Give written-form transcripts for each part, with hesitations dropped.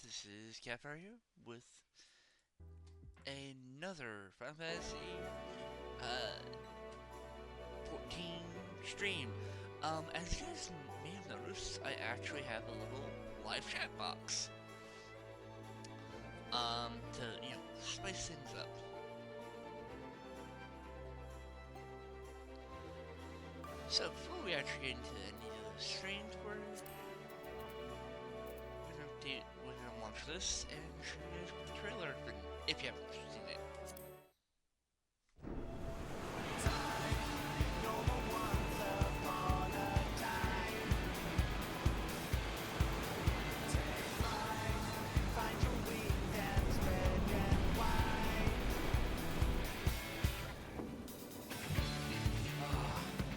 This is Kavfire here with another Final Fantasy uh, 14 stream. As you guys may have noticed, I actually have a little live chat box. To, spice things up. So before we actually get into any of the streams, we're gonna watch this and show you guys the trailer if you haven't seen it.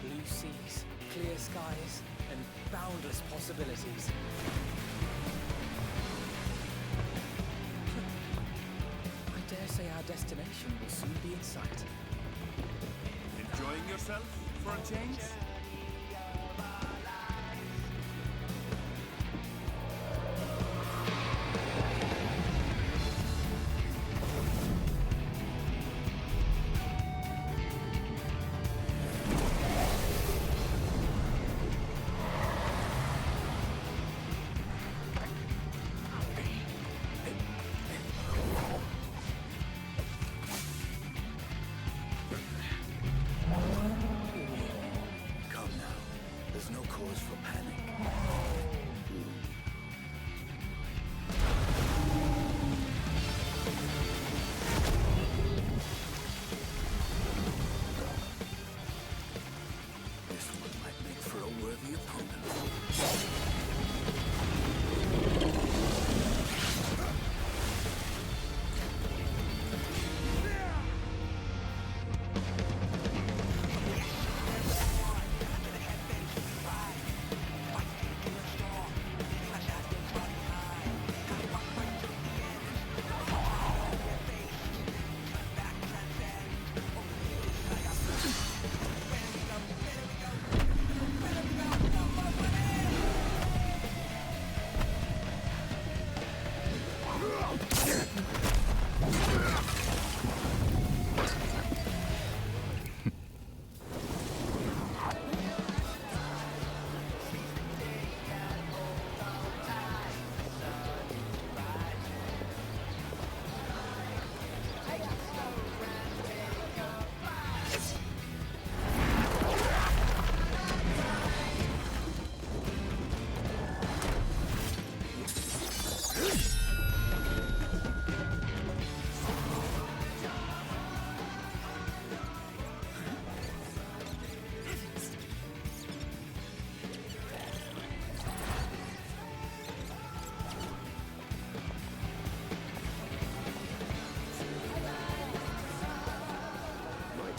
Blue seas, clear skies, and boundless possibilities. I dare say our destination will soon be in sight. Enjoying yourself for a change?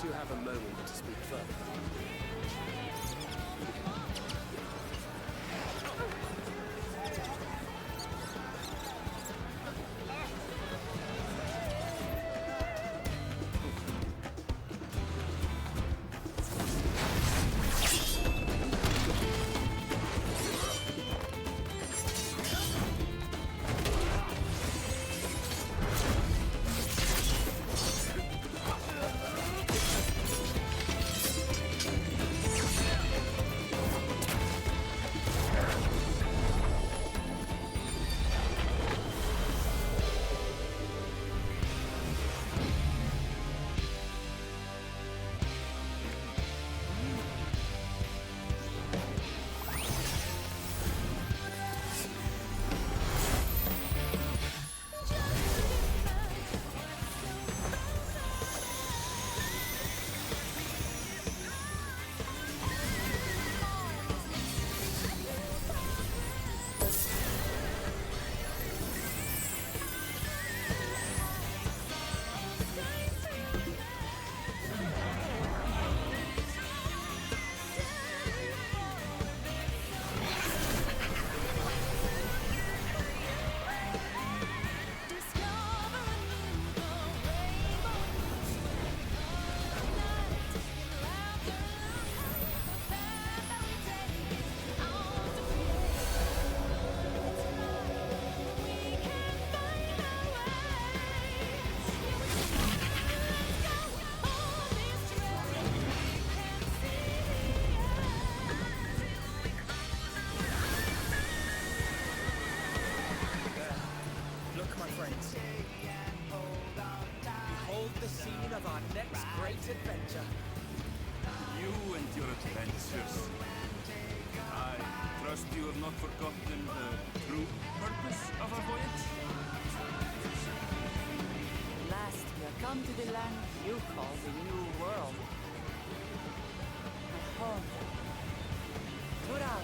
You have a moment to speak further. your adventures. I trust you have not forgotten the true purpose of our voyage? At last, we have come to the land you call the New World. My home. Tural.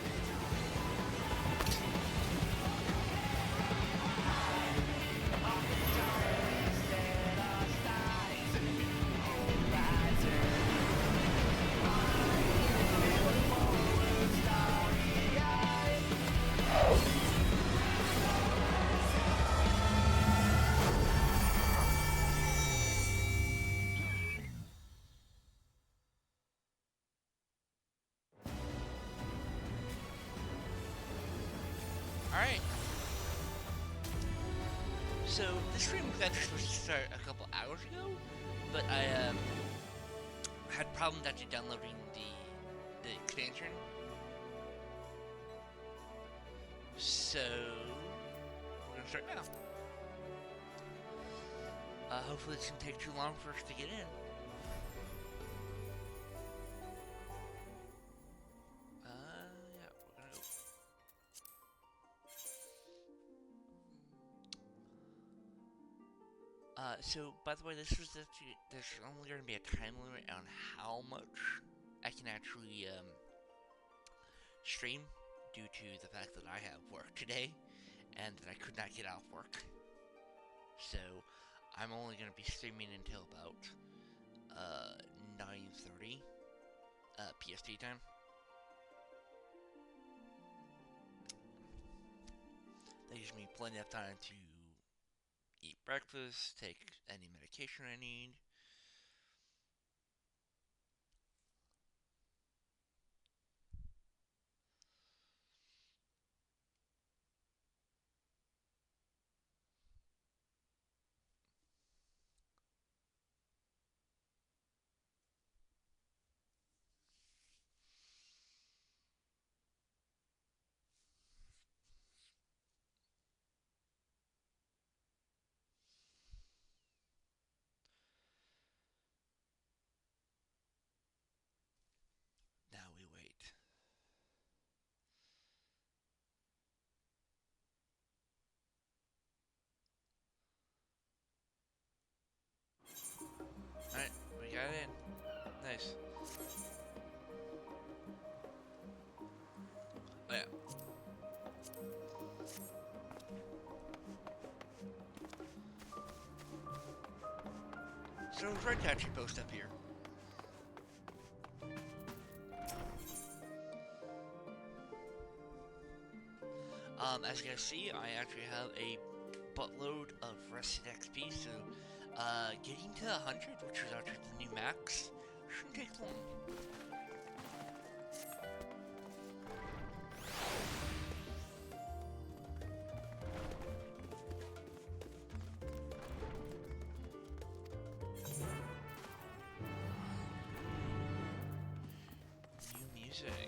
Alright. So, this stream was actually supposed to start a couple hours ago, but I had problems actually downloading the expansion. So, we're gonna start now. Hopefully it shouldn't take too long for us to get in. Yeah, we're gonna go. So, by the way, there's only going to be a time limit on how much I can actually, stream due to the fact that I have work today, and that I could not get off work. So, I'm only going to be streaming until about, 9:30, PST time. That gives me plenty of time to eat breakfast, take any medication I need. Now we wait. Alright, we got it in. Nice. Oh yeah. So I was right to actually post up here. As you guys see, I actually have a buttload of rested XP, so getting to 100, which is actually the new max, shouldn't take long. New music.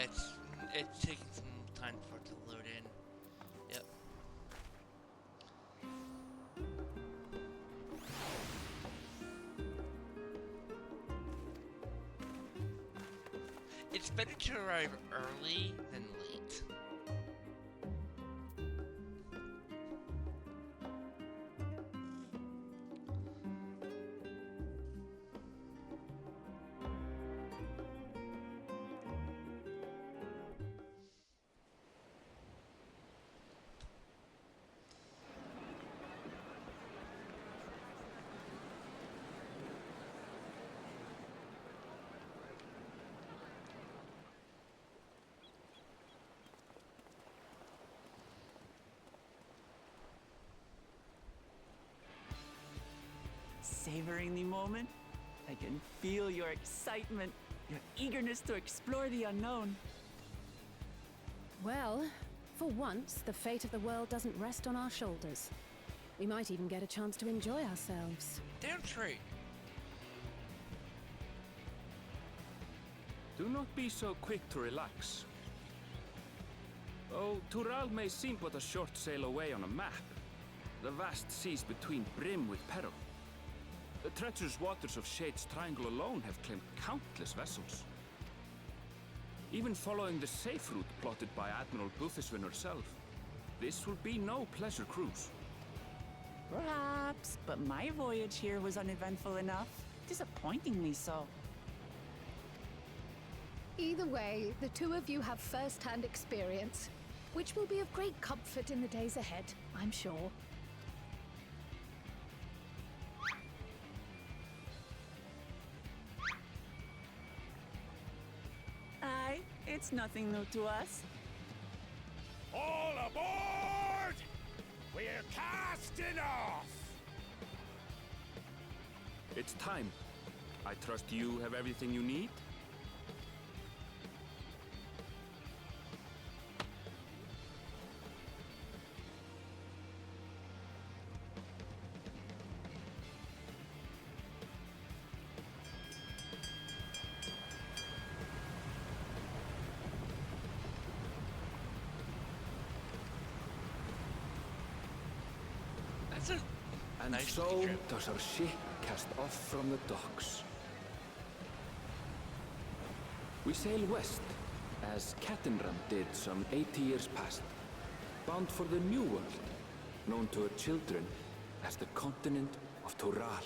Yeah, it's taking some time for it to load in. Yep. It's better to arrive early than late. Savoring the moment? I can feel your excitement, your eagerness to explore the unknown. Well, for once, the fate of the world doesn't rest on our shoulders. We might even get a chance to enjoy ourselves. Dawntrail. Do not be so quick to relax. Oh, Tural may seem but a short sail away on a map. The vast seas between brim with peril. The treacherous waters of Shade's Triangle alone have claimed countless vessels. Even following the safe route plotted by Admiral Bootheswin herself, this will be no pleasure cruise. Perhaps, but my voyage here was uneventful enough. Disappointingly so. Either way, the two of you have first-hand experience, which will be of great comfort in the days ahead, I'm sure. Aye, it's nothing new to us. All aboard! We're casting off! It's time. I trust you have everything you need? That's a And nice so trip. does our ship cast off from the docks. We sail west, as Cattenram did some 80 years past, bound for the New World, known to her children as the continent of Tural.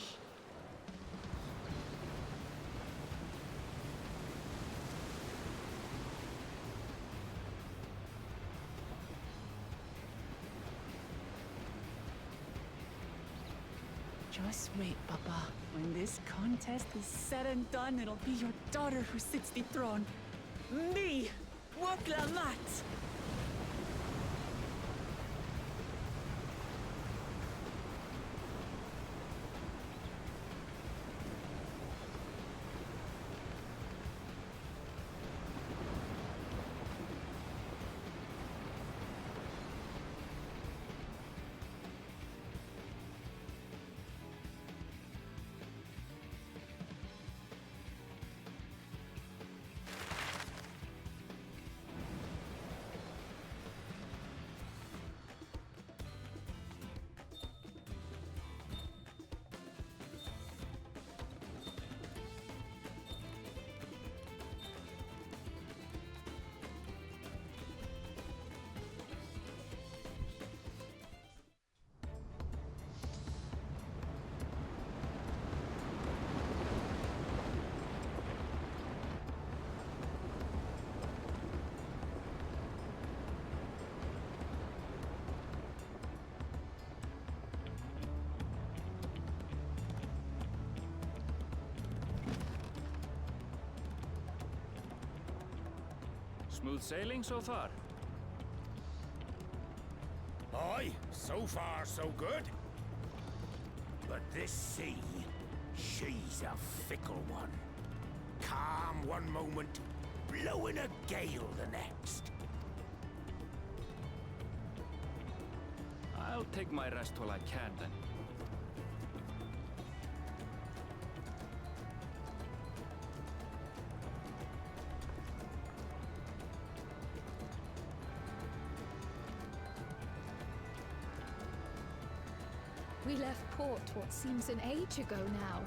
Just wait, Papa. When this contest is said and done, it'll be your daughter who sits the throne. Me! Woklamat! Smooth sailing so far? Aye, so far so good. But this sea, she's a fickle one. Calm one moment, blowing a gale the next. I'll take my rest while I can then. We left port what seems an age ago now,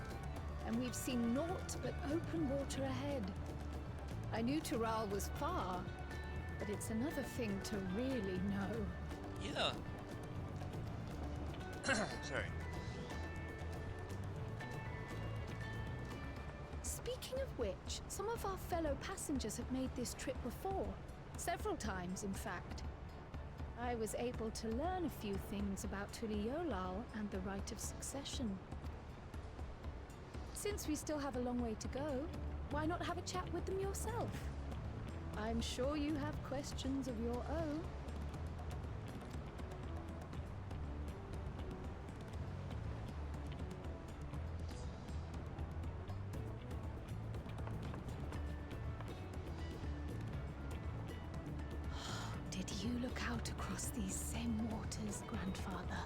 and we've seen naught but open water ahead. I knew Tural was far, but it's another thing to really know. Yeah. Sorry. Speaking of which, some of our fellow passengers have made this trip before. Several times, in fact. I was able to learn a few things about Tuliolal and the right of succession. Since we still have a long way to go, why not have a chat with them yourself? I'm sure you have questions of your own. Did you look out across these same waters, Grandfather?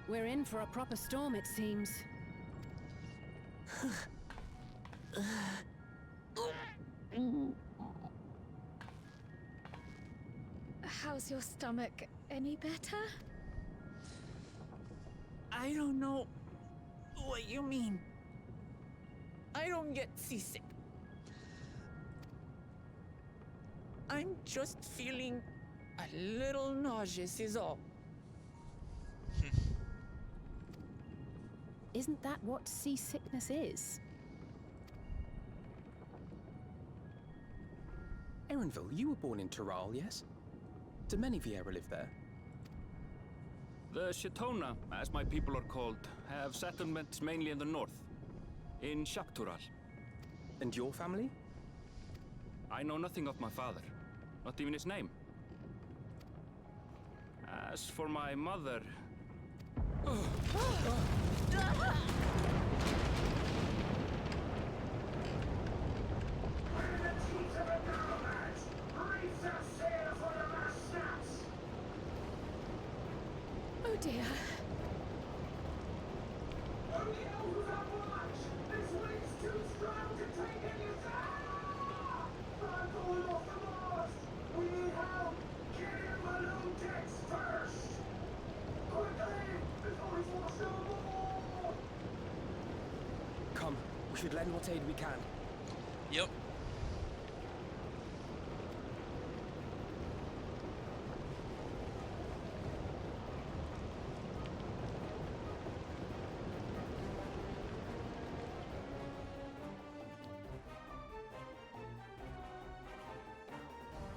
We're in for a proper storm, it seems. How's your stomach? Any better? I don't know what you mean. I don't get seasick. I'm just feeling a little nauseous is all. Isn't that what seasickness is? Erenville, you were born in Tyrol, yes? Do many Vieira live there? The Shatona, as my people are called, have settlements mainly in the north, in Shaktural. And your family? I know nothing of my father, not even his name. As for my mother... Oh dear. Come, we should lend what aid we can. Yep.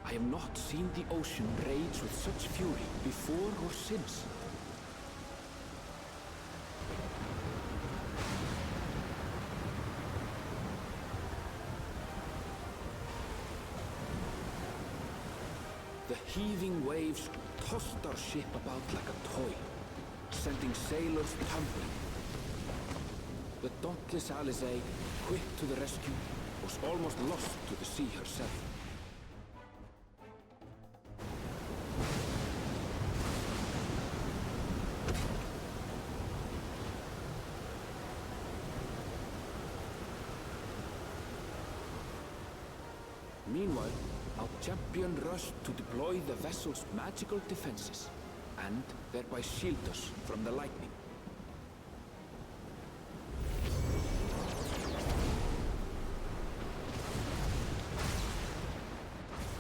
I have not seen the ocean rage with such fury before or since. The heaving waves tossed our ship about like a toy, sending sailors tumbling. The dauntless Alizé, quick to the rescue, was almost lost to the sea herself. Meanwhile, our champion rushed to deploy the vessel's magical defenses, and thereby shield us from the lightning.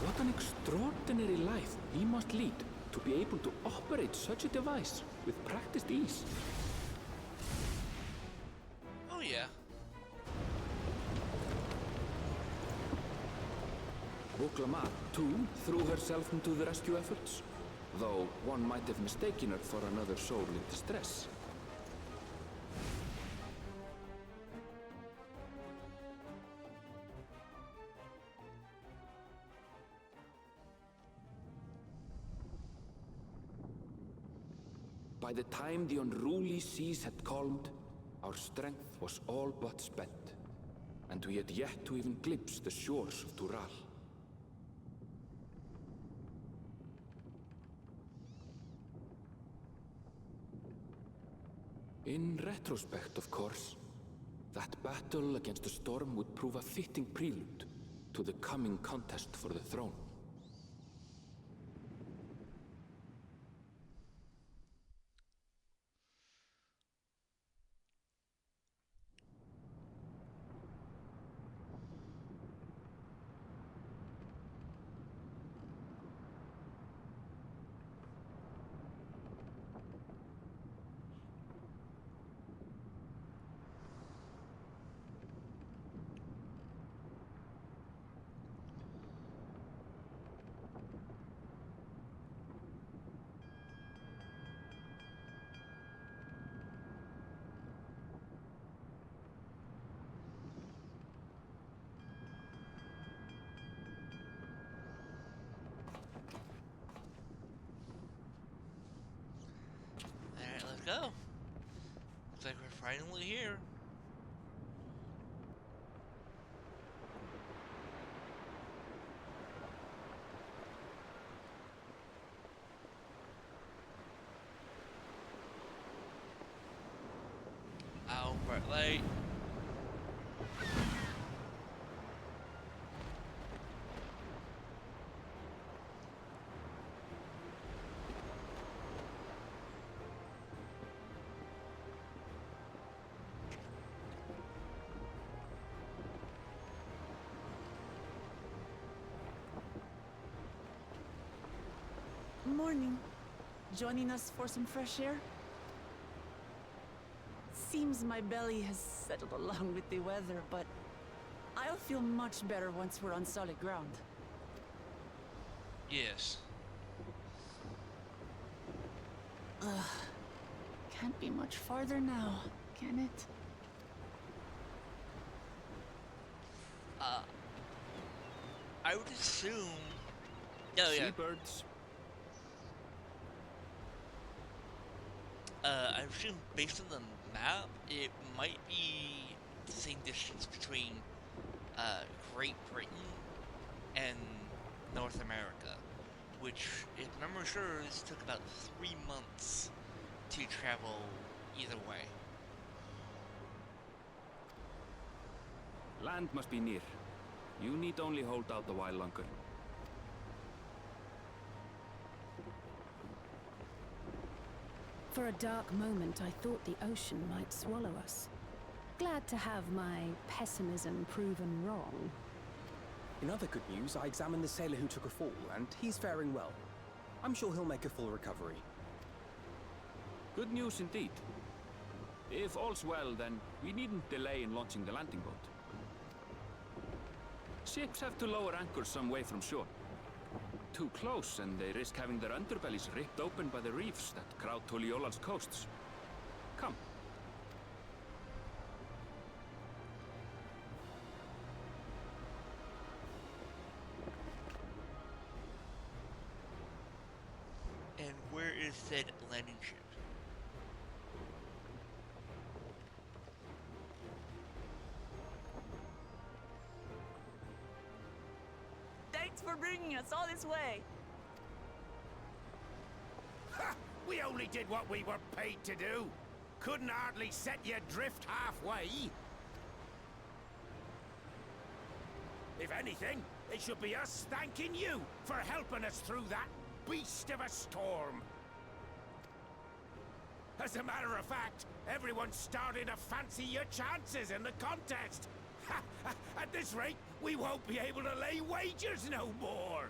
What an extraordinary life he must lead to be able to operate such a device with practiced ease. Oh yeah. Boklama, too, threw herself into the rescue efforts, though one might have mistaken her for another soul in distress. By the time the unruly seas had calmed, our strength was all but spent, and we had yet to even glimpse the shores of Tural. In retrospect, of course, that battle against the storm would prove a fitting prelude to the coming contest for the throne. Alright, let's go. Looks like we're finally here. Spotlight. Morning. Joining us for some fresh air? Seems my belly has settled along with the weather, but I'll feel much better once we're on solid ground. Yes. Can't be much farther now, can it? I would assume... Oh, yeah. Seabirds. I assume based on the map, it might be the same distance between Great Britain and North America, which, if memory serves, took about 3 months to travel either way. Land must be near. You need only hold out a while longer. For a dark moment, I thought the ocean might swallow us. Glad to have my pessimism proven wrong. In other good news, I examined the sailor who took a fall, and he's faring well. I'm sure he'll make a full recovery. Good news indeed. If all's well, then we needn't delay in launching the landing boat. Ships have to lower anchors some way from shore. Too close, and they risk having their underbellies ripped open by the reefs that crowd Tuliola's coasts. Come. And where is said landing ship? Thanks for bringing us all this way. Ha! We only did what we were paid to do. Couldn't hardly set you adrift halfway. If anything, it should be us thanking you for helping us through that beast of a storm. As a matter of fact, everyone's starting to fancy your chances in the contest. At this rate, we won't be able to lay wagers no more.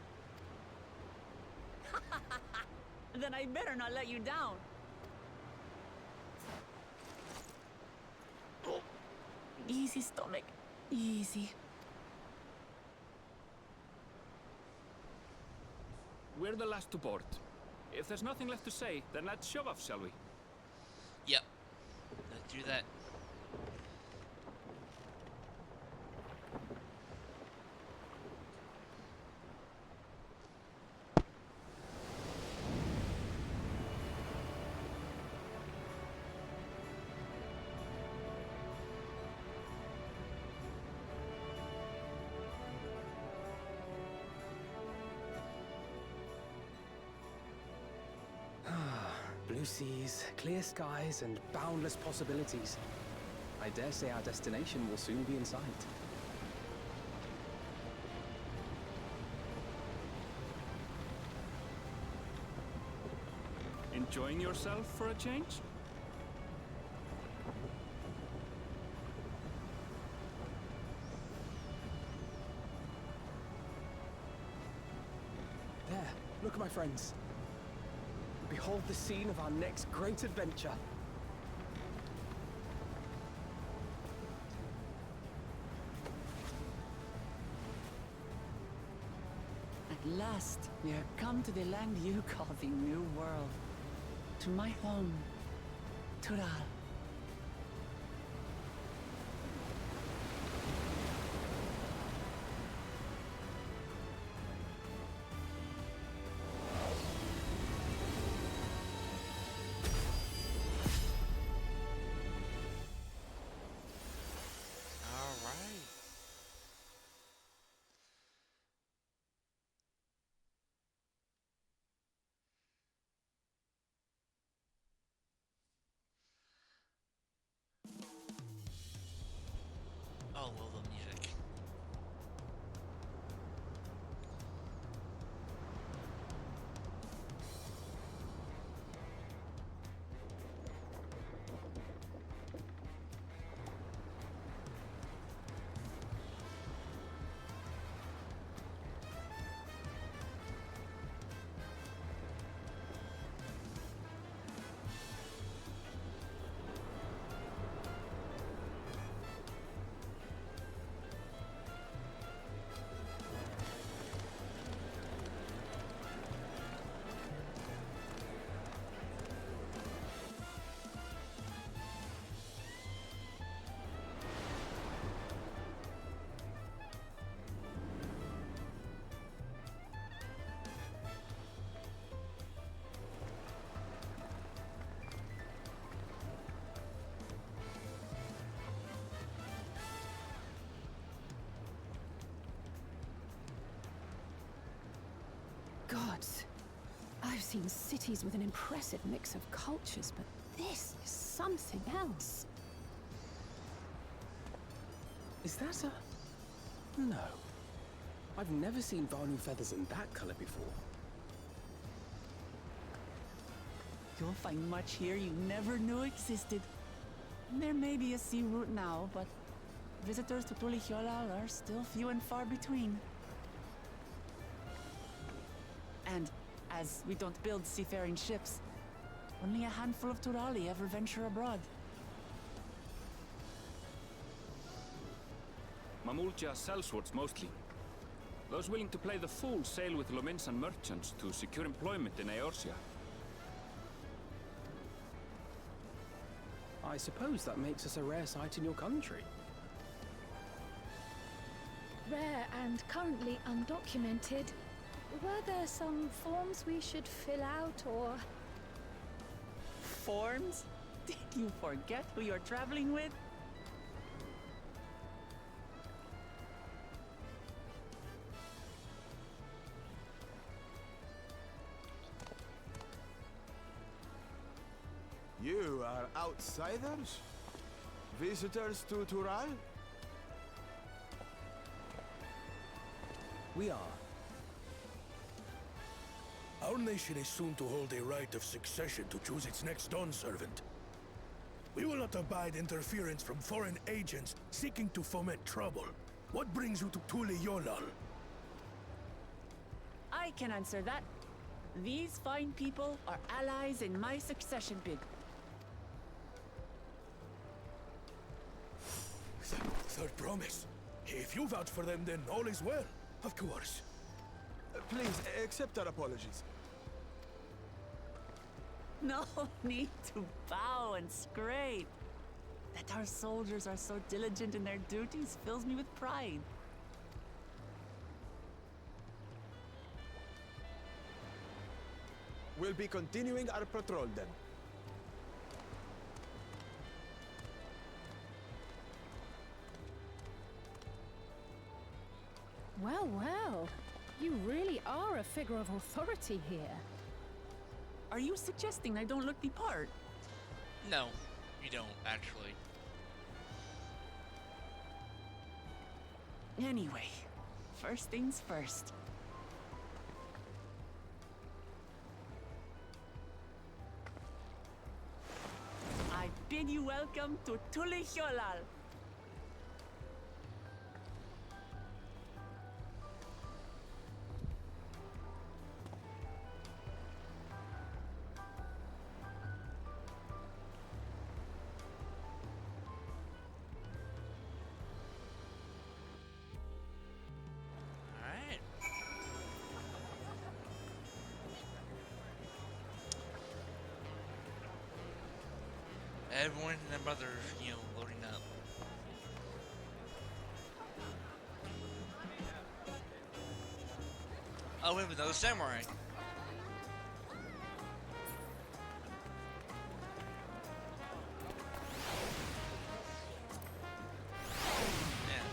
Then I better not let you down. Oh. Easy, stomach. Easy. We're the last to board. If there's nothing left to say, then let's shove off, shall we? Yep. Let's do that. Blue seas, clear skies, and boundless possibilities. I dare say our destination will soon be in sight. Enjoying yourself for a change? There, look, my friends. Behold the scene of our next great adventure. At last, we are come to the land you call the New World. To my home, Tural. ports. I've seen cities with an impressive mix of cultures, but this is something else. Is that a... No. I've never seen Vanu feathers in that color before. You'll find much here you never knew existed. There may be a sea route now, but visitors to Tulihyolal are still few and far between. And as we don't build seafaring ships, only a handful of Turali ever venture abroad. Mamulja sellswords mostly. Those willing to play the fool sail with Lominsan merchants to secure employment in Eorzea. I suppose that makes us a rare sight in your country. Rare and currently undocumented. Were there some forms we should fill out or... Forms? Did you forget who you're traveling with? You are outsiders? Visitors to Tural? We are. Our nation is soon to hold a right of succession to choose its next Dawn servant. We will not abide interference from foreign agents seeking to foment trouble. What brings you to Tulihyolal? I can answer that. These fine people are allies in my succession bid. Third promise. If you vouch for them, then all is well. Of course. Please, accept our apologies. No need to bow and scrape. That our soldiers are so diligent in their duties fills me with pride. We'll be continuing our patrol then. Well, well. You really are a figure of authority here. Are you suggesting I don't look the part? No, you don't, actually. Anyway, first things first. I bid you welcome to Tulihyolal. Alright. Everyone and their mother, loading up. Oh, we have another samurai. Yeah.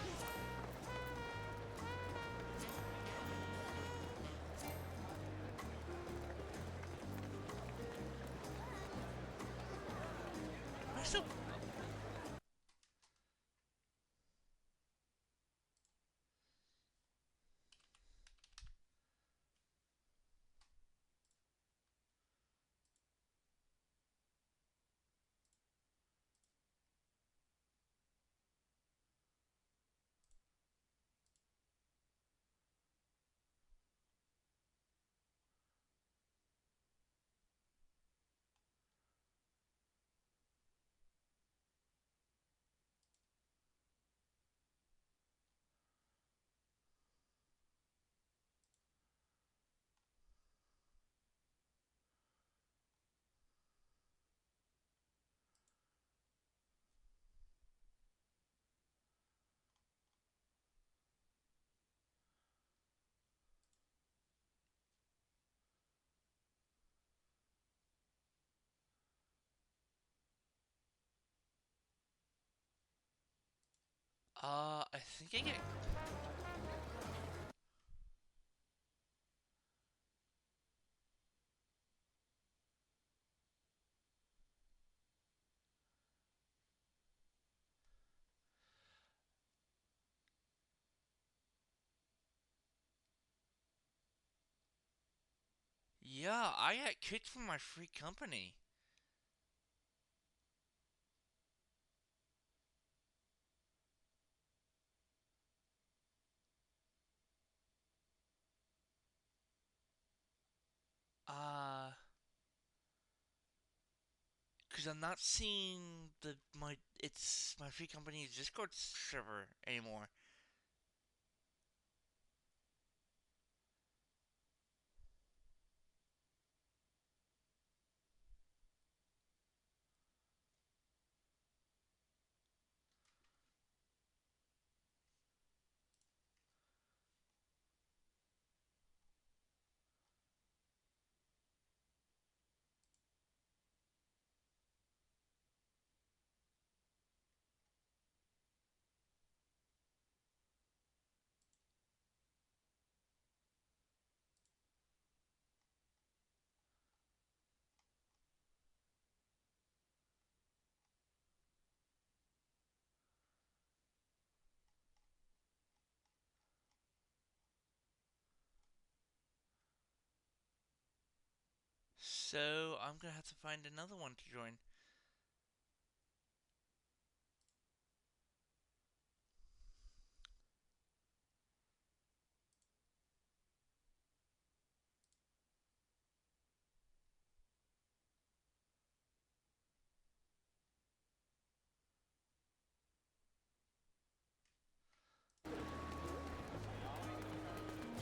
I still... I think I get... Yeah, I got kicked from my free company. Because I'm not seeing my free company's Discord server anymore. So I'm gonna have to find another one to join.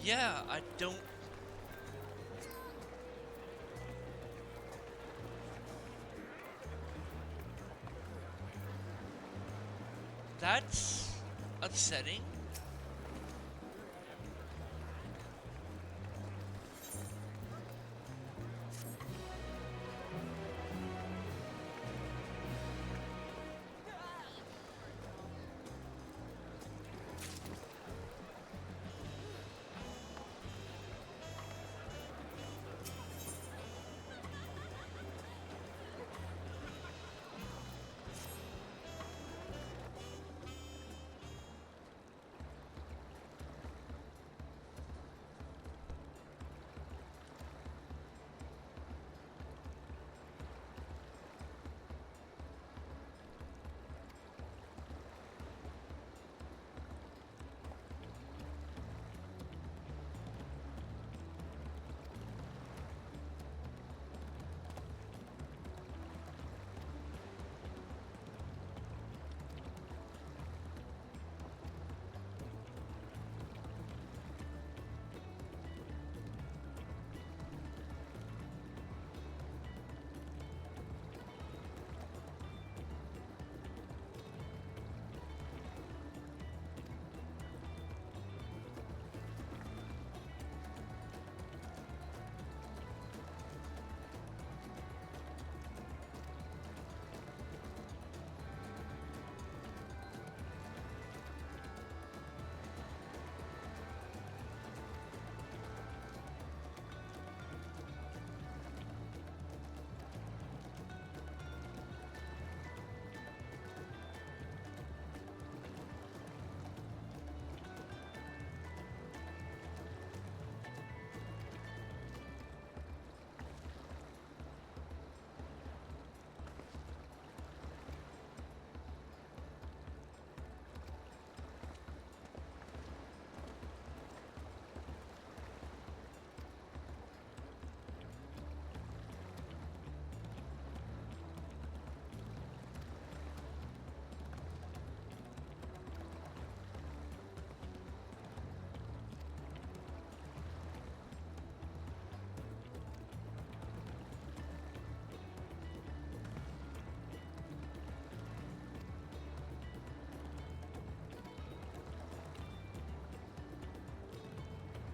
Yeah, I don't. That's upsetting.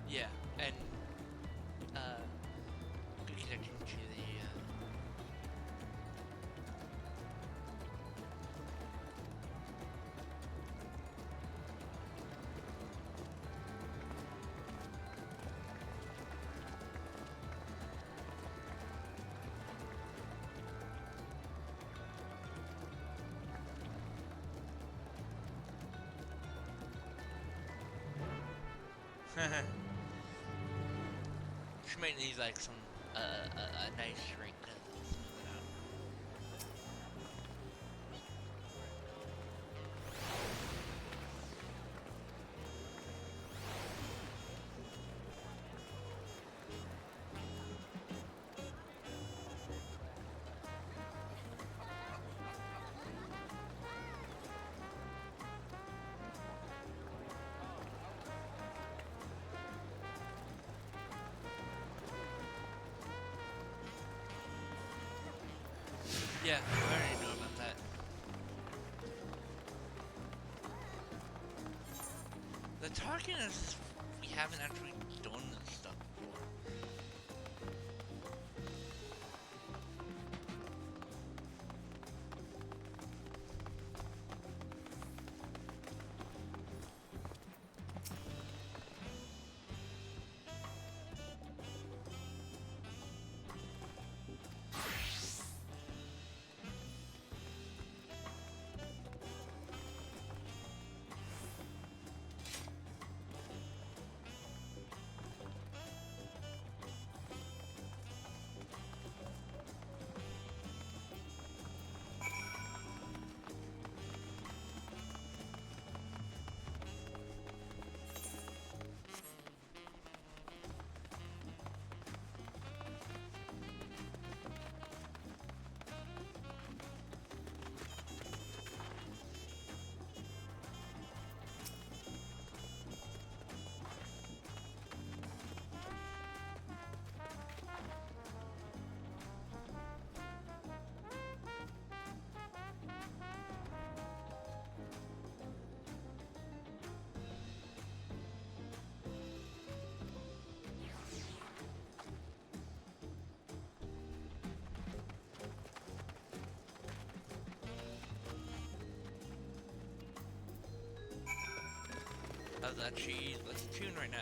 Yeah, and good connection to the. She might need like some a nice drink to smooth it out. Yeah, I already know about that. The talking is we haven't actually done this stuff before. That's actually, let's tune right now.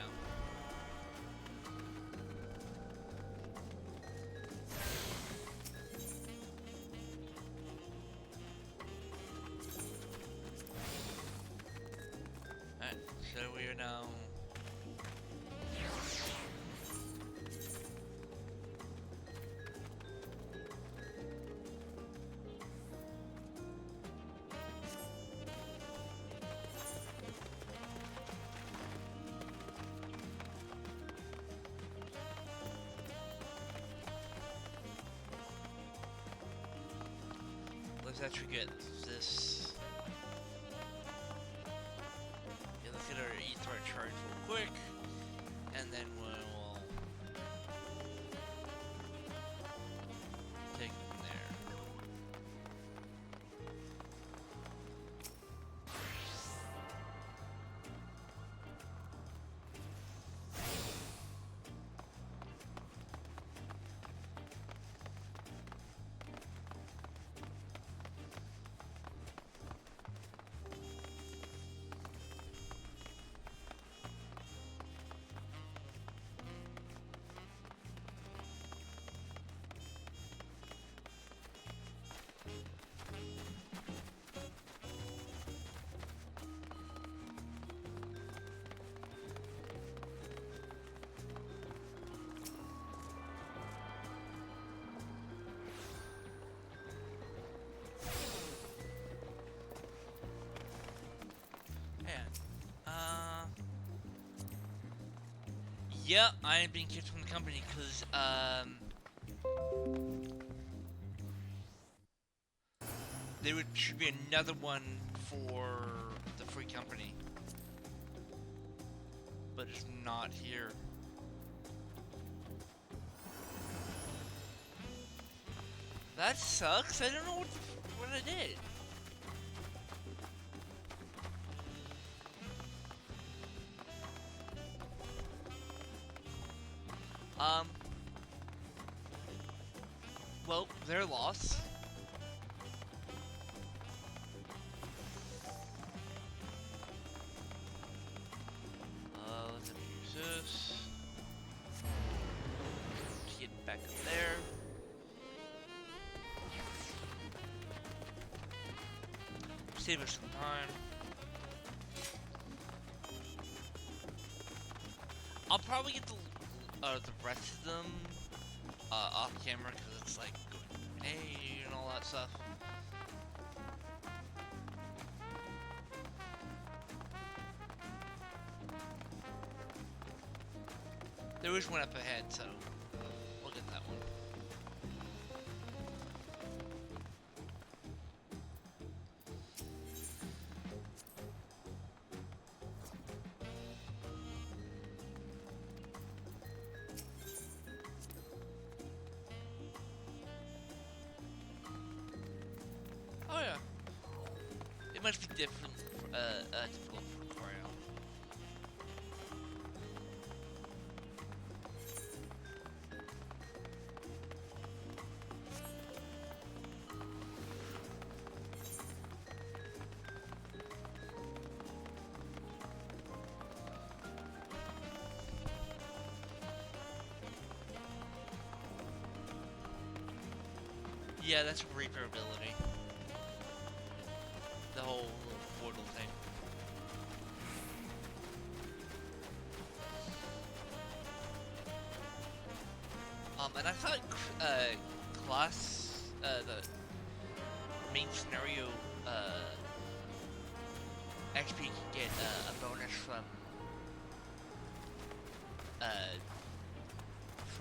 Alright, so we are now... Let's actually get this. Yeah, let's get our ether charge real quick, and then we'll take it from there. Yeah, I am being kicked from the company because, there should be another one for the free company. But it's not here. That sucks. I don't know what I did. Well, their loss. Let's use this. Get back up there. Save us some time. I'll probably get the rest of them off camera because it's like, hey, and all that stuff. There is one up ahead, so we'll get that one. Oh yeah. It must be different, difficult for Corio. Yeah, that's a Reaper ability. The whole portal thing. And I thought class, the main scenario, XP could get a bonus from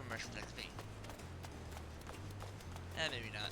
Merchant XP. Maybe not.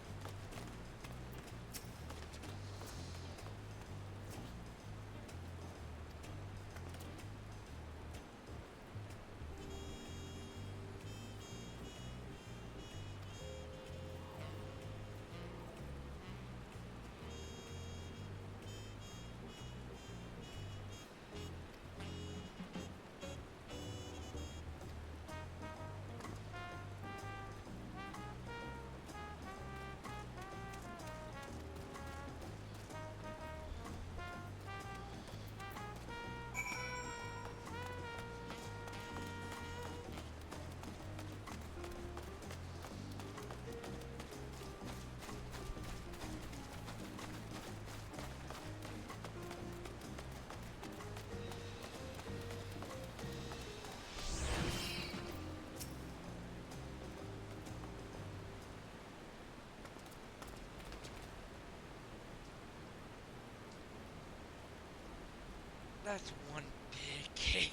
That's one big cake.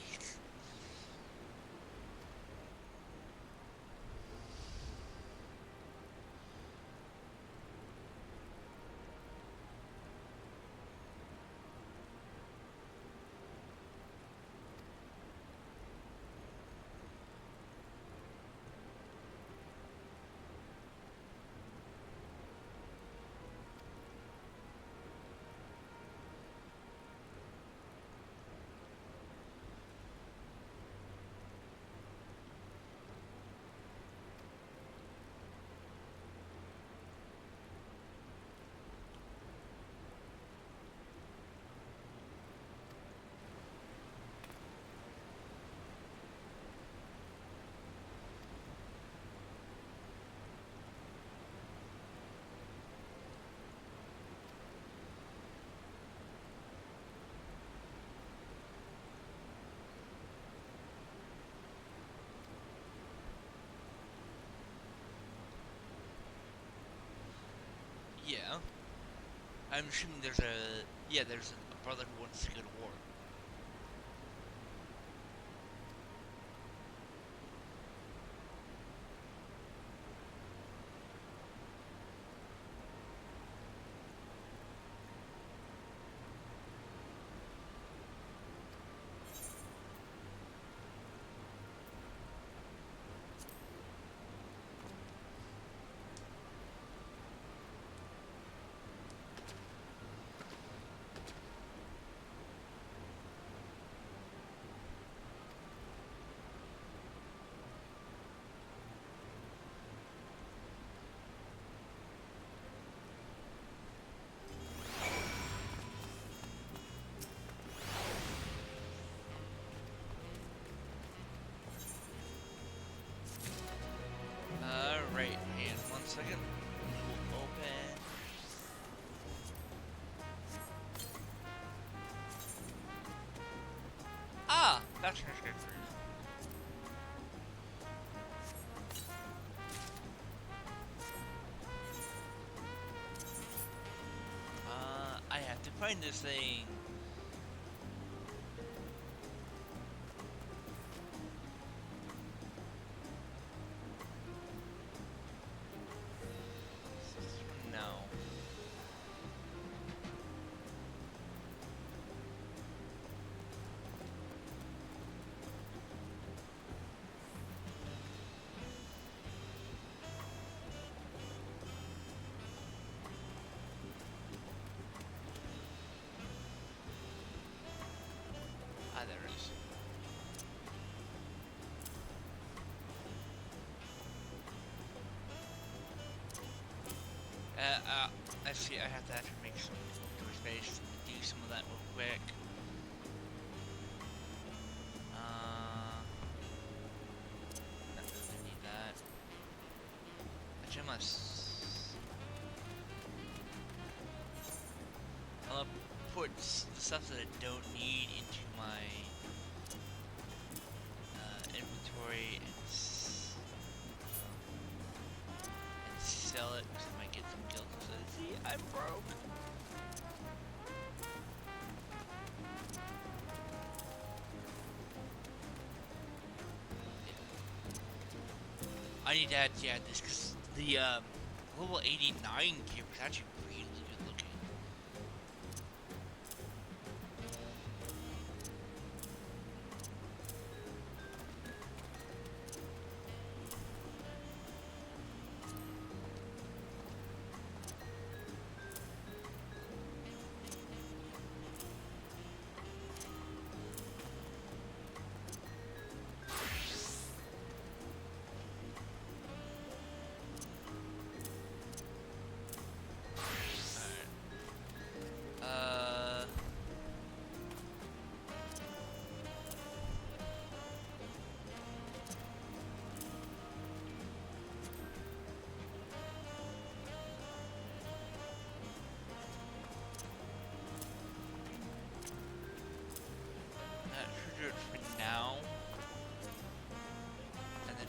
Yeah. I'm assuming there's a brother who wants to go to war. Alright, and 1 second. We'll open. Ah! That's an escape route. find this thing. No. Ah, there it is. Actually, I have to actually make some door space to do some of that real quick. Not really need that. Actually, I must. I'm gonna put the stuff that I don't need into my inventory and sell it because I might get some guilt. See, I'm broke. I need to add this because the level 89 gear was actually really good looking. Should do it for now. And then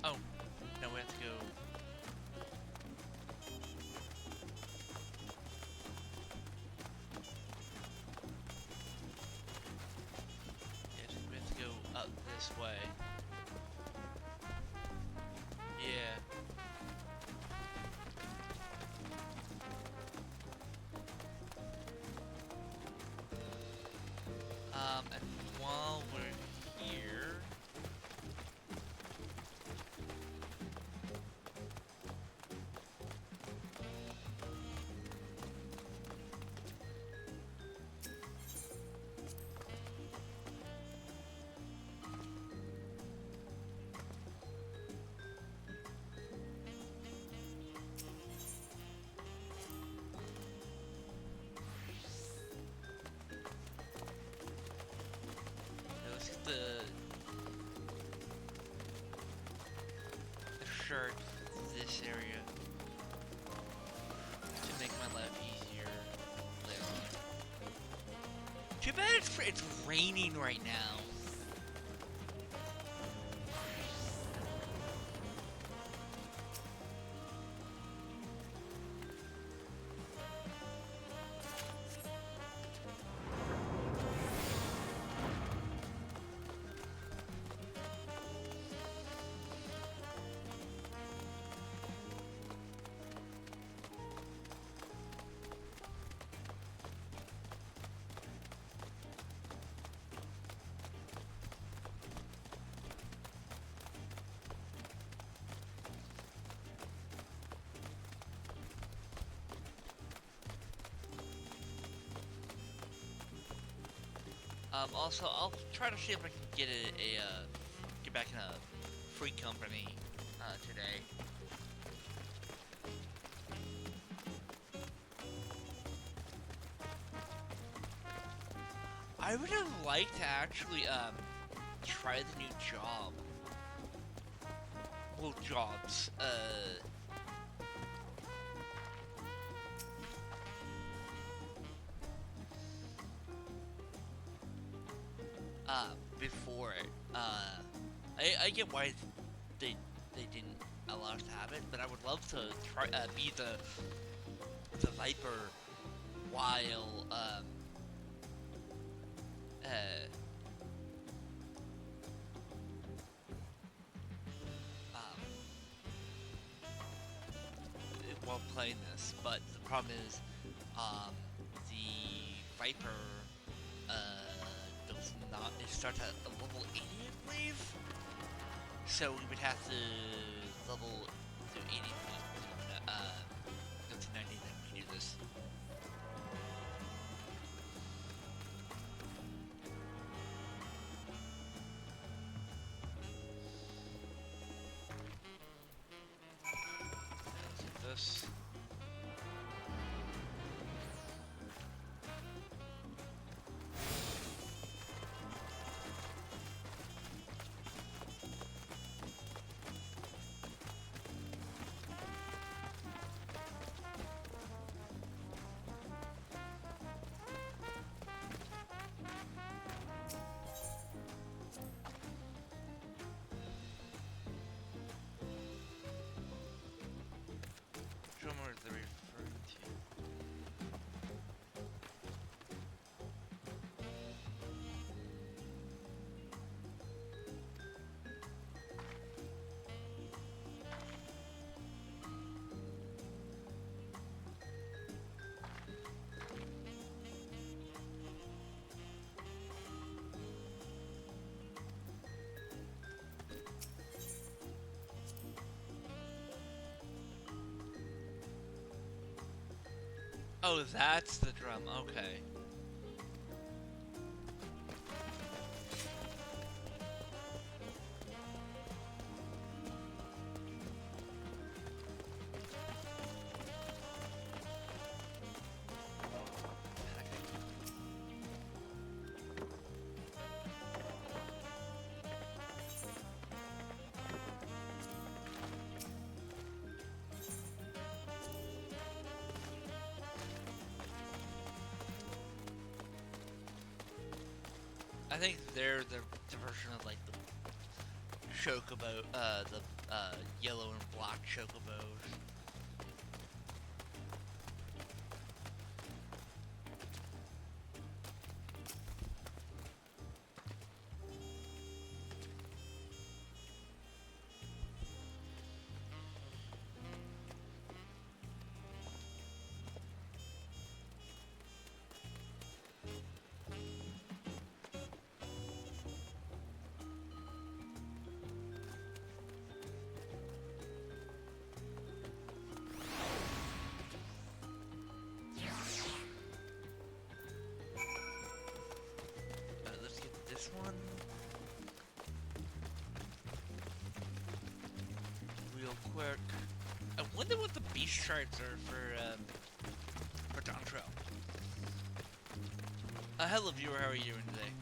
oh, no, we have to go. Yeah, we have to go up this way. Yeah. And while we're here, shards this area to make my life easier later on. Too bad it's raining right now. Also, I'll try to see if I can get get back in a free company today. I would have liked to actually try the new job. Well, jobs. Before it. I get why they didn't allow us to have it, but I would love to try be the Viper while while playing this. But the problem is the Viper does not, it starts at a level 80, I believe. So we would have to level to 80 go to 90 then we do this. Take this. Drummer they're referring to. Oh, that's the drum. Okay. I think they're the version of like the chocobo, the yellow and black chocobos. This one, real quick. I wonder what the beast shards are for Dawntrail. Hello viewer, how are you doing today?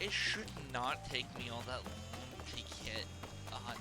It should not take me all that long to hit 100.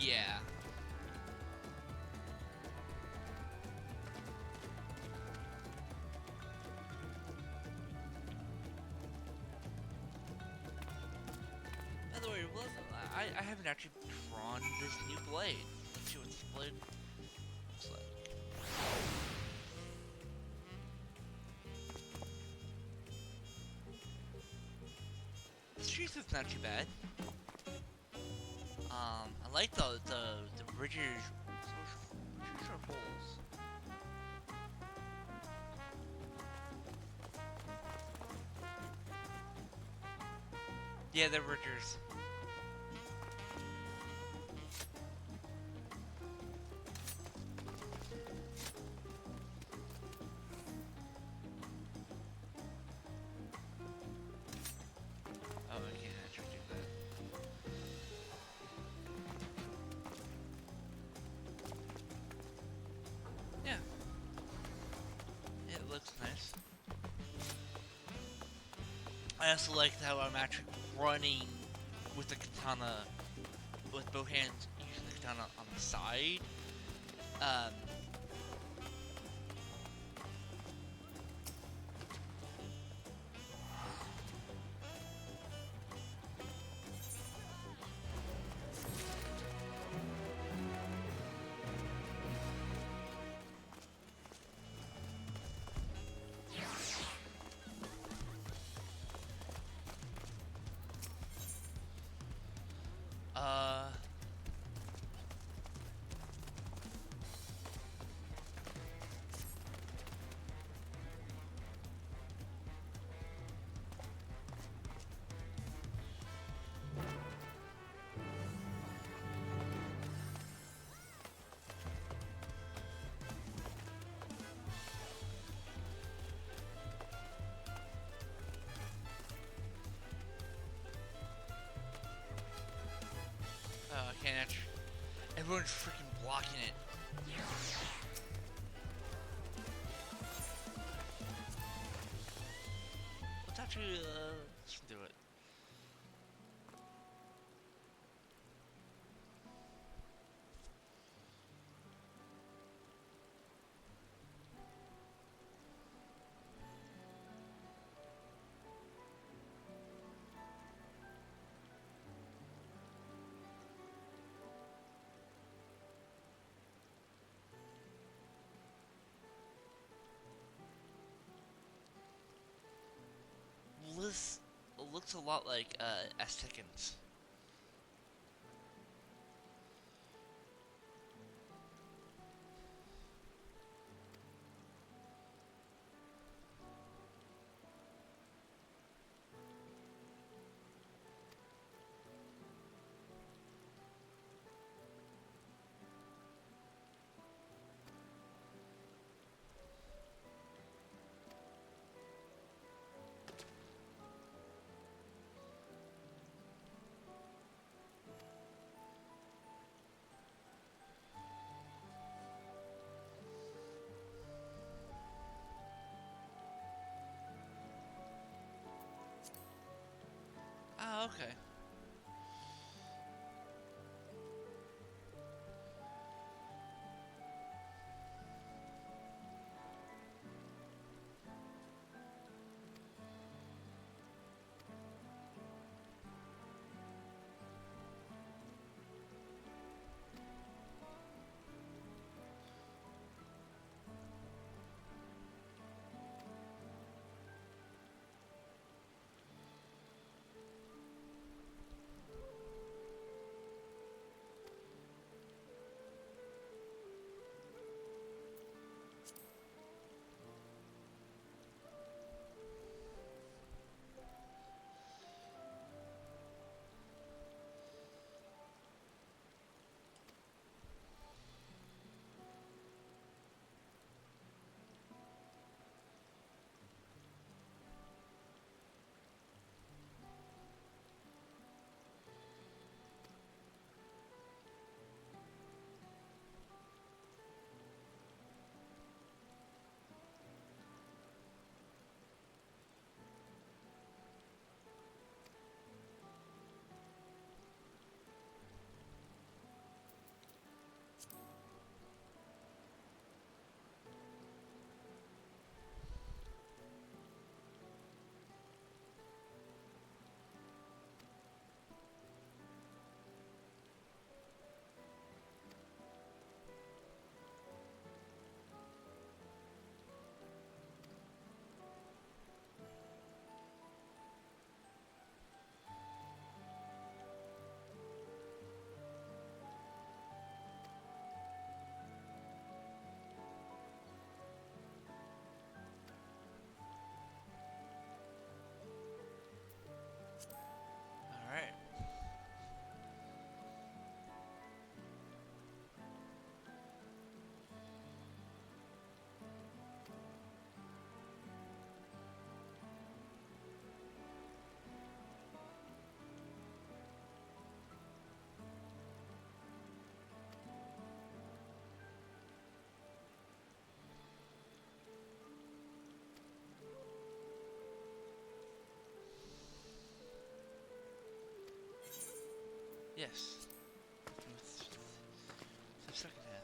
Yeah. By the way, I haven't actually drawn this new blade. Let's see what this blade looks like. The sheath is not too bad. I like the ridges or holes. Yeah, they're ridgers. Oh, I can't actually do that. Yeah. It looks nice. I also like how I'm actually running with the katana, with both hands using the katana on the side. I can't actually. Everyone's freaking blocking it. Let's actually, let's do it. This looks a lot like Aztecans. Okay. All right. Yes. The second half.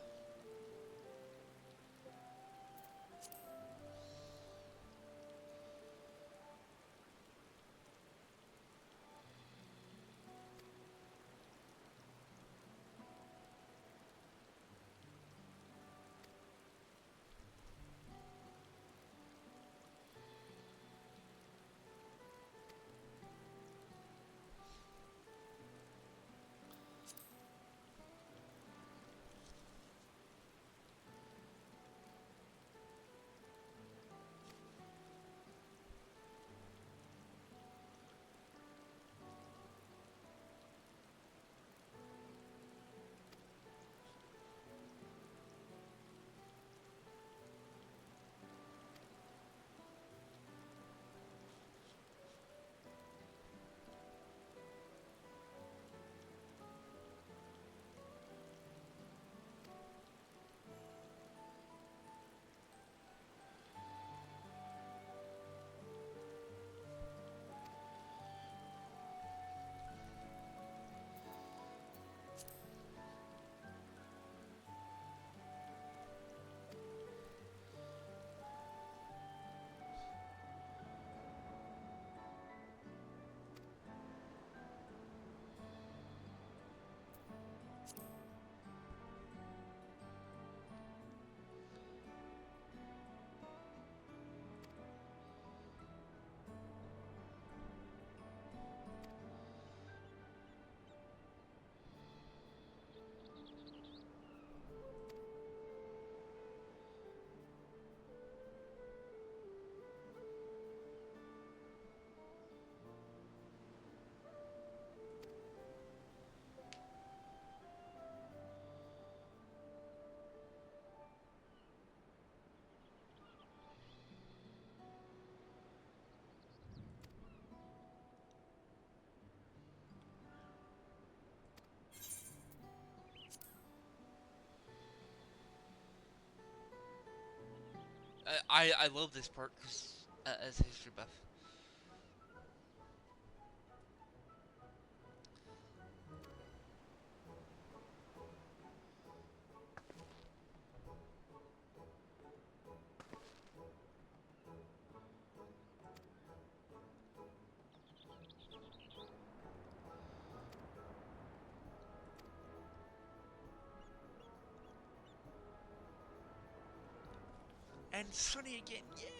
I love this part because as a history buff. And sunny again. Yay!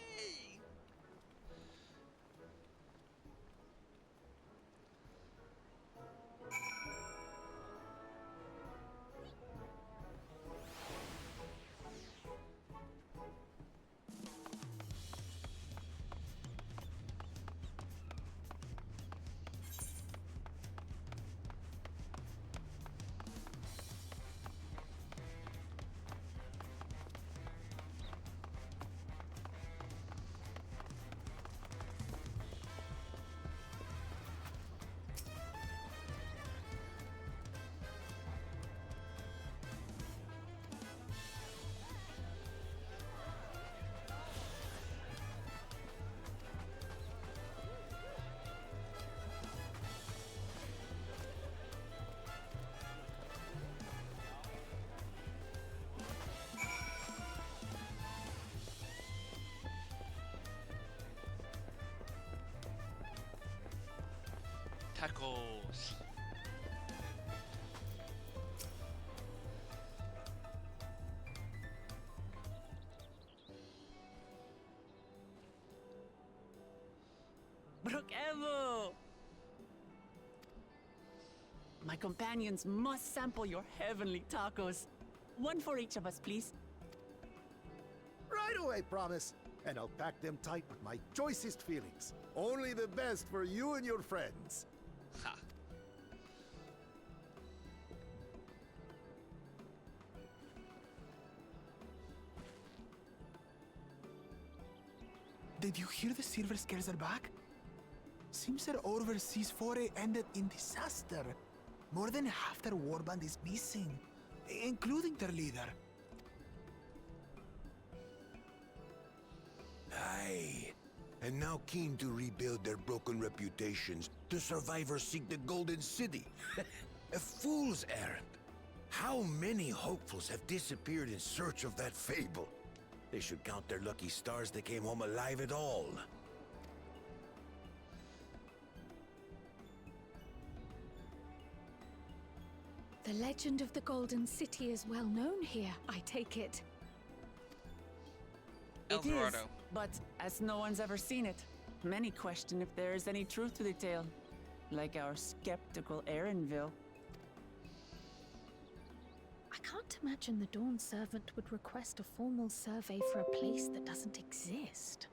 Tacos. Brook Evo! My companions must sample your heavenly tacos. One for each of us, please. Right away, promise. And I'll pack them tight with my choicest feelings. Only the best for you and your friends. Ha. Did you hear the Silver Scales are back? Seems their overseas foray ended in disaster. More than half their warband is missing, including their leader. Aye. And now keen to rebuild their broken reputations, the survivors seek the Golden City. A fool's errand. How many hopefuls have disappeared in search of that fable? They should count their lucky stars they came home alive at all. The legend of the Golden City is well known here, I take it. It is, Eldorado. but as no one's ever seen it, many question if there is any truth to the tale. Like our skeptical Erinville. I can't imagine the Dawn Servant would request a formal survey for a place that doesn't exist.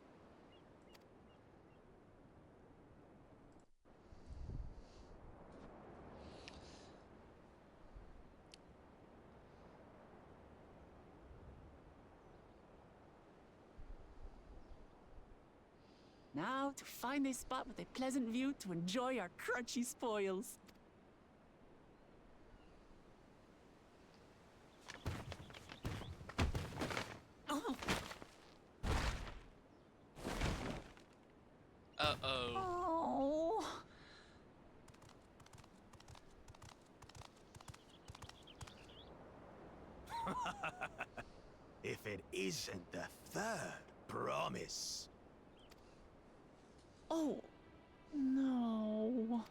Now to find a spot with a pleasant view to enjoy our crunchy spoils. Oh. Uh-oh. Oh. If it isn't the third promise. Oh. No.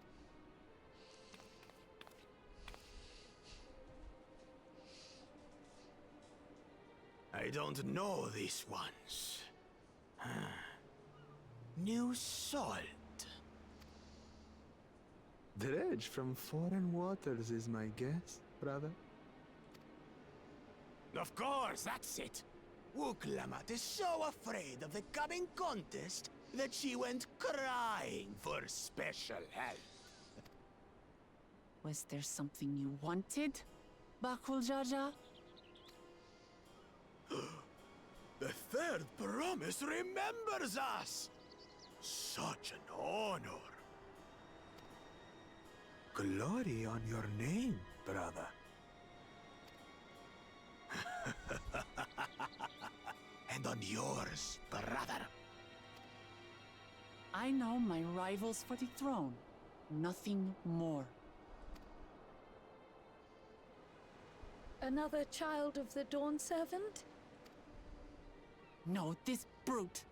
I don't know these ones. New salt. Dredge from foreign waters is my guess, brother. Of course, that's it. Wuklamat is so afraid of the coming contest that she went crying for special help. Was there something you wanted, Bakul Jaja? The third promise remembers us! Such an honor. Glory on your name, brother. And on yours, brother. I know my rivals for the throne. Nothing more. Another child of the Dawn Servant? No, this brute.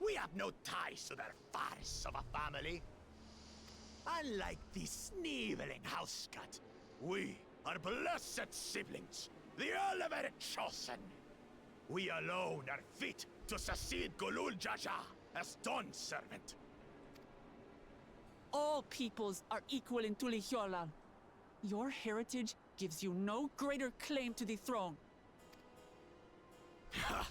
We have no ties to their farce of a family. Unlike the sneevling housecut, we are blessed siblings, the elevated chosen. We alone are fit to succeed Golul Jaja as Dawn's servant. All peoples are equal in Tulihyolal. Your heritage gives you no greater claim to the throne. Ha!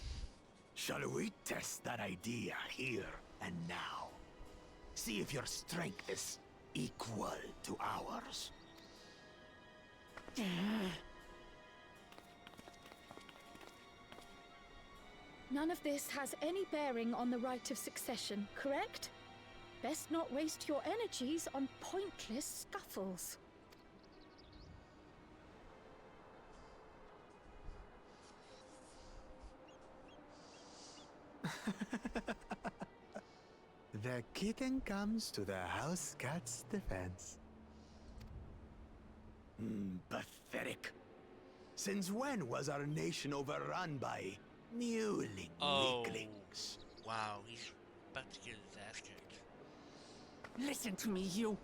Shall we test that idea here and now? See if your strength is equal to ours. None of this has any bearing on the right of succession, correct? Best not waste your energies on pointless scuffles. The kitten comes to the house cat's defense. Pathetic. Since when was our nation overrun by mewling weaklings? Wow, he's about to get his ass kicked. Listen to me, you.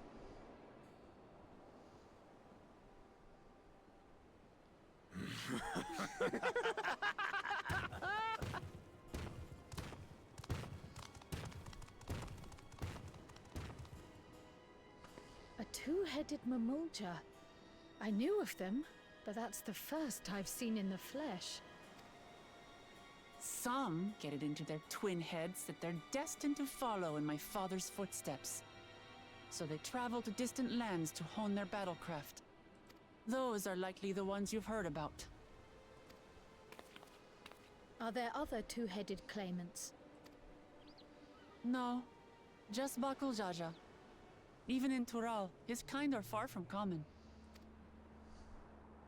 A two-headed mamulja. I knew of them, but that's the first I've seen in the flesh. Some get it into their twin heads that they're destined to follow in my father's footsteps. So they travel to distant lands to hone their battlecraft. Those are likely the ones you've heard about. Are there other two-headed claimants? No, just Bakul Jaja. Even in Tural, his kind are far from common.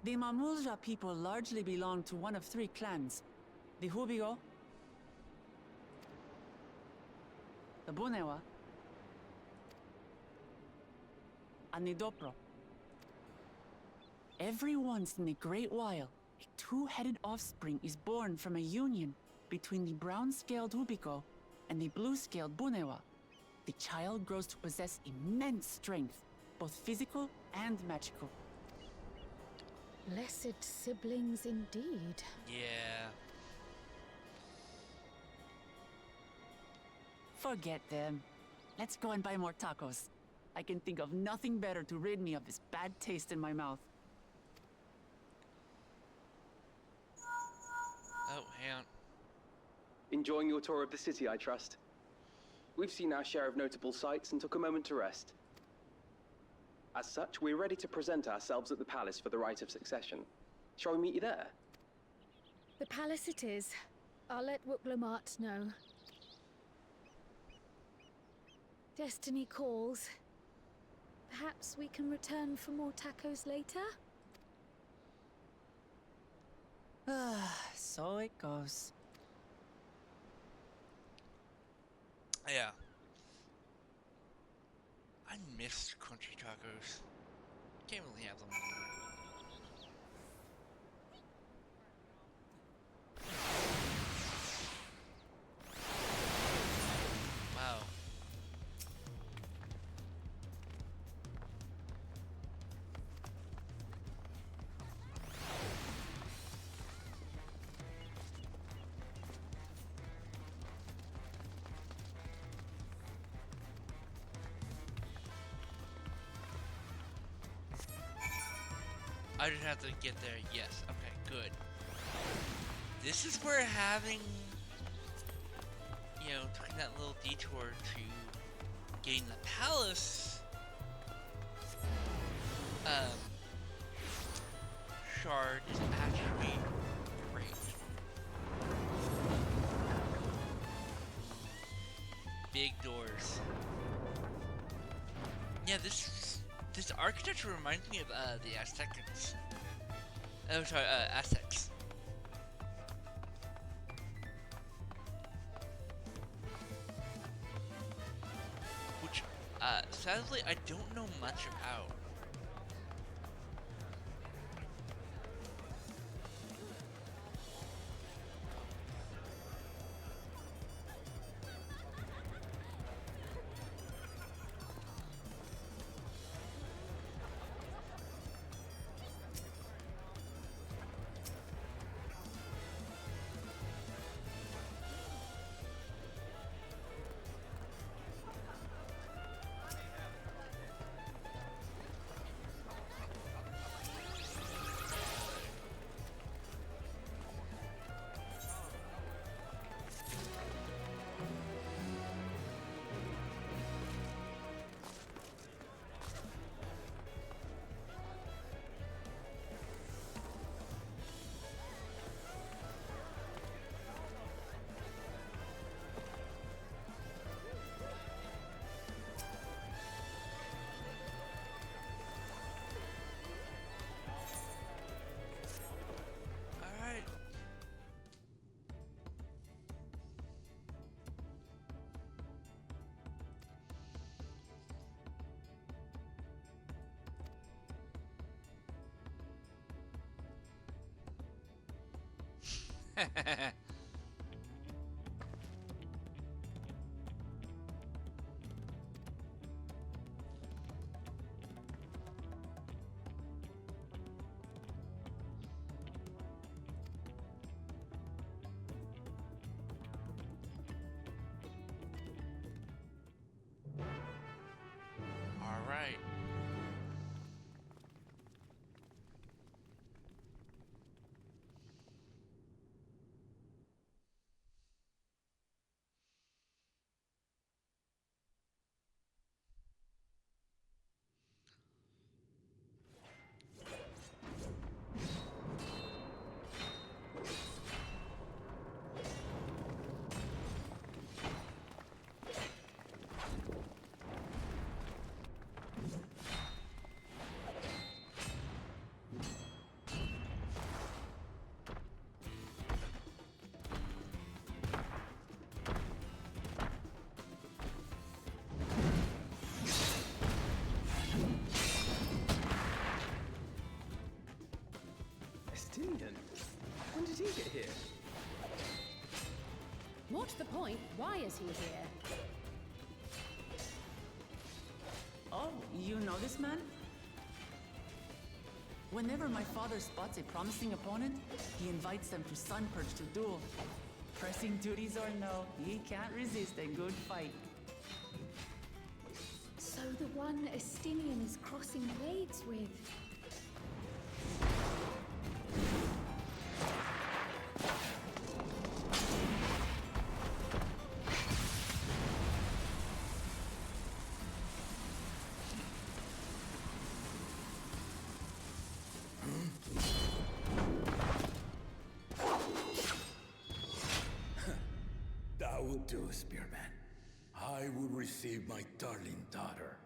The Mamulja people largely belong to one of three clans. The Hubigo, the Bunewa, and the Dopro. Every once in a great while, a two-headed offspring is born from a union between the brown-scaled Hubigo and the blue-scaled Bunewa. The child grows to possess immense strength, both physical and magical. Blessed siblings indeed. Yeah. Forget them. Let's go and buy more tacos. I can think of nothing better to rid me of this bad taste in my mouth. Oh, hang on. Enjoying your tour of the city, I trust. We've seen our share of notable sights and took a moment to rest. As such, we're ready to present ourselves at the palace for the rite of succession. Shall we meet you there? The palace it is. I'll let Wuklamart know. Destiny calls. Perhaps we can return for more tacos later? So it goes. Yeah. I miss crunchy tacos. Can't really have them anymore. Wow. I just have to get there. Yes. Okay, good. This is where having, taking that little detour to getting the palace shard is actually great. Big doors. Yeah, this architecture reminds me of the Aztecs. Oh, sorry, Aztecs. Which, sadly, I don't know much about. All right. Estinian? When did he get here? What's the point? Why is he here? Oh, you know this man? Whenever my father spots a promising opponent, he invites them to Sunpurge to duel. Pressing duties or no, he can't resist a good fight. So the one Estinian is crossing blades with. That would do, Spearman. I will receive my darling daughter.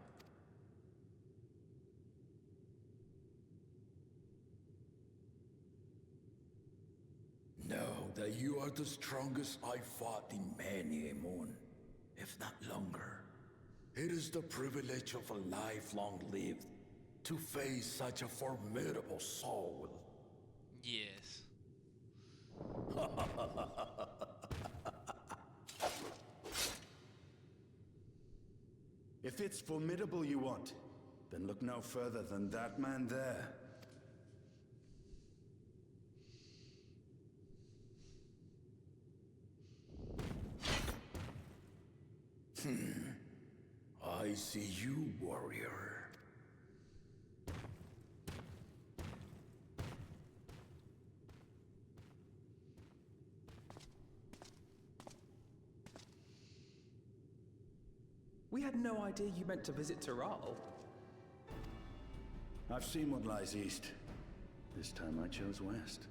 Know that you are the strongest I fought in many a moon, if not longer. It is the privilege of a life long lived to face such a formidable soul. Yes. If it's formidable you want, then look no further than that man there. I see you, warrior. We had no idea you meant to visit Taral. I've seen what lies east. This time I chose west.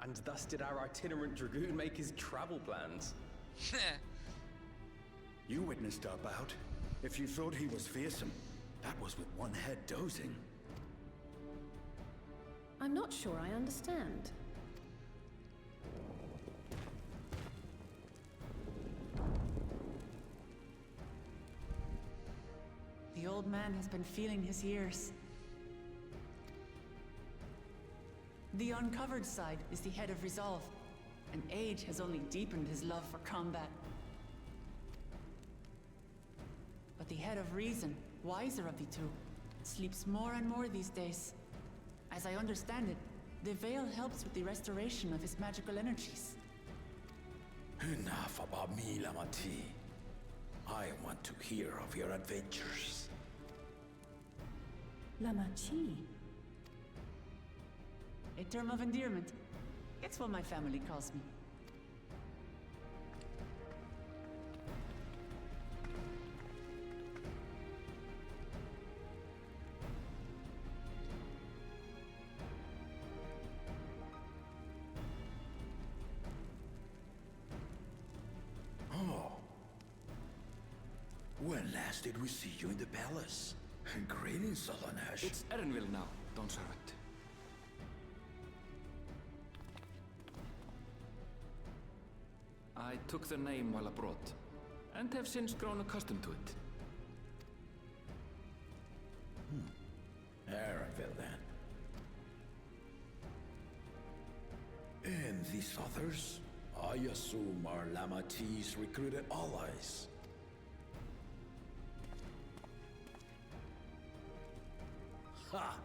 And thus did our itinerant dragoon make his travel plans. You witnessed our bout. If you thought he was fearsome, that was with one head dozing. I'm not sure I understand. The old man has been feeling his years. The uncovered side is the head of resolve, and age has only deepened his love for combat. But the head of reason, wiser of the two, sleeps more and more these days. As I understand it, the veil helps with the restoration of his magical energies. Enough about me, Lamati. I want to hear of your adventures. Lamachi. A term of endearment. It's what my family calls me. Oh. When last did we see you in the palace? Greetings, Solonash. It's Erenville now, Dawnservant. I took the name while abroad, and have since grown accustomed to it. Erenville, then. these others? I assume our Lamatis recruited allies. Ha!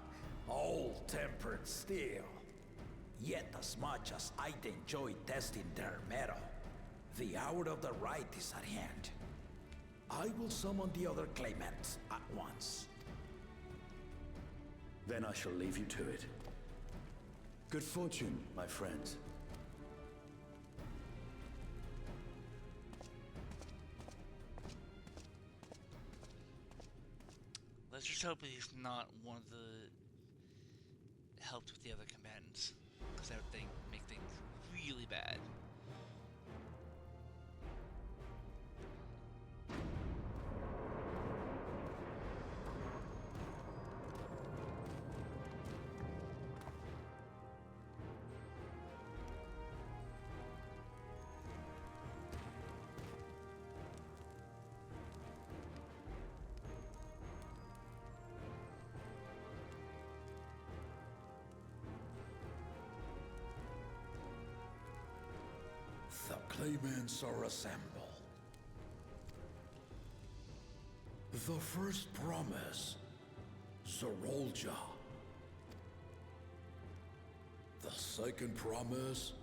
Old-tempered still. Yet as much as I'd enjoy testing their metal, the hour of the right is at hand. I will summon the other claimants at once. Then I shall leave you to it. Good fortune, my friends. Let's just hope he's not one of the helped with the other combatants, because that would make things really bad. The claimants are assembled. The first promise, Zorolja. The second promise,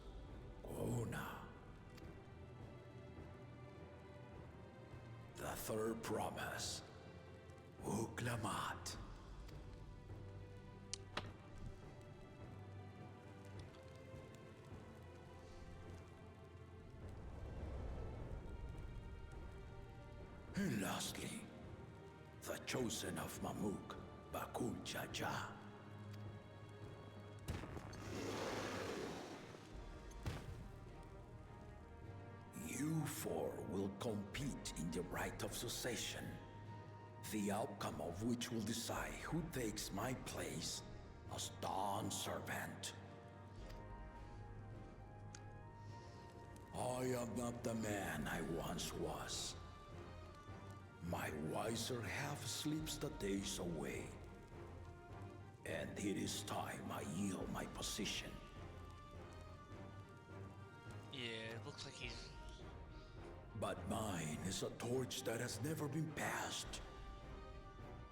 Gona. The third promise, Uklamat. And lastly, the chosen of Mamuk, Bakul Jaja. You four will compete in the right of succession, the outcome of which will decide who takes my place as Dawn Servant. I am not the man I once was. My wiser half sleeps the days away. And it is time I yield my position. Yeah, it looks like he's... But mine is a torch that has never been passed.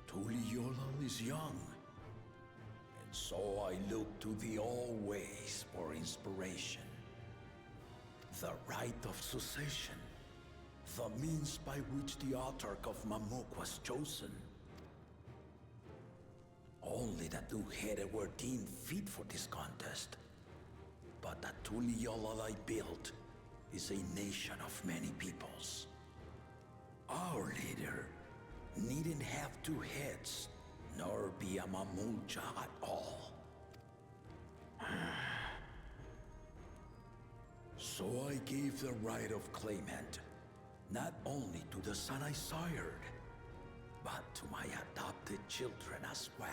Tuliyola is young. And so I look to the always for inspiration. The right of succession. The means by which the Autarch of Mamuk was chosen. Only the two-headed were deemed fit for this contest. But the Tuliyola I built is a nation of many peoples. Our leader needn't have two heads, nor be a Mamulja at all. So I gave the right of claimant not only to the son I sired, but to my adopted children as well.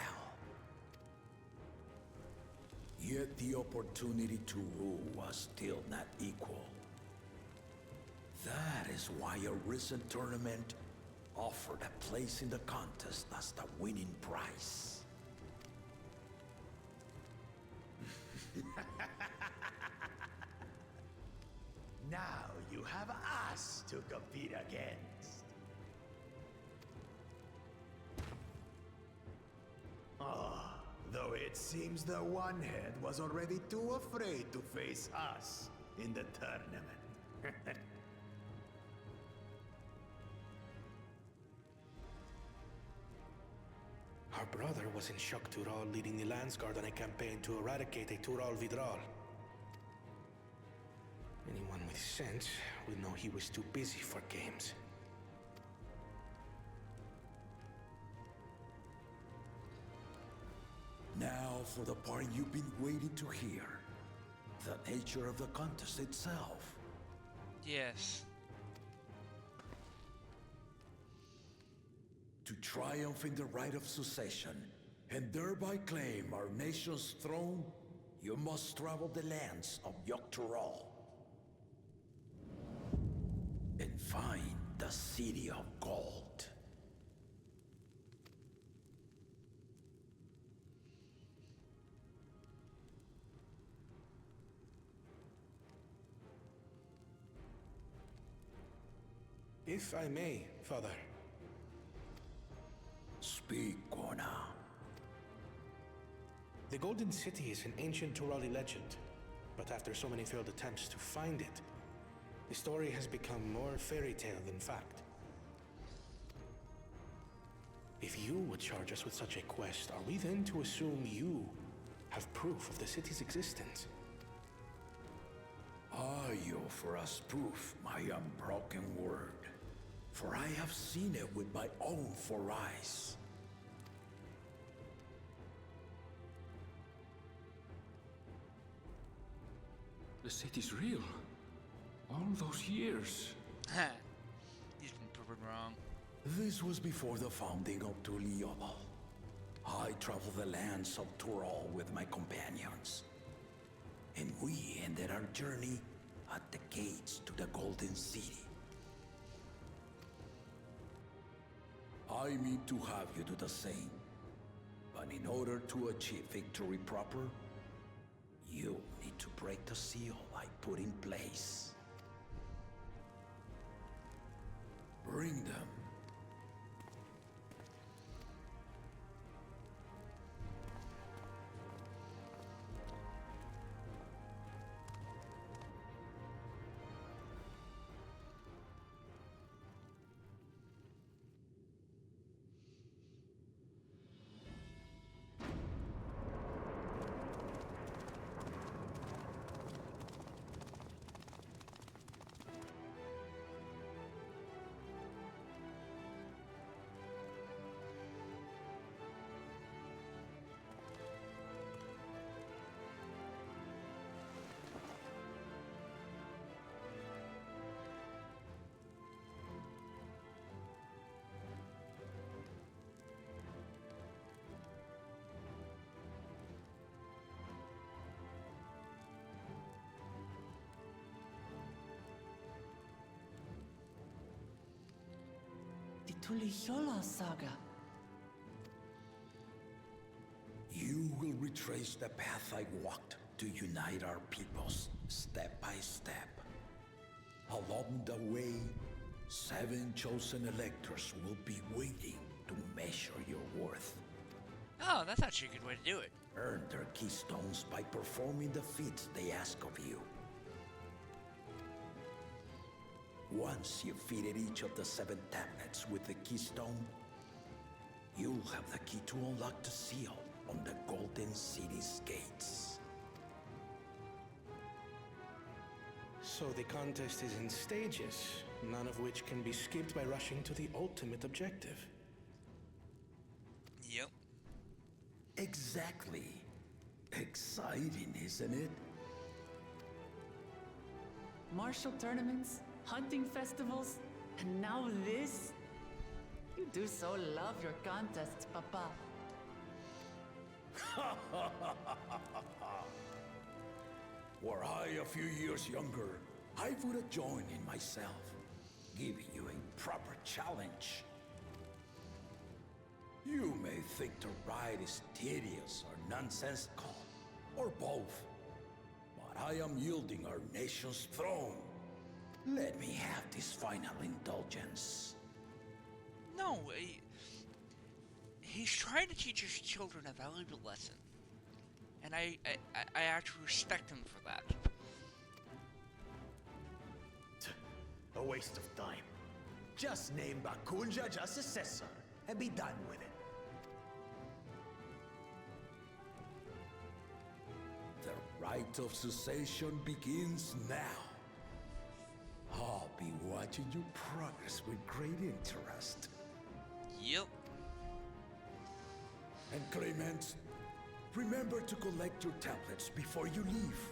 Yet the opportunity to rule was still not equal. That is why a recent tournament offered a place in the contest as the winning prize. Now you have us to compete against. Ah, though it seems the One-Head was already too afraid to face us in the tournament. Our brother was in Shok Tural leading the Landsguard on a campaign to eradicate a Tural Vidral. Anyone with sense would know he was too busy for games. Now for the part you've been waiting to hear. The nature of the contest itself. Yes. To triumph in the right of succession, and thereby claim our nation's throne, you must travel the lands of Yogg-Tural and find the City of Gold. If I may, Father. Speak, Kona. The Golden City is an ancient Turali legend, but after so many failed attempts to find it, the story has become more fairy tale than fact. If you would charge us with such a quest, are we then to assume you have proof of the city's existence? You offer us proof, my unbroken word, for I have seen it with my own 4 eyes. The city's real. All those years. He's been proven wrong. This was before the founding of Tuliyola. I traveled the lands of Tural with my companions, and we ended our journey at the gates to the Golden City. I mean to have you do the same, but in order to achieve victory proper, you need to break the seal I put in place. Bring them. The Tuliyola saga. You will retrace the path I walked to unite our peoples step by step. Along the way, 7 chosen electors will be waiting to measure your worth. Oh, that's actually a good way to do it. Earn their keystones by performing the feats they ask of you. Once you've fitted each of the 7 tablets with the keystone, you'll have the key to unlock the seal on the Golden City's gates. So the contest is in stages, none of which can be skipped by rushing to the ultimate objective. Yep. Exactly. Exciting, isn't it? Martial tournaments, hunting festivals, and now this? You do so love your contests, Papa. Were I a few years younger, I would have joined in myself, giving you a proper challenge. You may think the ride is tedious or nonsensical, or both, but I am yielding our nation's throne. Let me have this final indulgence. No, he's trying to teach his children a valuable lesson. And I actually respect him for that. A waste of time. Just name Bakunja just successor and be done with it. The rite of succession begins now. I'll be watching you progress with great interest. Yep. And Clement, remember to collect your tablets before you leave.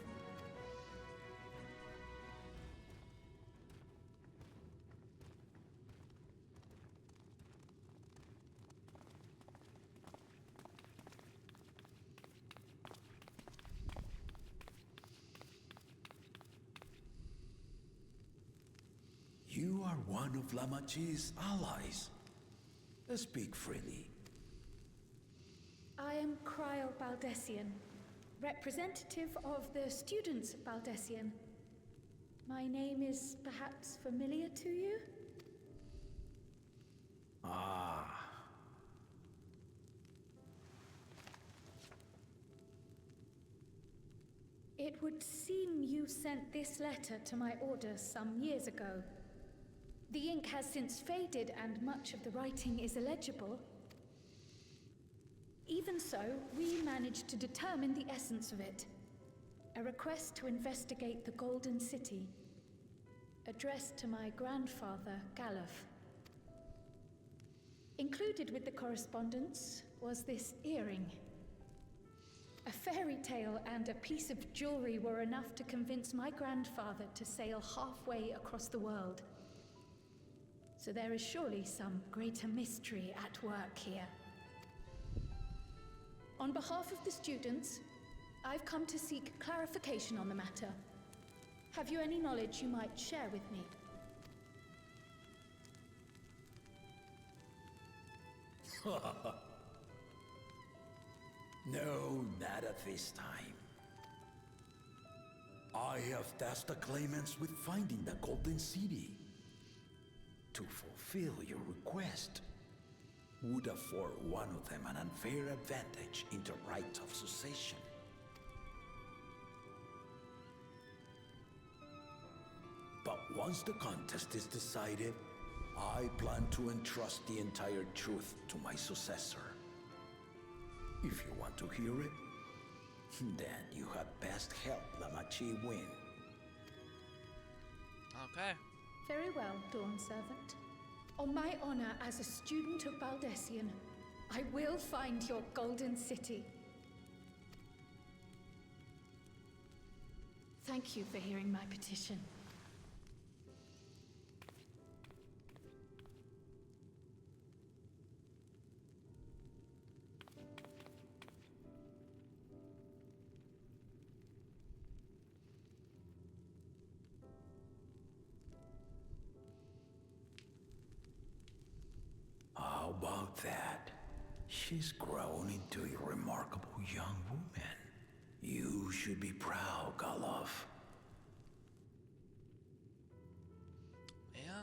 You are one of Lamachi's allies. Speak freely. I am Cryle Baldessian, representative of the students of Baldessian. My name is perhaps familiar to you? Ah. It would seem you sent this letter to my orders some years ago. The ink has since faded and much of the writing is illegible. Even so, we managed to determine the essence of it. A request to investigate the Golden City, addressed to my grandfather, Galuf. Included with the correspondence was this earring. A fairy tale and a piece of jewelry were enough to convince my grandfather to sail halfway across the world. So there is surely some greater mystery at work here. On behalf of the students, I've come to seek clarification on the matter. Have you any knowledge you might share with me? No, not at this time. I have tasked the claimants with finding the Golden City. To fulfill your request would afford one of them an unfair advantage in the right of succession. But once the contest is decided, I plan to entrust the entire truth to my successor. If you want to hear it, then you had best help Lamachi win. Okay. Very well, Dawn Servant. On my honor as a student of Baldessian, I will find your Golden City. Thank you for hearing my petition. How about that? She's grown into a remarkable young woman. You should be proud, Galuf. Yeah.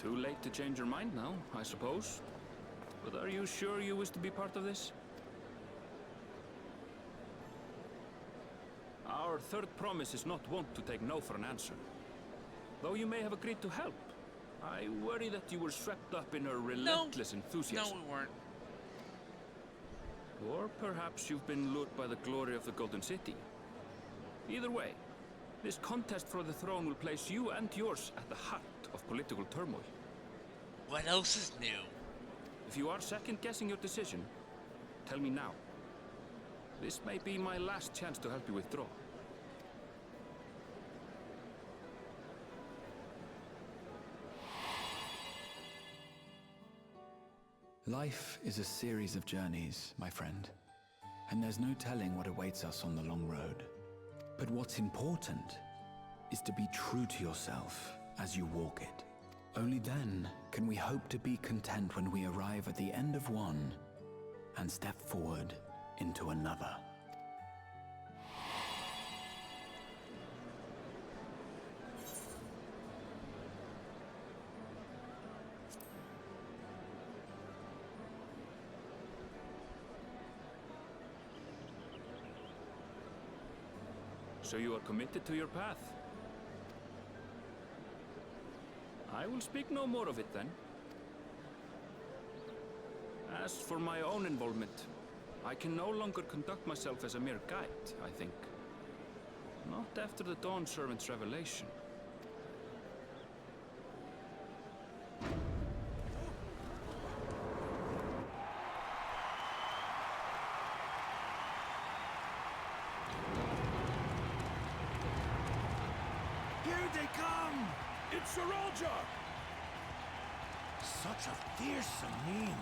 Too late to change your mind now, I suppose. But are you sure you wish to be part of this? Our third promise is not wont to take no for an answer. Though you may have agreed to help, I worry that you were swept up in her relentless enthusiasm. No, we weren't. Or perhaps you've been lured by the glory of the Golden City. Either way, this contest for the throne will place you and yours at the heart of political turmoil. What else is new? If you are second-guessing your decision, tell me now. This may be my last chance to help you withdraw. Life is a series of journeys, my friend. And there's no telling what awaits us on the long road. But what's important is to be true to yourself as you walk it. Only then can we hope to be content when we arrive at the end of one and step forward into another. So you are committed to your path? I will speak no more of it then. As for my own involvement, I can no longer conduct myself as a mere guide, I think. Not after the Dawn Servant's revelation. Here they come! It's Saraja! Such a fearsome name.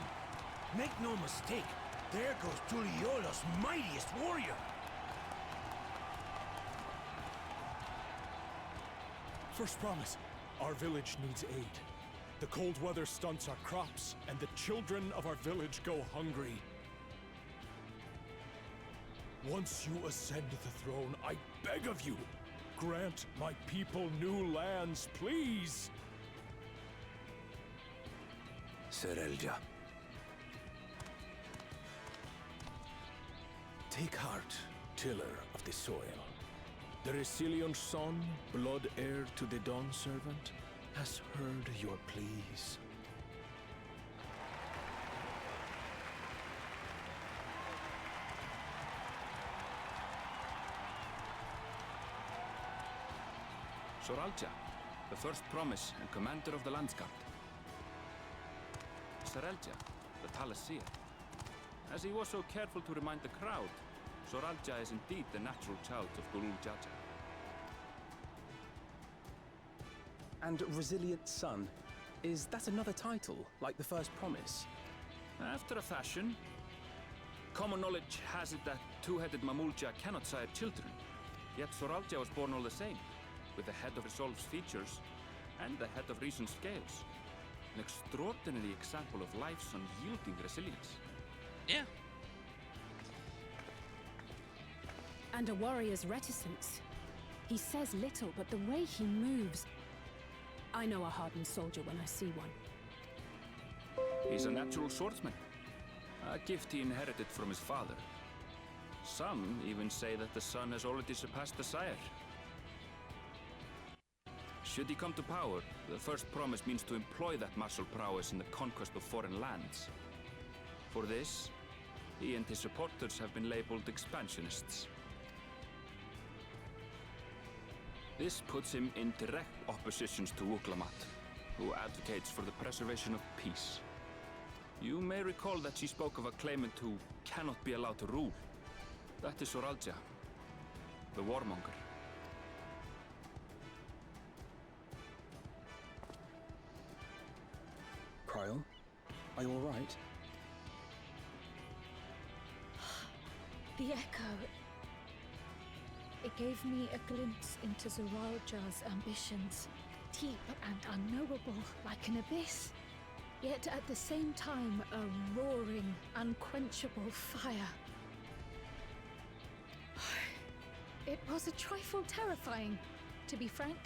Make no mistake, There goes Tuliola's mightiest warrior! First promise, our village needs aid. The cold weather stunts our crops, and the children of our village go hungry. Once you ascend the throne, I beg of you, grant my people new lands, please! Serelja. Take heart, tiller of the soil. The resilient son, blood heir to the Dawn Servant, has heard your pleas. Soralja, the first promise and commander of the Landsguard. Serelja, the palace seer. As he was so careful to remind the crowd, Soralja is indeed the natural child of Gulul Jaja. And Resilient Son, is that another title, like the first promise? After a fashion. Common knowledge has it that two-headed Mamulja cannot sire children, yet Soralja was born all the same, with the head of Resolve's features and the head of Reason's scales. An extraordinary example of life's unyielding resilience. Yeah. And a warrior's reticence. He says little, but the way he moves... I know a hardened soldier when I see one. He's a natural swordsman, a gift he inherited from his father. Some even say that the son has already surpassed the sire. Should he come to power, the first promise means to employ that martial prowess in the conquest of foreign lands. For this, he and his supporters have been labeled expansionists. This puts him in direct opposition to Uklamat, who advocates for the preservation of peace. You may recall that she spoke of a claimant who cannot be allowed to rule. That is Soralja, the warmonger. Kryl, are you all right? The echo. It gave me a glimpse into Zoralja's ambitions. Deep and unknowable, like an abyss. Yet at the same time, a roaring, unquenchable fire. It was a trifle terrifying, to be frank.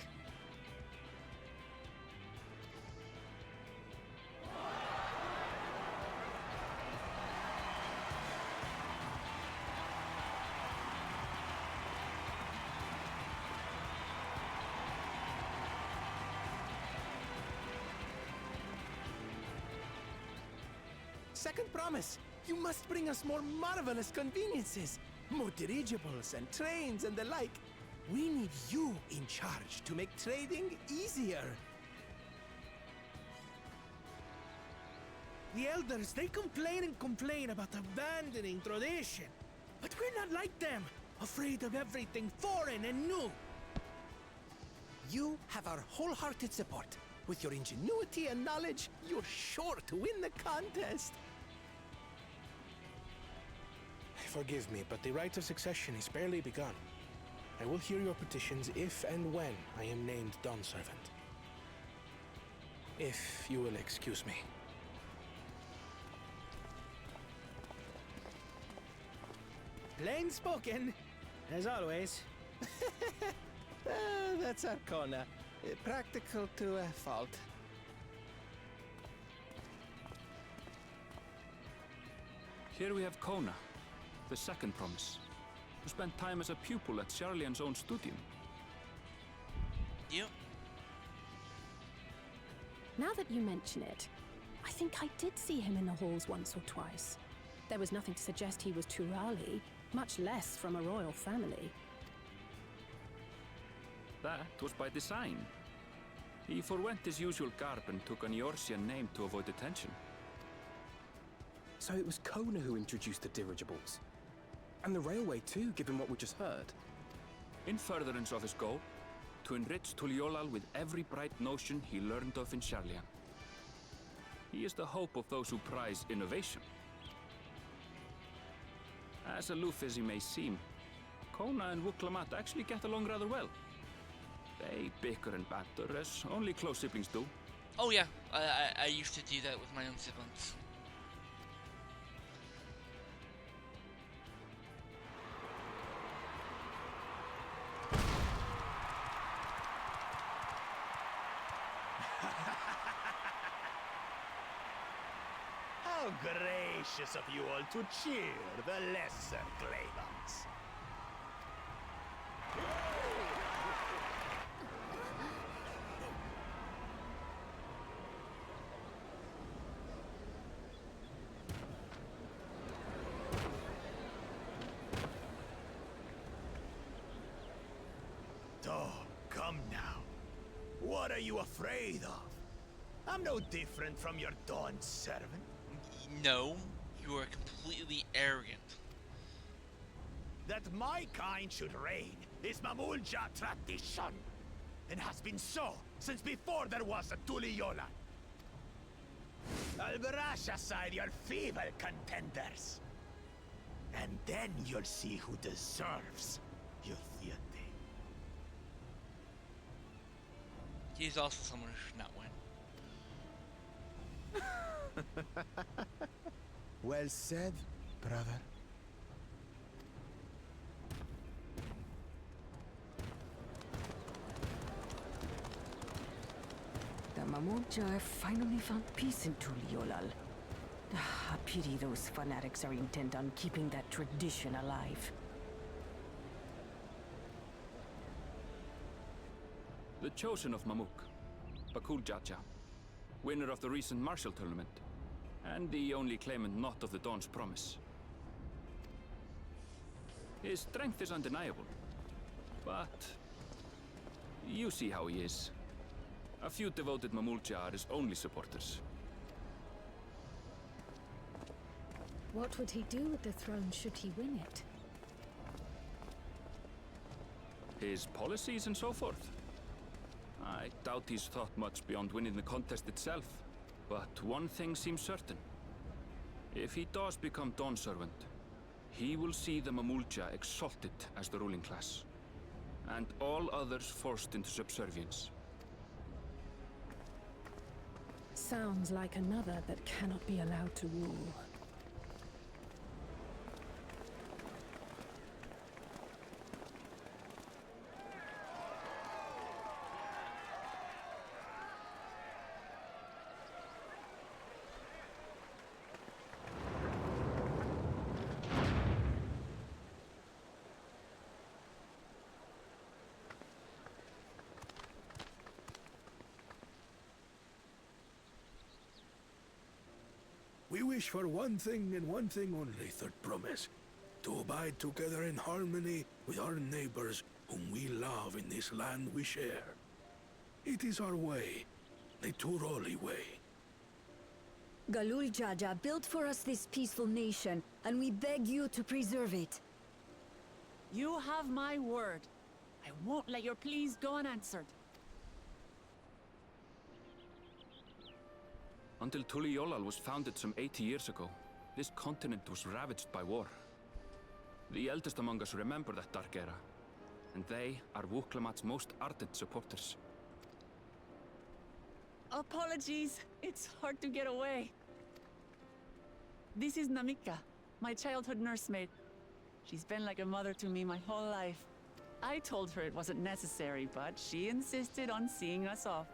Second promise, you must bring us more marvelous conveniences. More dirigibles and trains and the like. We need you in charge to make trading easier. The elders, they complain and complain about abandoning tradition. But we're not like them, afraid of everything foreign and new. You have our wholehearted support. With your ingenuity and knowledge, you're sure to win the contest. Forgive me, but the right of succession is barely begun. I will hear your petitions if and when I am named Dawn Servant. If you will excuse me. Plain spoken, as always. That's Arcona. Practical to a fault. Here we have Kona, the second promise, who spent time as a pupil at Sharlian's own studium. Yep. Now that you mention it, I think I did see him in the halls once or twice. There was nothing to suggest he was Turali, much less from a royal family. That was by design. He forwent his usual garb and took an Eorzean name to avoid attention. So it was Kona who introduced the dirigibles. And the railway too, given what we just heard. In furtherance of his goal, to enrich Tuliolal with every bright notion he learned of in Sharlian. He is the hope of those who prize innovation. As aloof as he may seem, Kona and Wuklamat actually get along rather well. They bicker and banter as only close siblings do. Oh yeah, I used to do that with my own siblings. How gracious of you all to cheer the lesser Claymans. Oh, come now. What are you afraid of? I'm no different from your Dawn servant. No, you are completely arrogant. That my kind should reign is Mamulja tradition, and has been so since before there was a Tuliyola. I'll brush aside your feeble contenders, and then you'll see who deserves your deity. He's also someone who should not win. Well said, brother. The Mamulja finally found peace in Tuliolal. A pity those fanatics are intent on keeping that tradition alive. The chosen of Mamuk, Bakul Jaja, winner of the recent martial tournament, and the only claimant not of the Dawn's promise. His strength is undeniable, but you see how he is. A few devoted Mamulja are his only supporters. What would he do with the throne should he win it? His policies and so forth. I doubt he's thought much beyond winning the contest itself. But one thing seems certain. If he does become Dawn Servant, he will see the Mamulja exalted as the ruling class, and all others forced into subservience. Sounds like another that cannot be allowed to rule. We wish for one thing and one thing only, Third Promise. To abide together in harmony with our neighbors whom we love in this land we share. It is our way, the Turoli way. Galul Jaja built for us this peaceful nation, and we beg you to preserve it. You have my word. I won't let your pleas go unanswered. Until Tuliolal was founded some 80 years ago, this continent was ravaged by war. The eldest among us remember that dark era, and they are Wuklamat's most ardent supporters. Apologies, it's hard to get away. This is Namika, my childhood nursemaid. She's been like a mother to me my whole life. I told her it wasn't necessary, but she insisted on seeing us off.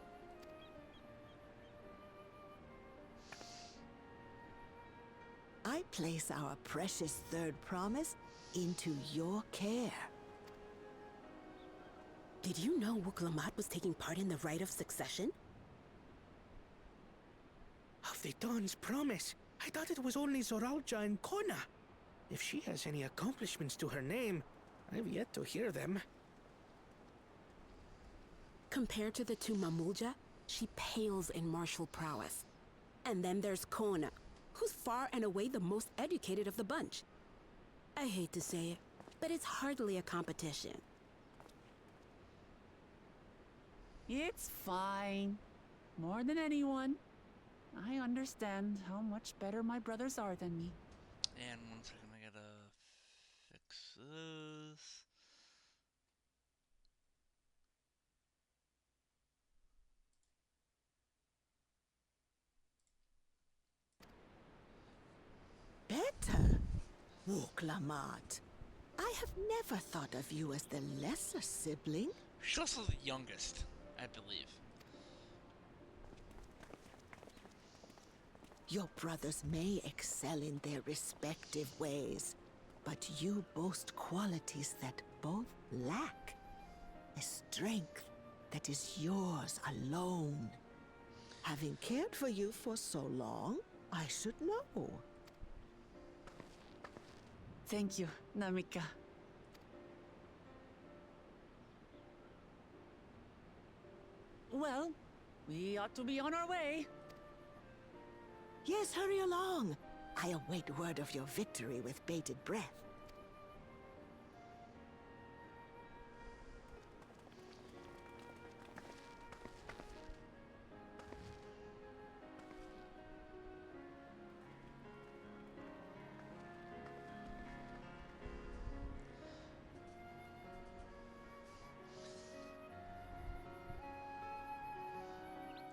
I place our precious third promise into your care. Did you know Wuklamat was taking part in the rite of succession? Of the Dawn's promise? I thought it was only Zoralja and Kona. If she has any accomplishments to her name, I've yet to hear them. Compared to the two Mamulja, she pales in martial prowess. And then there's Kona, who's far and away the most educated of the bunch. I hate to say it, but it's hardly a competition. It's fine. More than anyone. I understand how much better my brothers are than me. And 1 second, I gotta of those. Better? Woklamat. I have never thought of you as the lesser sibling. She's also the youngest, I believe. Your brothers may excel in their respective ways, but you boast qualities that both lack. A strength that is yours alone. Having cared for you for so long, I should know. Thank you, Namika. Well, we ought to be on our way. Yes, hurry along. I await word of your victory with bated breath.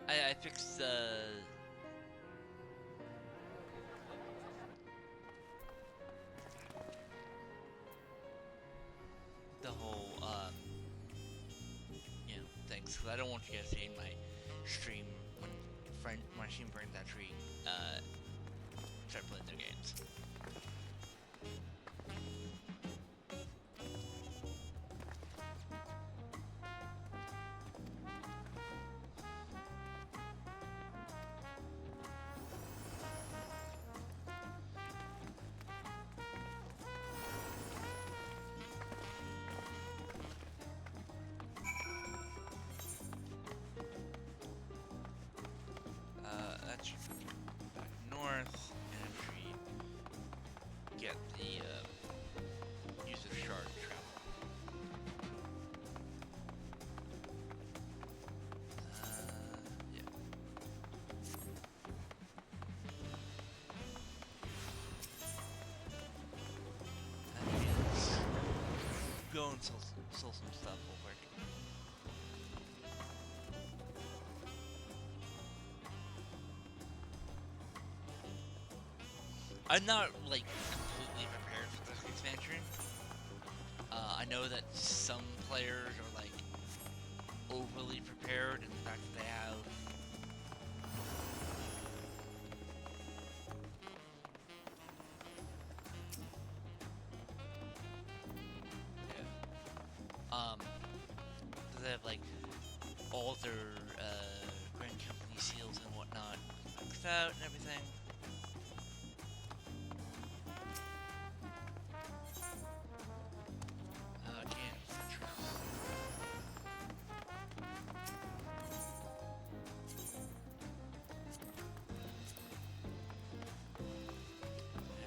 I fixed the whole you know, things, because I don't want you guys seeing my stream when my stream friends actually start playing their games. That's back north, and actually get the use of shard travel. Yeah. Let's go and sell some stuff real quick. I'm not, like, completely prepared for this expansion. I know that some players are, like, overly prepared in the fact that they have like all their Grand Company seals and whatnot maxed out and everything.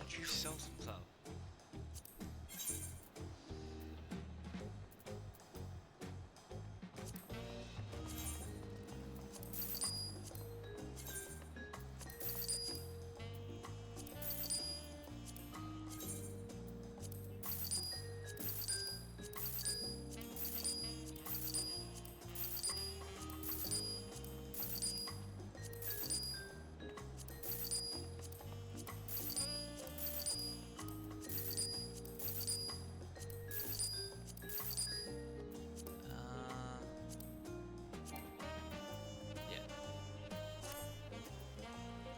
Actually sell some stuff.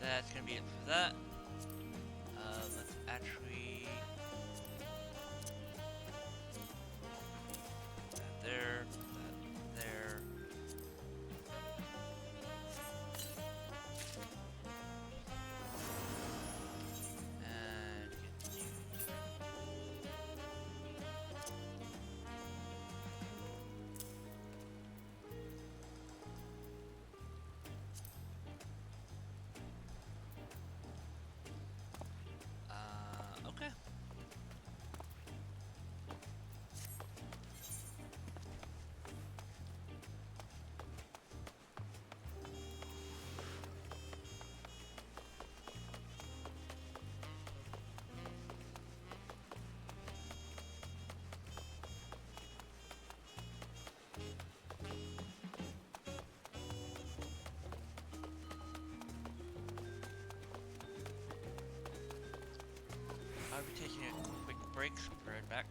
That's gonna be it for that. Let's actually put that there, put that there. And continue. Okay. I'll be taking a quick break, so we'll be right back.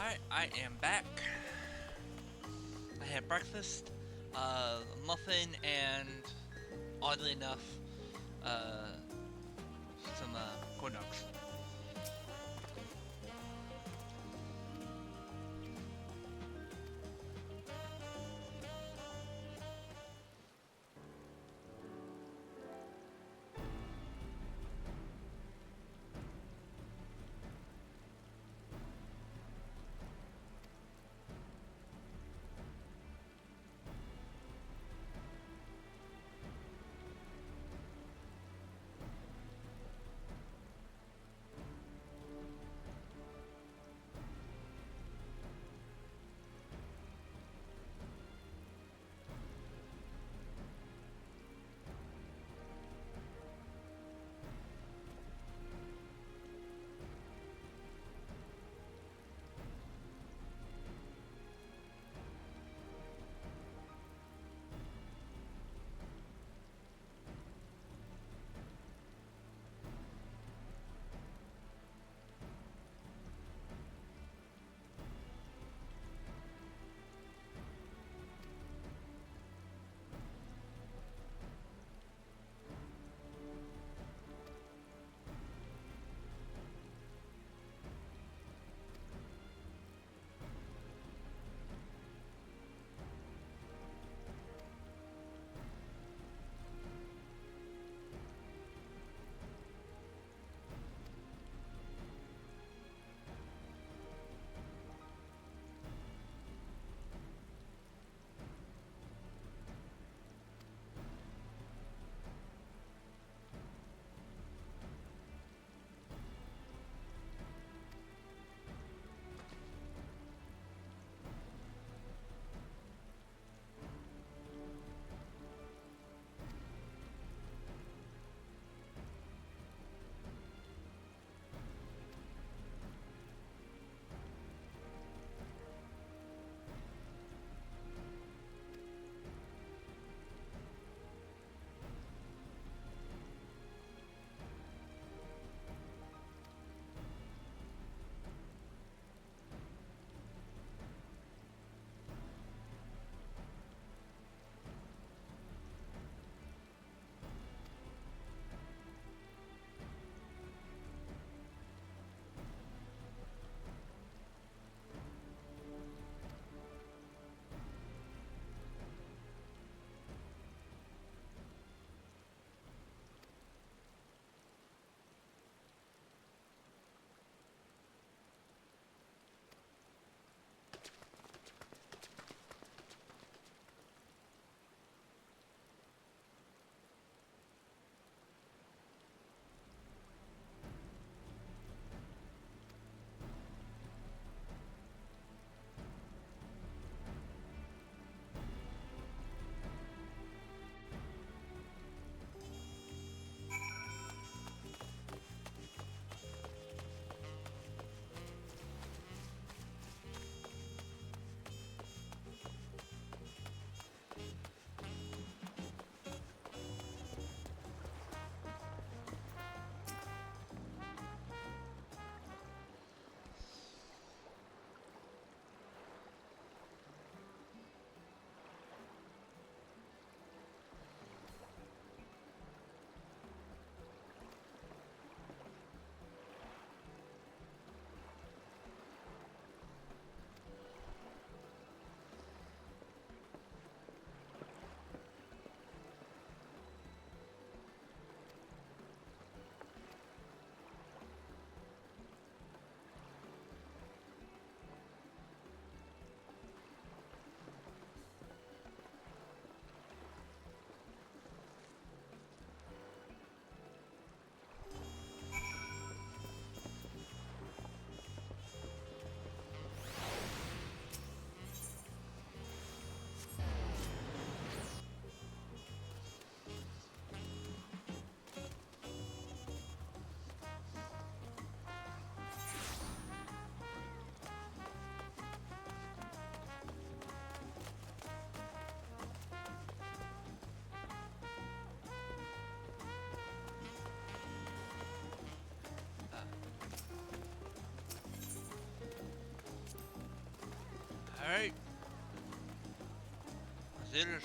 Alright, I am back. I had breakfast, muffin, and oddly enough, some corn dogs. Alright. Let's do this.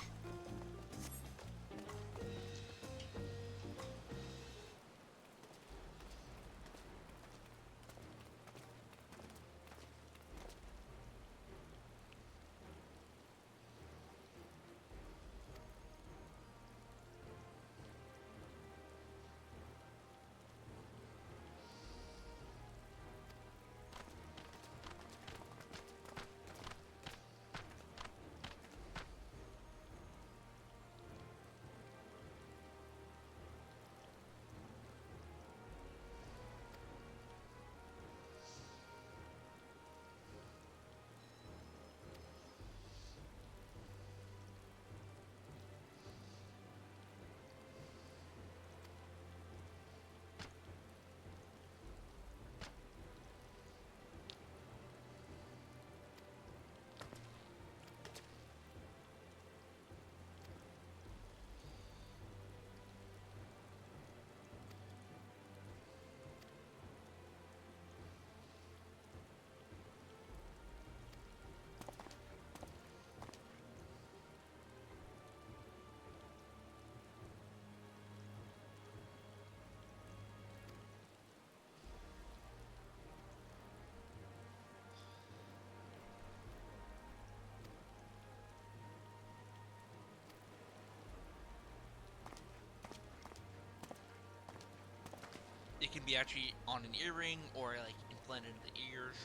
It can be actually on an earring or like implanted in the ears.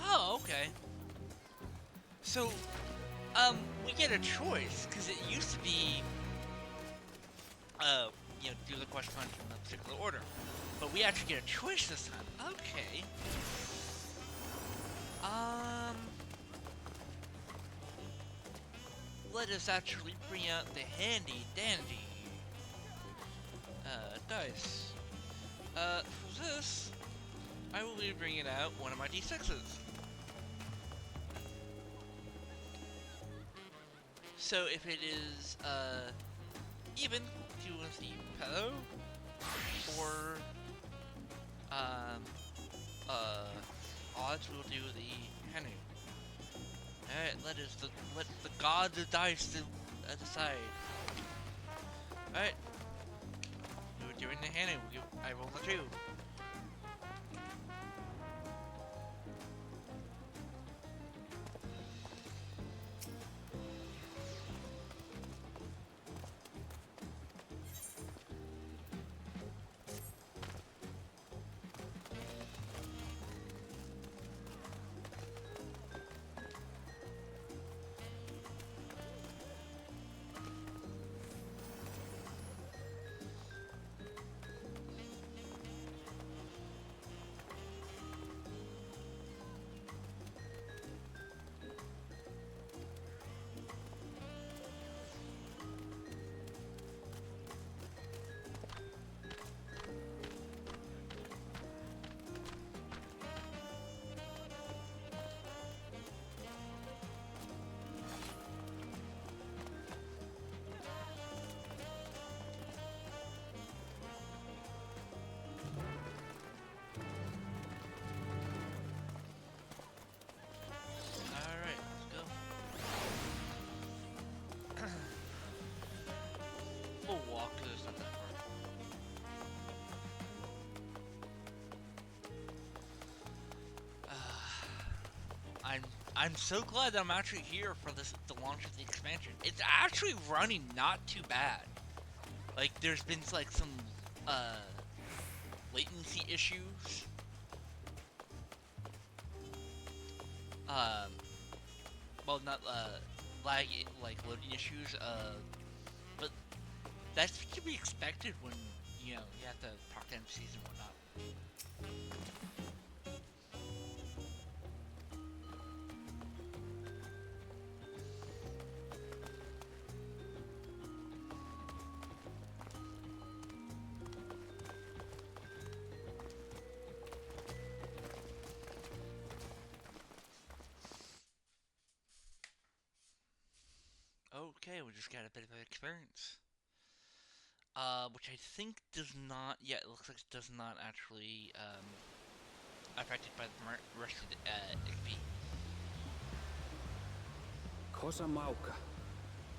Oh, okay. So, we get a choice, because it used to be, you know, do the quest punch in a particular order. But we actually get a choice this time. Okay. Let us actually bring out the handy dandy, dice. For this, I will be bringing out one of my d6s. So if it is, even, do you want to see Pello? Or, odds, we'll do the Henu. Alright, let the gods of dice decide. Alright. We were doing the Henu, I rolled a 2. I'm so glad I'm actually here for the launch of the expansion. It's actually running not too bad. Like, there's been like some latency issues. Well, not lag, like loading issues. But that's to be expected when you have to talk to MCs and whatnot. Okay, we just got a bit of experience. Which I think does not, yeah, it looks like it does not actually, affected by the rest of the, XP. Kosamauka,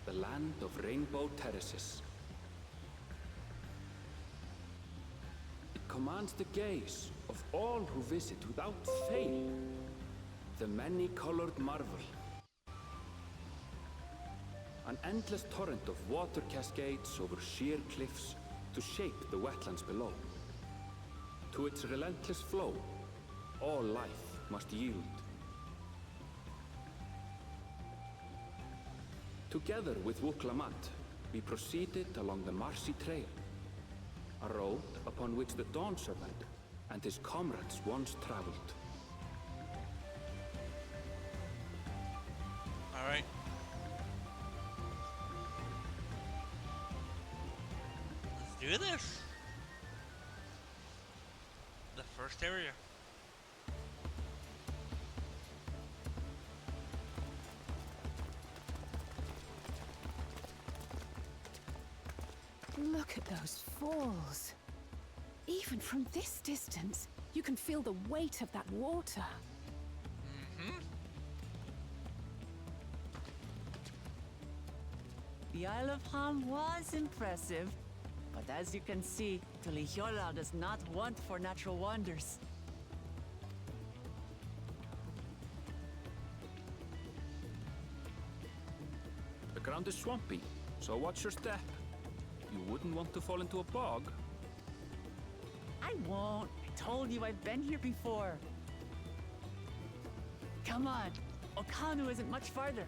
the land of rainbow terraces. It commands the gaze of all who visit without fail. The many-colored marvel. An endless torrent of water cascades over sheer cliffs to shape the wetlands below. To its relentless flow, all life must yield. Together with Wuklamant, we proceeded along the marshy trail, a road upon which the Dawn Servant and his comrades once traveled. All right. Let's do this. The first area. Look at those falls. Even from this distance, you can feel the weight of that water. Mm-hmm. The Isle of Ham was impressive, but as you can see, Tuliyola does not want for natural wonders. The ground is swampy, so watch your step. You wouldn't want to fall into a bog. I won't. I told you I've been here before. Come on. Okanu isn't much farther.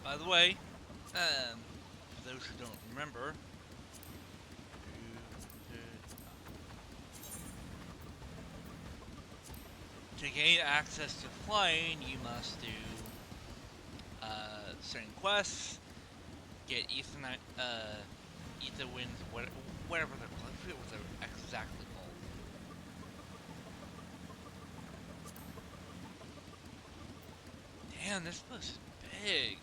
By the way, for those who don't remember, to gain access to the plane, you must do certain quests, get Ethernet, Ether Winds, whatever they're called. I forget what they're exactly called. Damn, this place is big.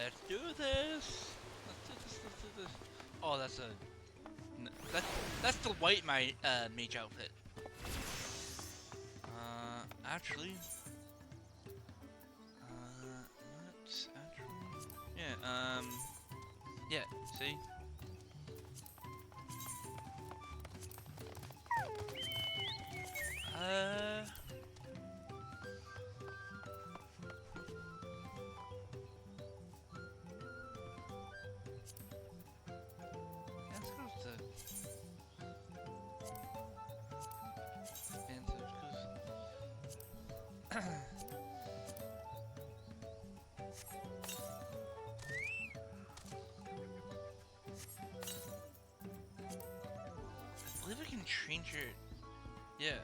Let's do this. Let's do this. Let's do this. Oh, that's the white mage outfit. Actually, let's actually, yeah. See. Let's go to answers, 'cause I believe I can change it. Yeah.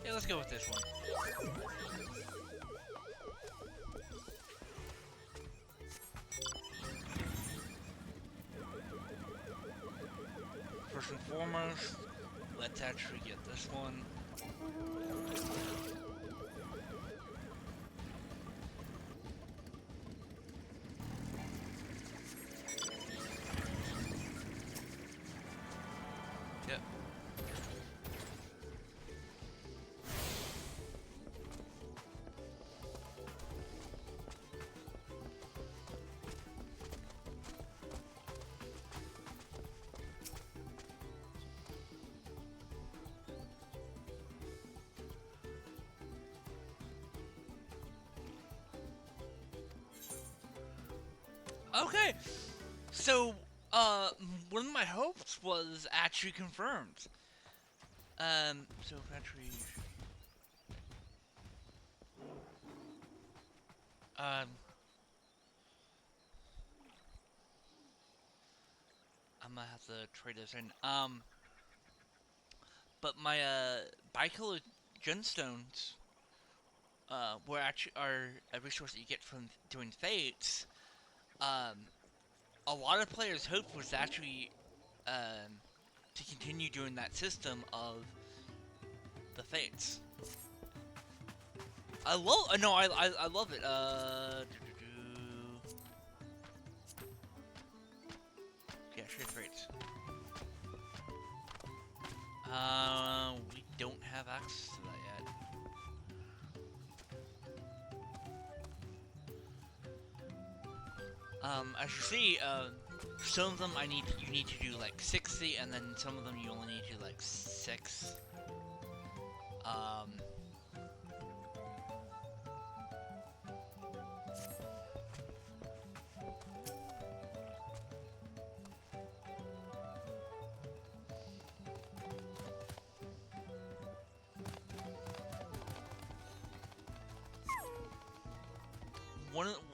Yeah, let's go with this one. First and foremost, let's actually get this one. Yep. Okay, so one of my hopes was actually confirmed. So actually, I might have to trade this in. But my bicolor gemstones, were actually are a resource that you get from doing fates. A lot of players' hope was actually to continue doing that system of the fates. I love. No, I love it. Yeah, trade fates. We don't have access to that yet. As you see, some of them you need to do like 60, and then some of them you only need to do like 6.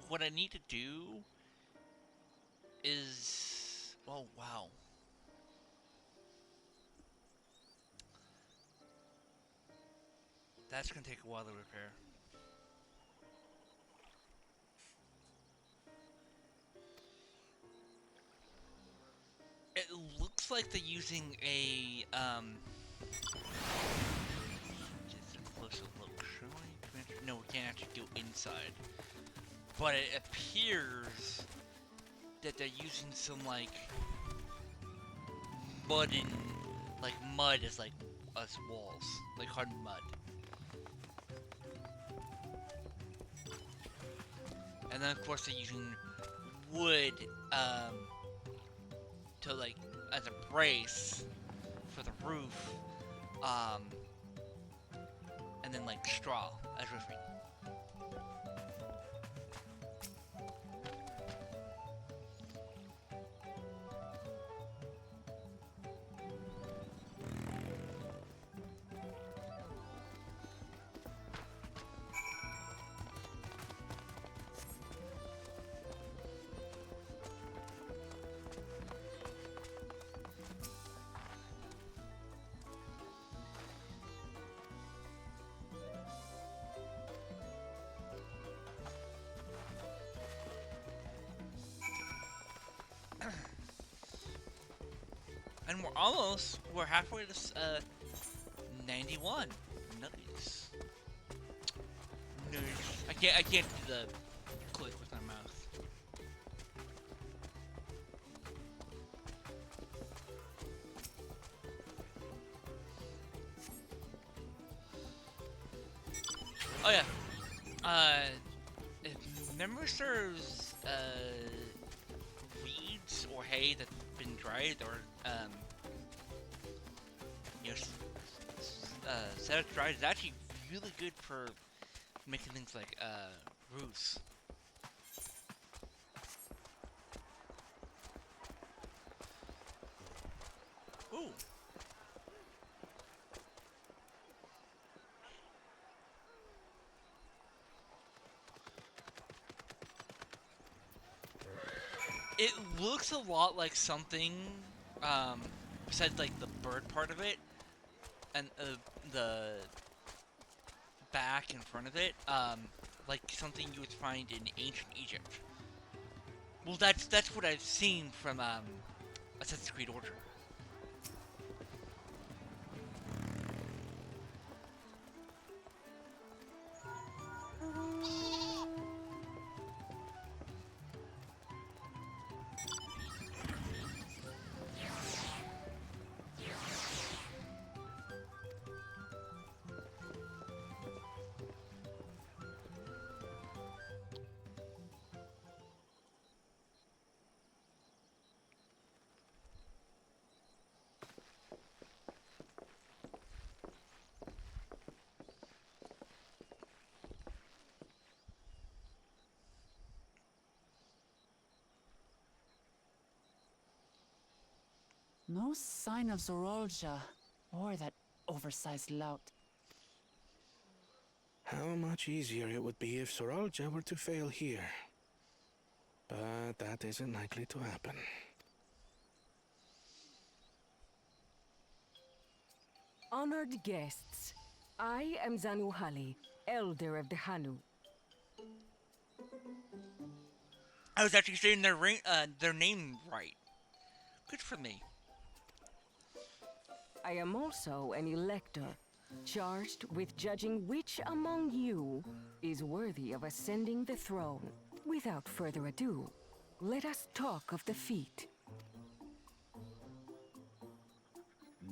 What I need to do is, oh wow. That's gonna take a while to repair. It looks like they're using a just a closer look, shall we? No, we can't actually go inside. But it appears that they're using some like mud as like as walls, like hardened mud. And then of course they're using wood to like as a brace for the roof, and then like straw as roofing. And we're halfway to 91. Nice. Nice. I can't do the click with my mouth. Oh yeah. If memory serves, weeds or hay that's been dried or set up dried is actually really good for making things like roofs. Ooh. It looks a lot like something, besides like the bird part of it, and the back in front of it, like something you would find in ancient Egypt. Well, that's what I've seen from Assassin's Creed Origin. No sign of Zorolja or that oversized lout. How much easier it would be if Soralja were to fail here. But that isn't likely to happen. Honored guests, I am Zanuhali, Elder of the Hanu. I was actually saying their name right. Good for me. I am also an elector, charged with judging which among you is worthy of ascending the throne. Without further ado, let us talk of the feat.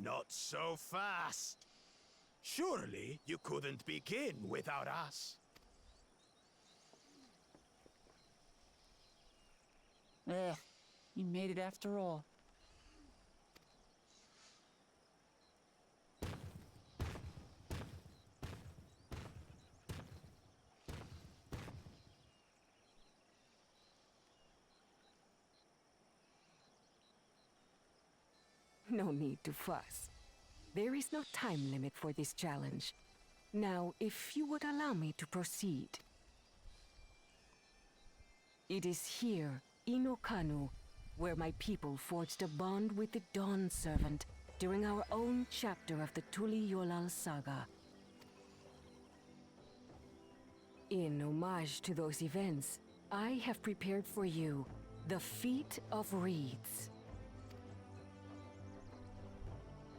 Not so fast. Surely you couldn't begin without us. You made it after all. No need to fuss. There is no time limit for this challenge. Now, if you would allow me to proceed. It is here, in Okanu, where my people forged a bond with the Dawn Servant during our own chapter of the Tuli-Yolal saga. In homage to those events, I have prepared for you the Feat of Reeds.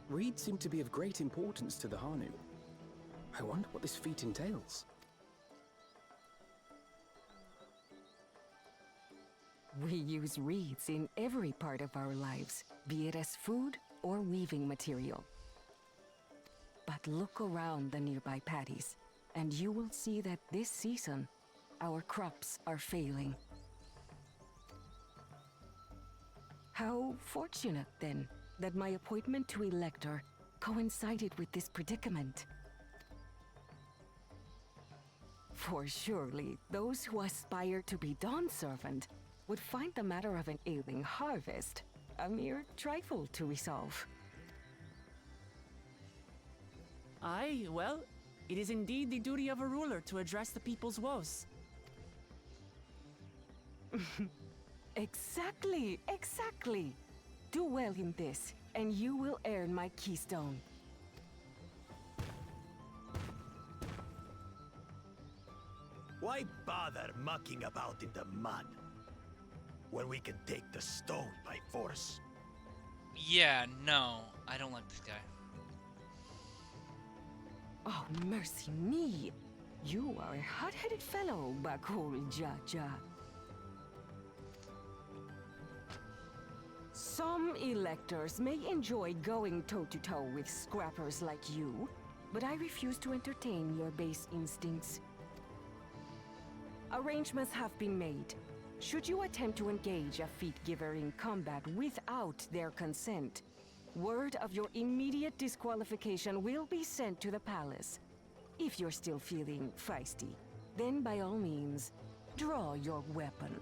Reeds seem to be of great importance to the Hanu. I wonder what this feat entails. We use reeds in every part of our lives, be it as food or weaving material. But look around the nearby paddies, and you will see that this season, our crops are failing. How fortunate, then, that my appointment to Elector coincided with this predicament. For surely, those who aspire to be Dawn Servant would find the matter of an ailing harvest a mere trifle to resolve. Aye, well, it is indeed the duty of a ruler to address the people's woes. Exactly, exactly. Do well in this, and you will earn my keystone. Why bother mucking about in the mud when we can take the stone by force? Yeah, no, I don't like this guy. Oh, mercy me. You are a hot-headed fellow, Bakul Jaja. Some electors may enjoy going toe-to-toe with scrappers like you, but I refuse to entertain your base instincts. Arrangements have been made. Should you attempt to engage a feat-giver in combat without their consent, word of your immediate disqualification will be sent to the palace. If you're still feeling feisty, then by all means, draw your weapon.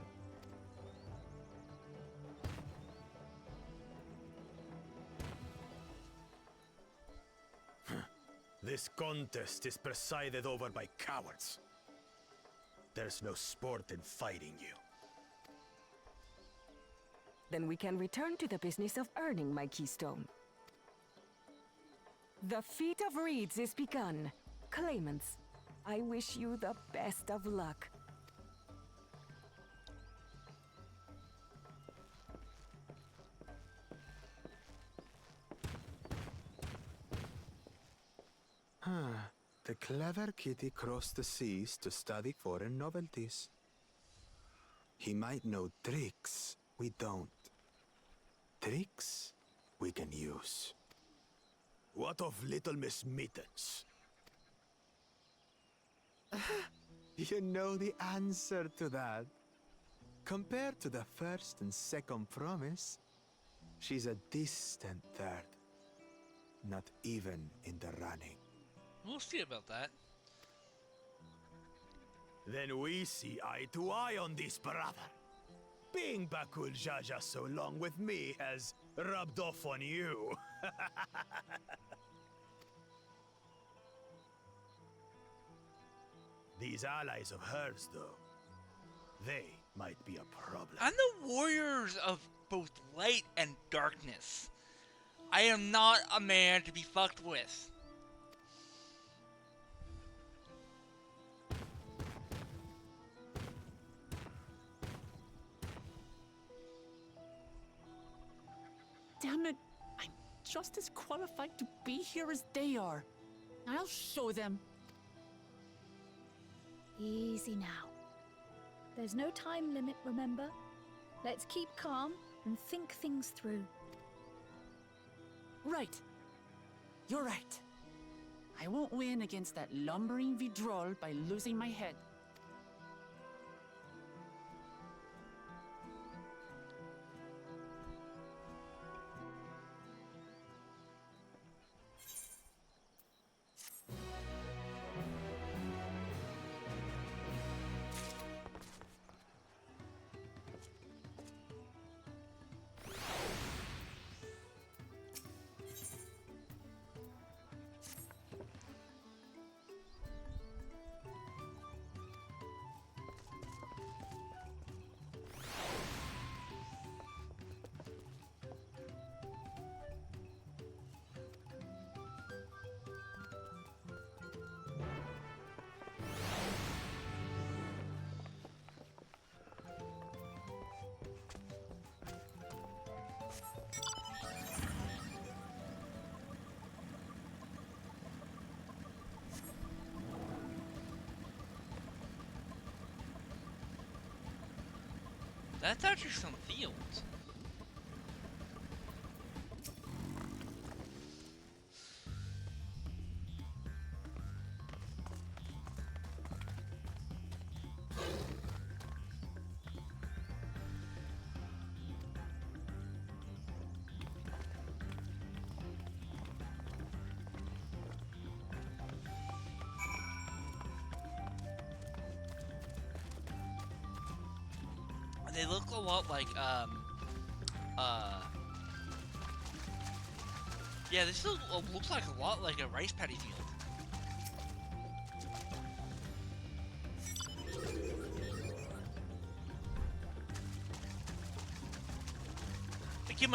This contest is presided over by cowards. There's no sport in fighting you. Then we can return to the business of earning my keystone. The feat of reeds is begun. Claimants, I wish you the best of luck. The clever kitty crossed the seas to study foreign novelties. He might know tricks we don't. Tricks we can use. What of Little Miss Mittens? You know the answer to that. Compared to the first and second promise, she's a distant third. Not even in the running. We'll see about that. Then we see eye to eye on this, brother. Being Bakul Jaja so long with me has rubbed off on you. These allies of hers, though, they might be a problem. I'm the warriors of both light and darkness. I am not a man to be fucked with. Damn it! I'm just as qualified to be here as they are. I'll show them. Easy now. There's no time limit, remember? Let's keep calm and think things through. Right. You're right. I won't win against that lumbering Vidrol by losing my head. That's actually some fields. They look a lot like, yeah, this looks like a lot like a rice paddy field. Again,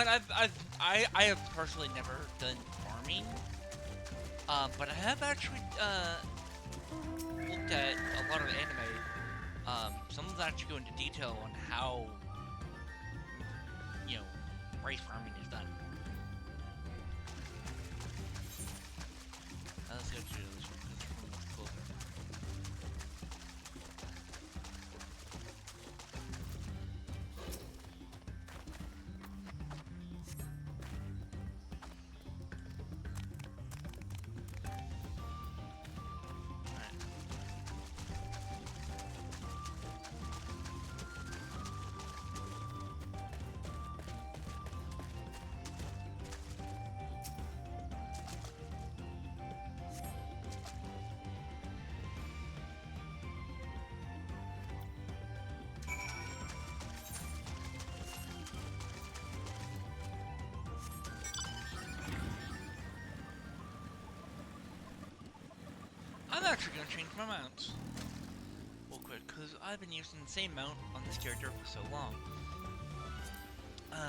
I have personally never done farming, but I have actually, looked at a lot of anime. Some of them actually go into detail on how, you know, rice farming is done. Let's go to this one because it's much closer. I'm actually going to change my mounts real quick, because I've been using the same mount on this character for so long.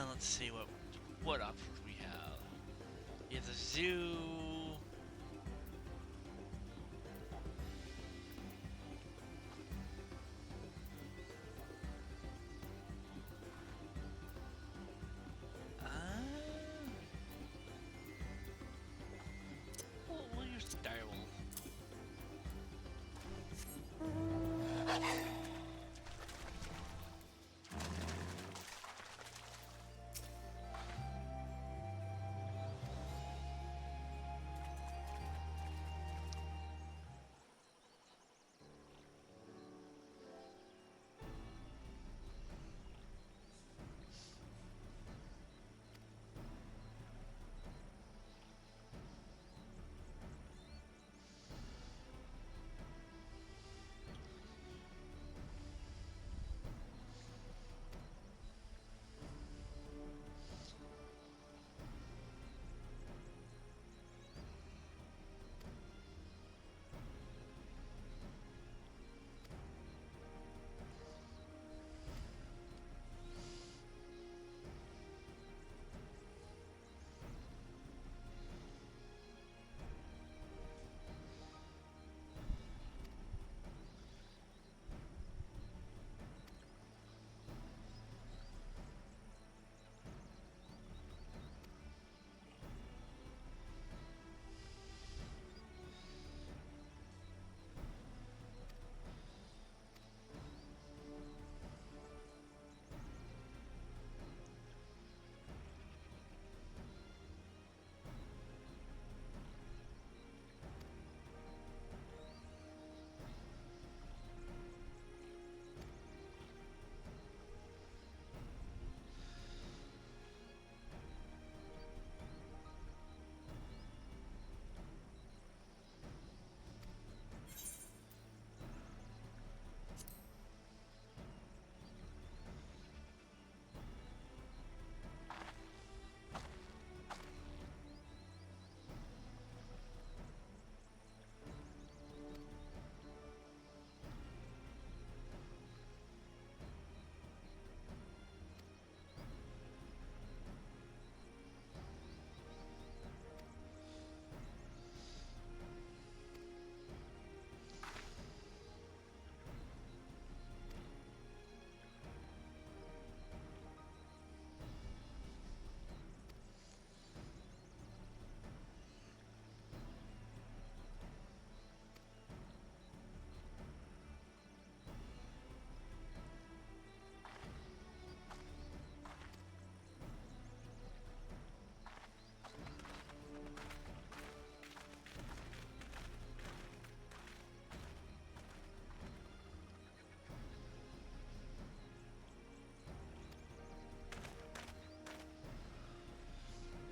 Let's see what options we have. We have the zoo. We'll use the direwolf.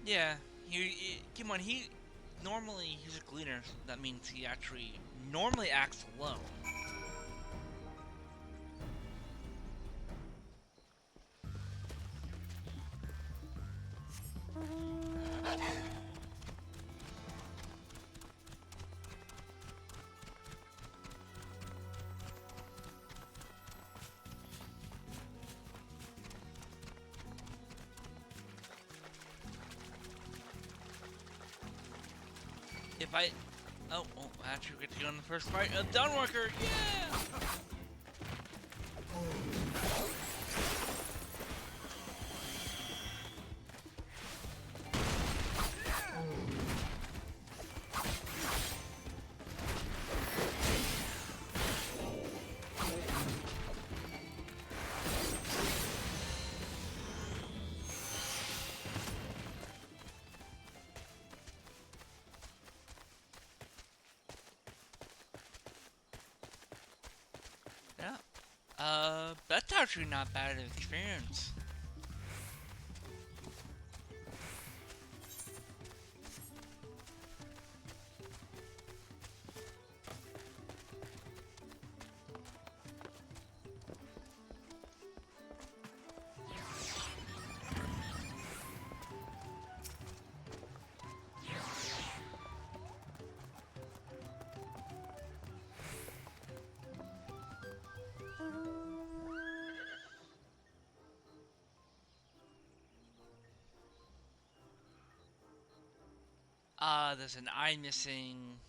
Yeah, come on, normally he's a gleaner, so that means he actually normally acts alone. If I... Oh, actually we get to go in the first fight of Dawnwalker! Yeah! That's actually not bad of experience. There's an eye missing.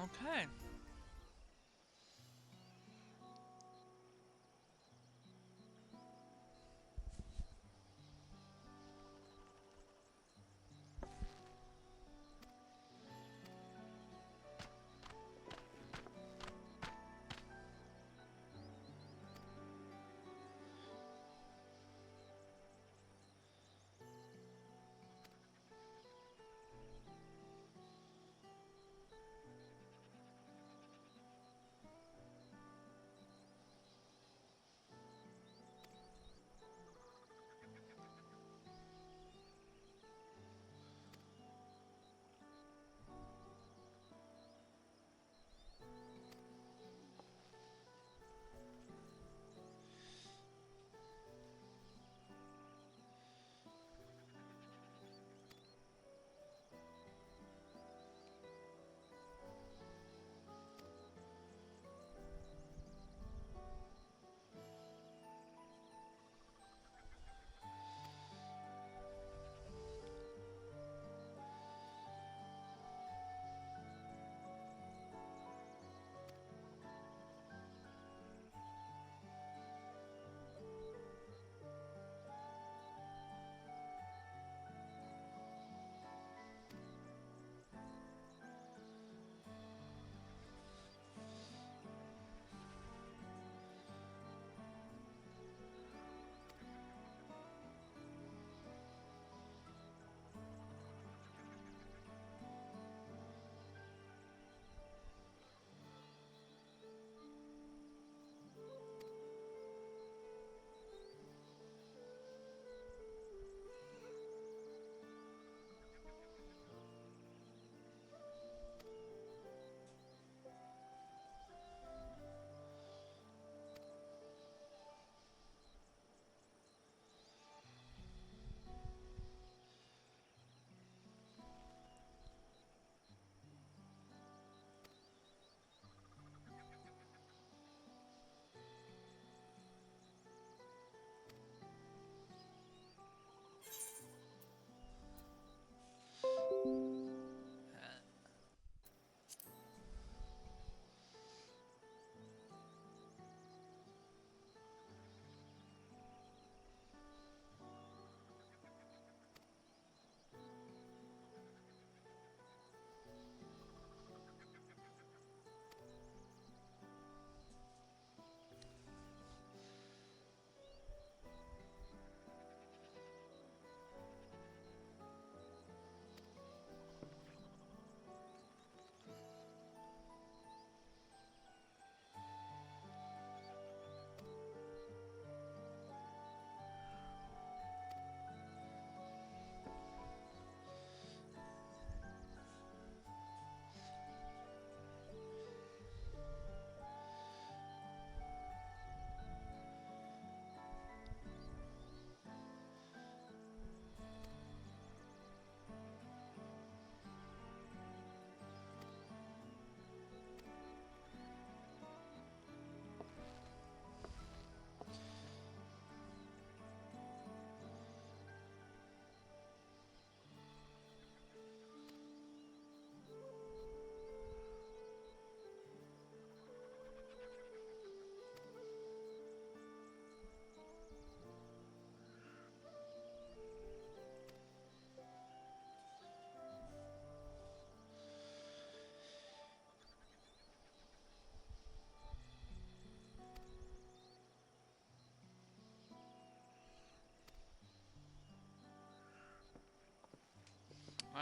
Okay.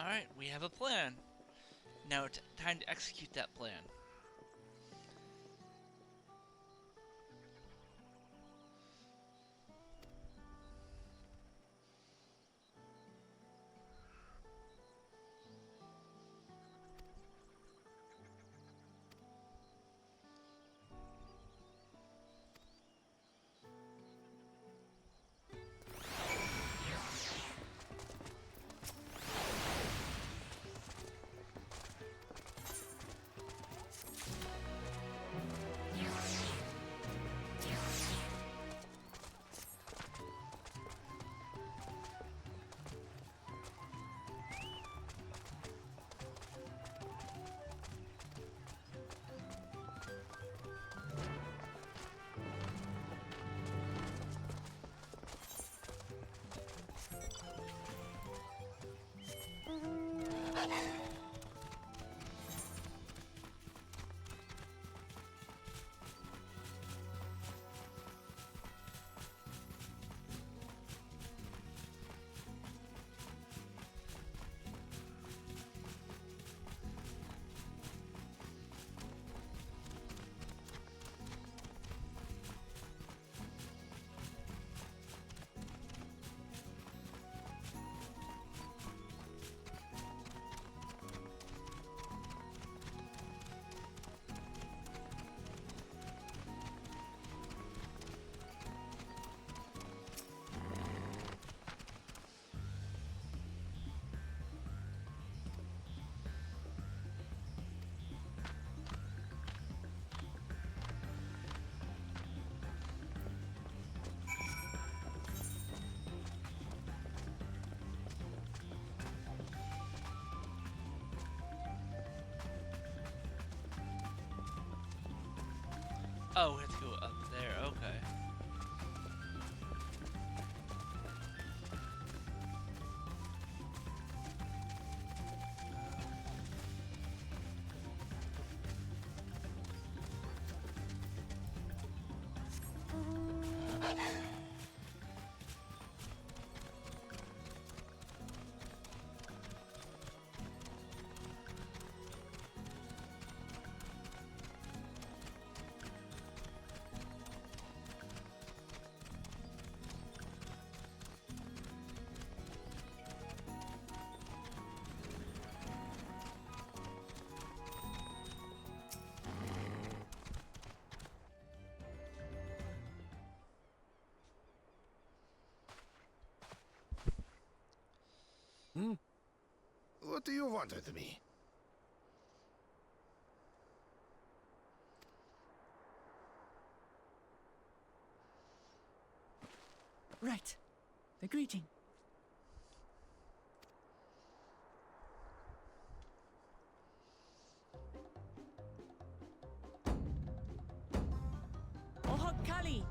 Alright, we have a plan. Now it's time to execute that plan. Oh, we have to go up there, okay. What do you want with me? Right. The greeting. Oh, Kali!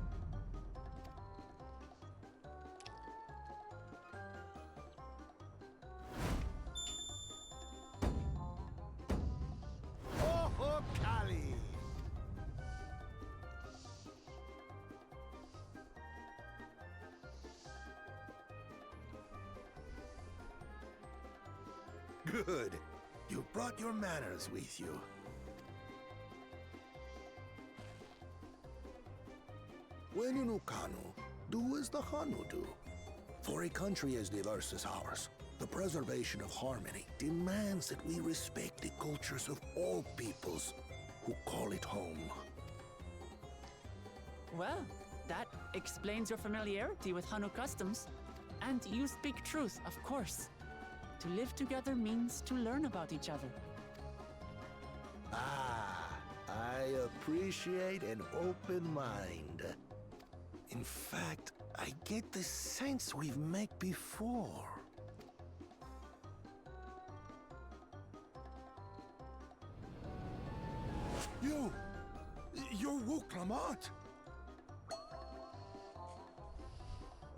Oh, Kali! Good. You brought your manners with you. When you know Kanu, do as the Hanu do. For a country as diverse as ours, the preservation of harmony demands that we respect the cultures of all peoples who call it home. Well, that explains your familiarity with Hanu customs. And you speak truth, of course. To live together means to learn about each other. Ah, I appreciate an open mind. In fact, I get the sense we've met before. You're Wu Clement.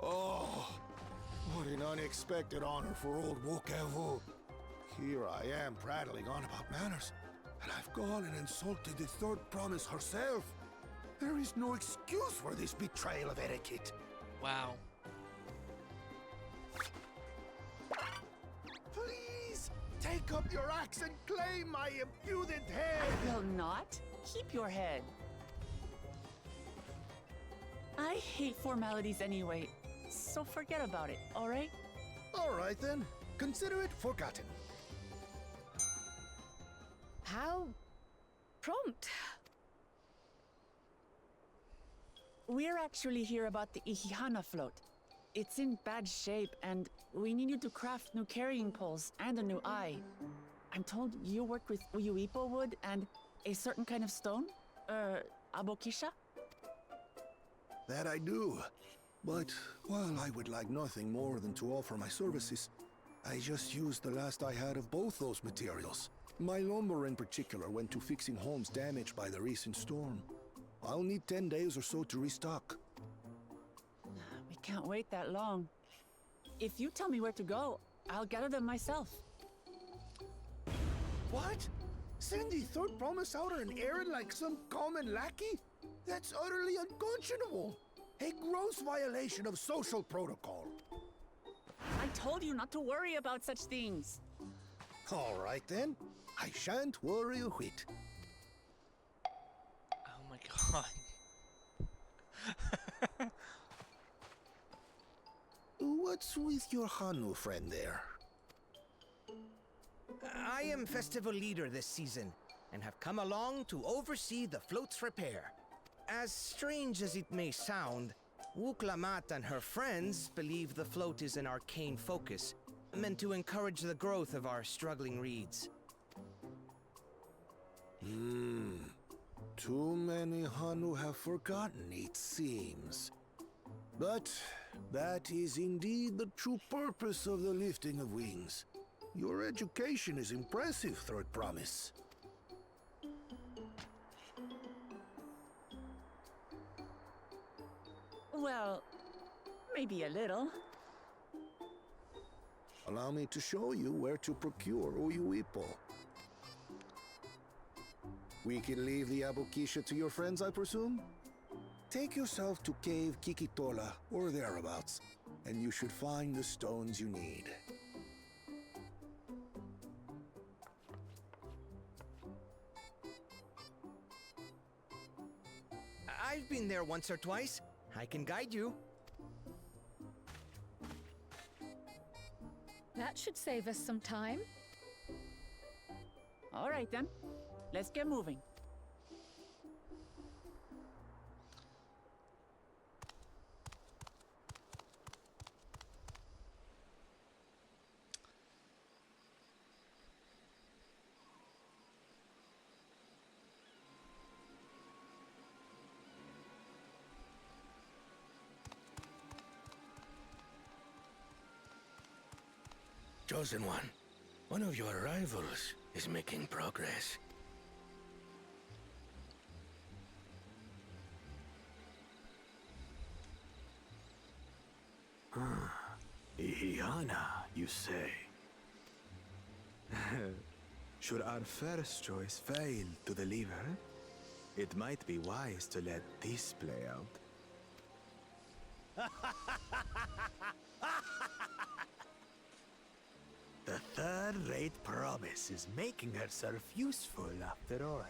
Oh, what an unexpected honor for old Wu Kevu. Here I am prattling on about manners, and I've gone and insulted the third promise herself. There is no excuse for this betrayal of etiquette. Wow. Please, up your axe and claim my impudent head! I will not. Keep your head. I hate formalities anyway, so forget about it, all right? All right then. Consider it forgotten. How prompt. We're actually here about the Ihihana float. It's in bad shape, and we need you to craft new carrying poles and a new eye. I'm told you work with Uyuipo wood and a certain kind of stone? Abokisha? That I do. But while I would like nothing more than to offer my services, I just used the last I had of both those materials. My lumber in particular went to fixing homes damaged by the recent storm. I'll need 10 days or so to restock. We can't wait that long. If you tell me where to go, I'll gather them myself. What? Send the third promise out on an errand like some common lackey? That's utterly unconscionable. A gross violation of social protocol. I told you not to worry about such things. All right then. I shan't worry a whit. Oh my god. What's with your Hanu friend there? I am festival leader this season, and have come along to oversee the float's repair. As strange as it may sound, Wuklamat and her friends believe the float is an arcane focus, meant to encourage the growth of our struggling reeds. Too many Hanu have forgotten, it seems. But that is indeed the true purpose of the lifting of wings. Your education is impressive, Third Promise. Well, maybe a little. Allow me to show you where to procure Uyuipo. We can leave the Abukisha to your friends, I presume? Take yourself to Cave Kikitola, or thereabouts, and you should find the stones you need. I've been there once or twice. I can guide you. That should save us some time. All right then, let's get moving. Chosen one of your rivals is making progress. Ihihana, you say? Should our first choice fail to deliver, it might be wise to let this play out. The third-rate promise is making herself useful after all.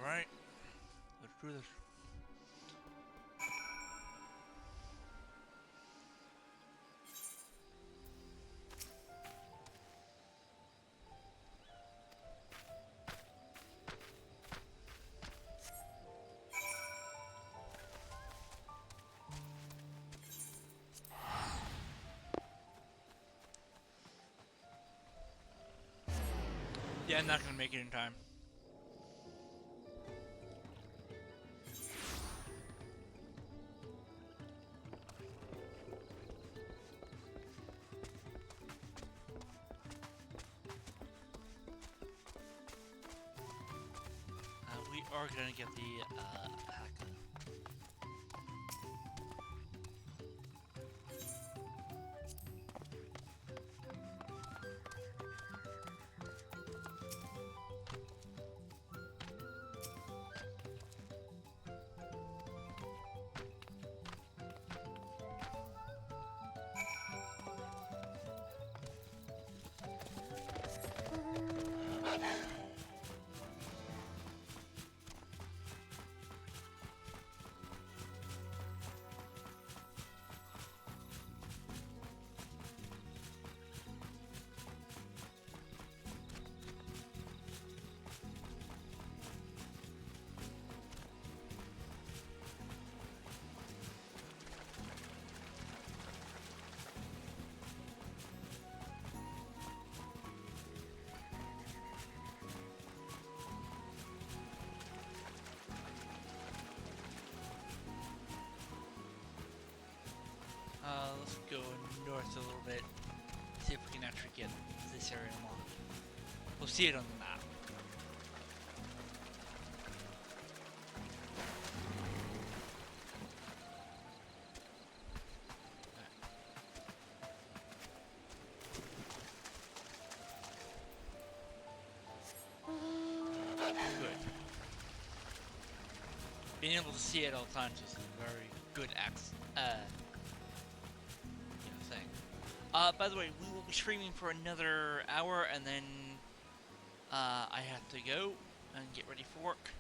Alright. Let's do this. Yeah, I'm not gonna make it in time. We are gonna get the hacker. go north a little bit, see if we can actually get this area unlocked. We'll see it on the map. Good. Being able to see it all times is a very good thing. By the way, we will be streaming for another hour, and then I have to go and get ready for work.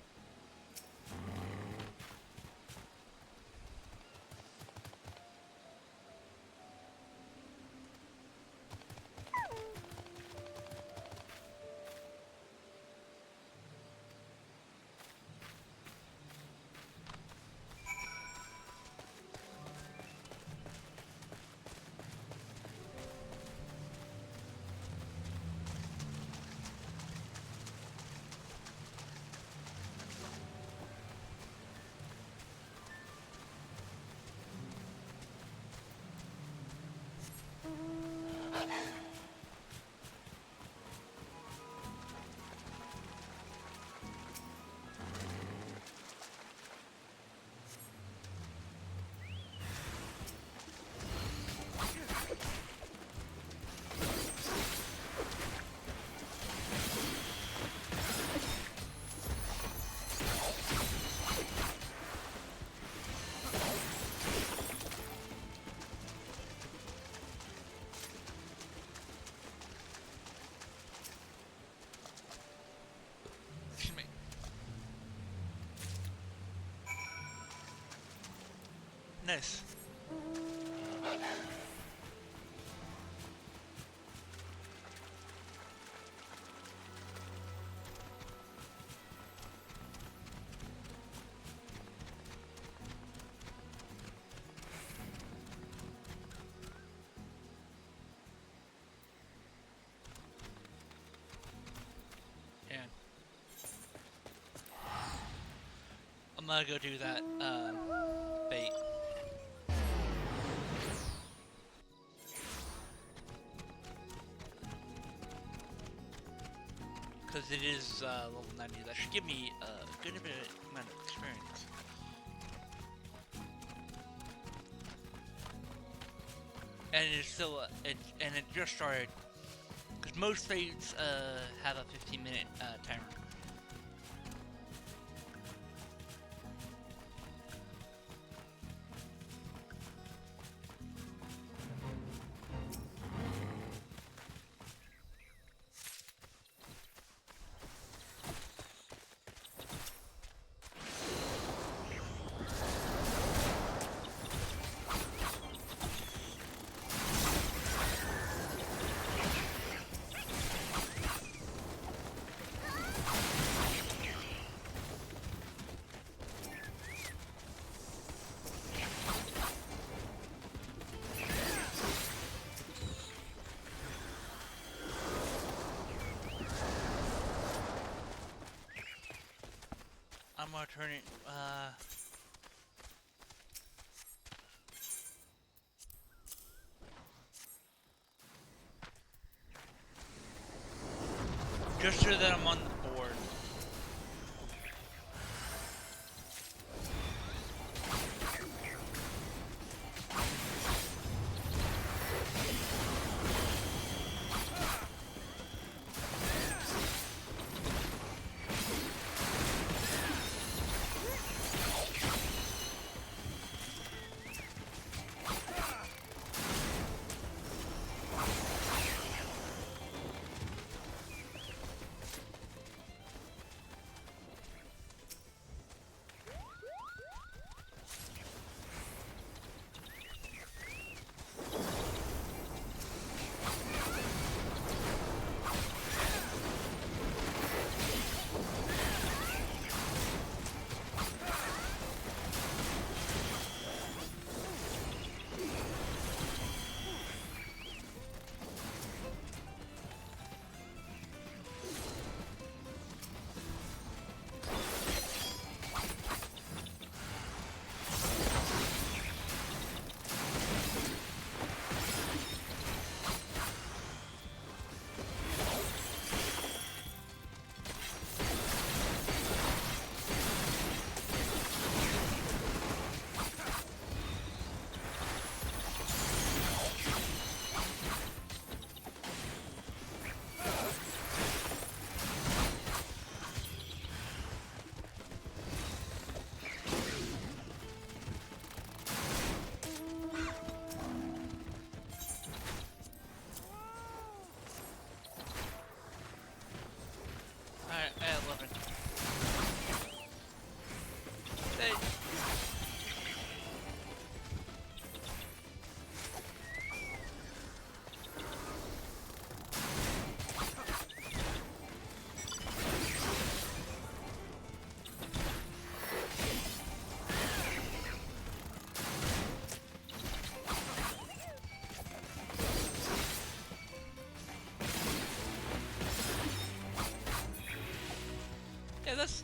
Nice. Yeah. I'm gonna go do that, bait. Because it is level 90, that should give me a good bit amount of experience. And it's still, it just started, because most fades have a 15-minute timer. I'm gonna turn it, just so that I'm on the board.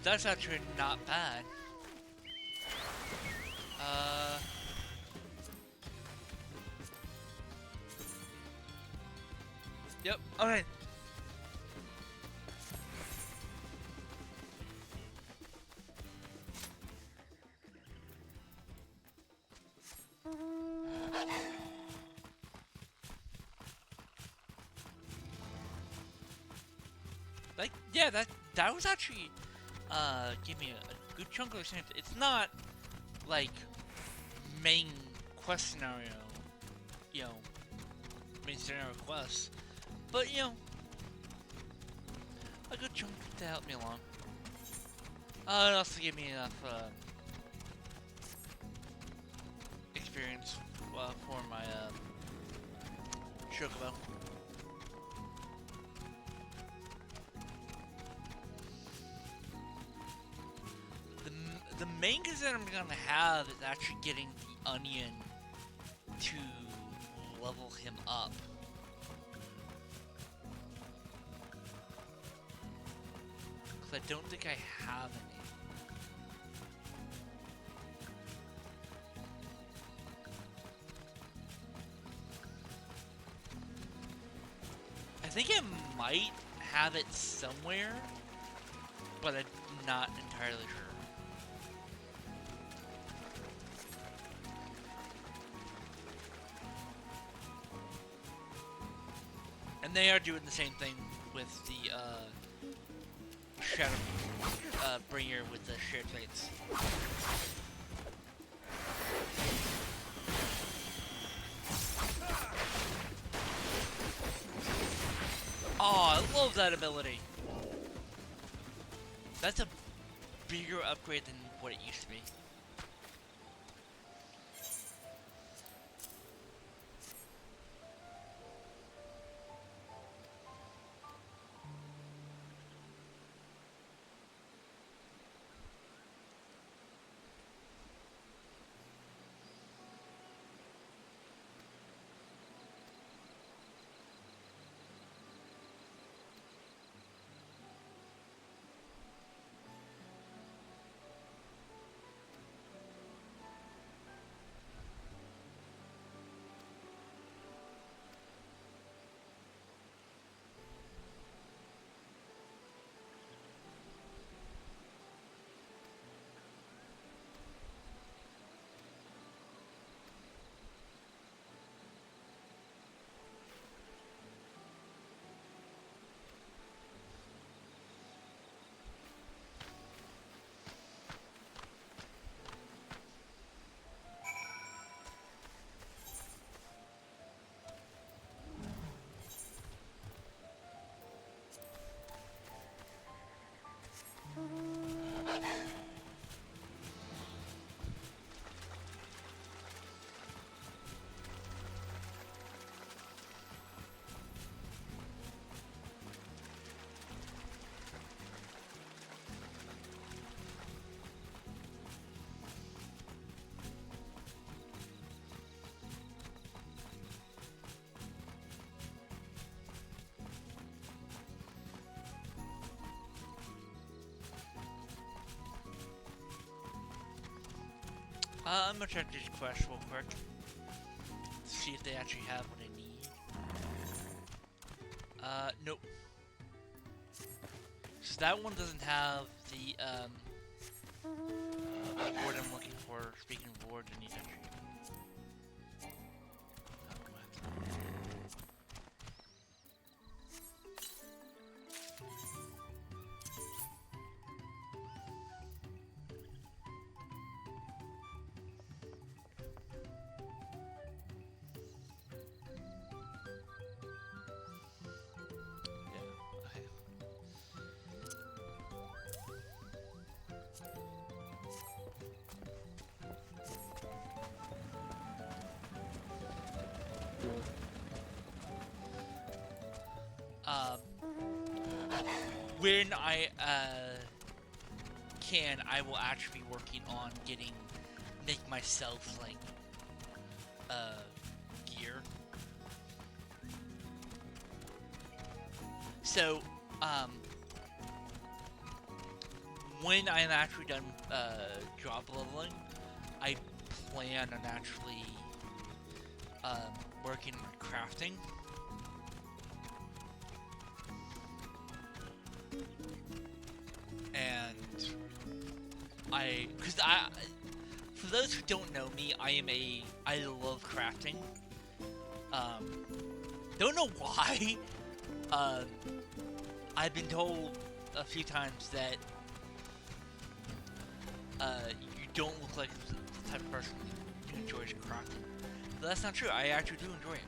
that's actually not bad. Yep. Okay. Like, yeah, that was actually give me a good chunk of sense. It's not like main quest scenario, you know, main scenario quests, but you know, a good chunk to help me along. It also gave me enough experience for my Chocobo. The main concern I'm gonna have is actually getting the onion to level him up. Because I don't think I have any. I think I might have it somewhere, but I'm not entirely sure. And they are doing the same thing with the Shadow Bringer with the shared fates. Oh, I love that ability. That's a bigger upgrade than what it used to be. I'm gonna check this quest real quick. See if they actually have what I need. Nope. So that one doesn't have the, word I'm looking for. Speaking of words, I need actually. When I can, I will actually be working on make myself like gear. So when I'm actually done job leveling, I plan on actually working on crafting. And for those who don't know me, I love crafting. Don't know why. I've been told a few times that you don't look like the type of person who enjoys crafting. But that's not true. I actually do enjoy it.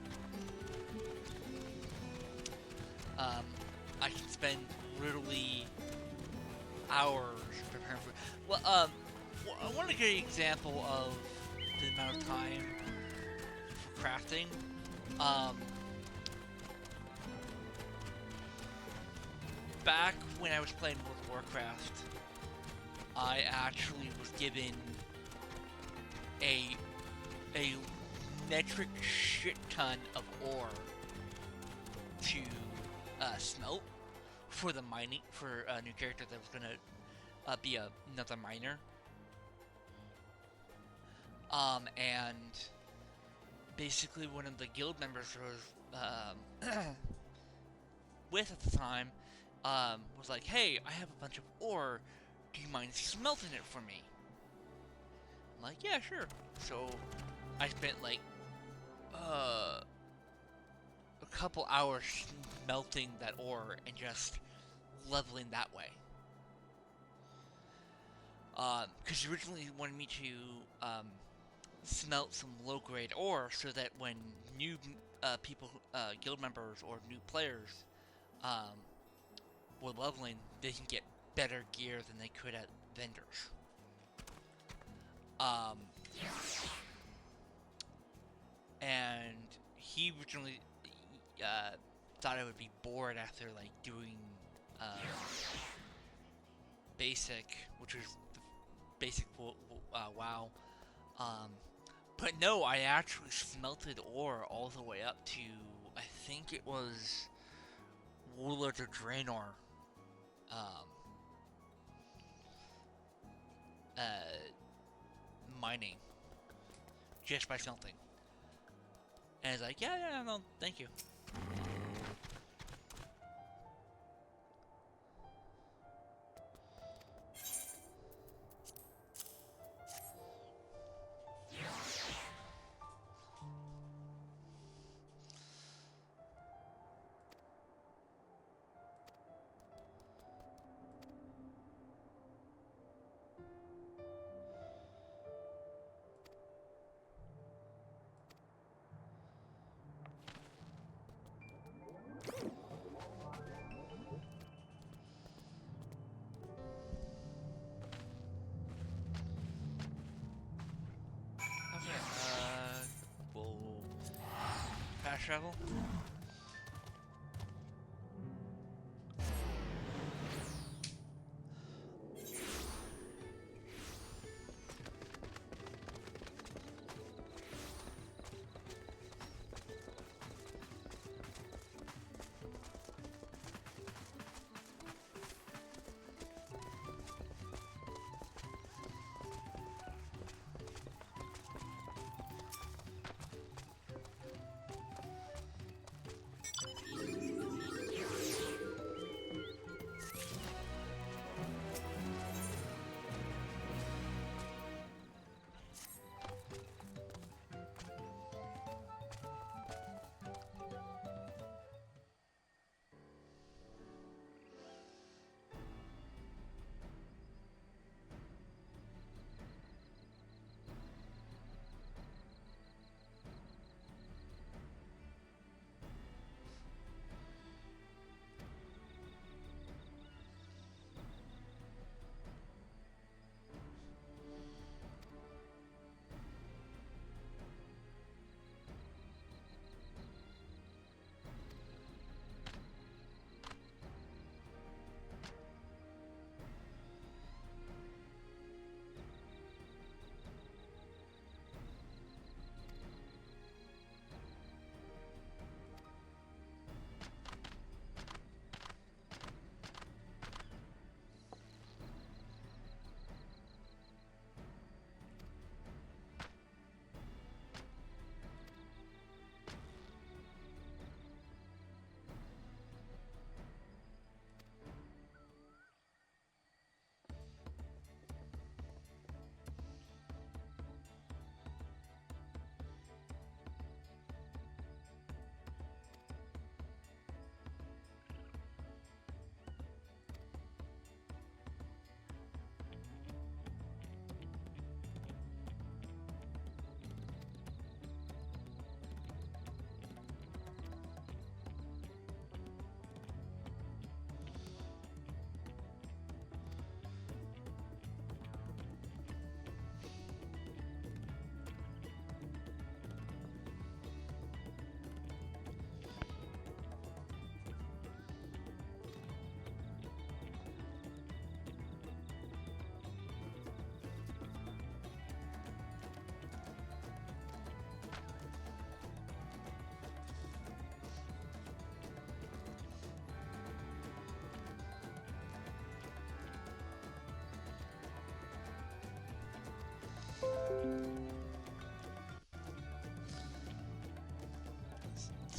I can spend literally hours preparing for. Well, one good example of the amount of time for crafting. Back when I was playing World of Warcraft, I actually was given a metric shit ton of ore to smelt for the mining, for a new character that was gonna be another miner. And basically one of the guild members was with at the time was like, hey, I have a bunch of ore, do you mind smelting it for me? I'm like, yeah, sure. So I spent like a couple hours smelting that ore and just leveling that way. Because he originally wanted me to smelt some low-grade ore so that when new people, guild members or new players were leveling, they can get better gear than they could at vendors. And he originally thought I would be bored after like doing basic, which was the basic WoW. But no, I actually smelted ore all the way up to, I think it was Warlords of Draenor. Mining. Just by smelting. And it's like, yeah, no, thank you. Fast travel.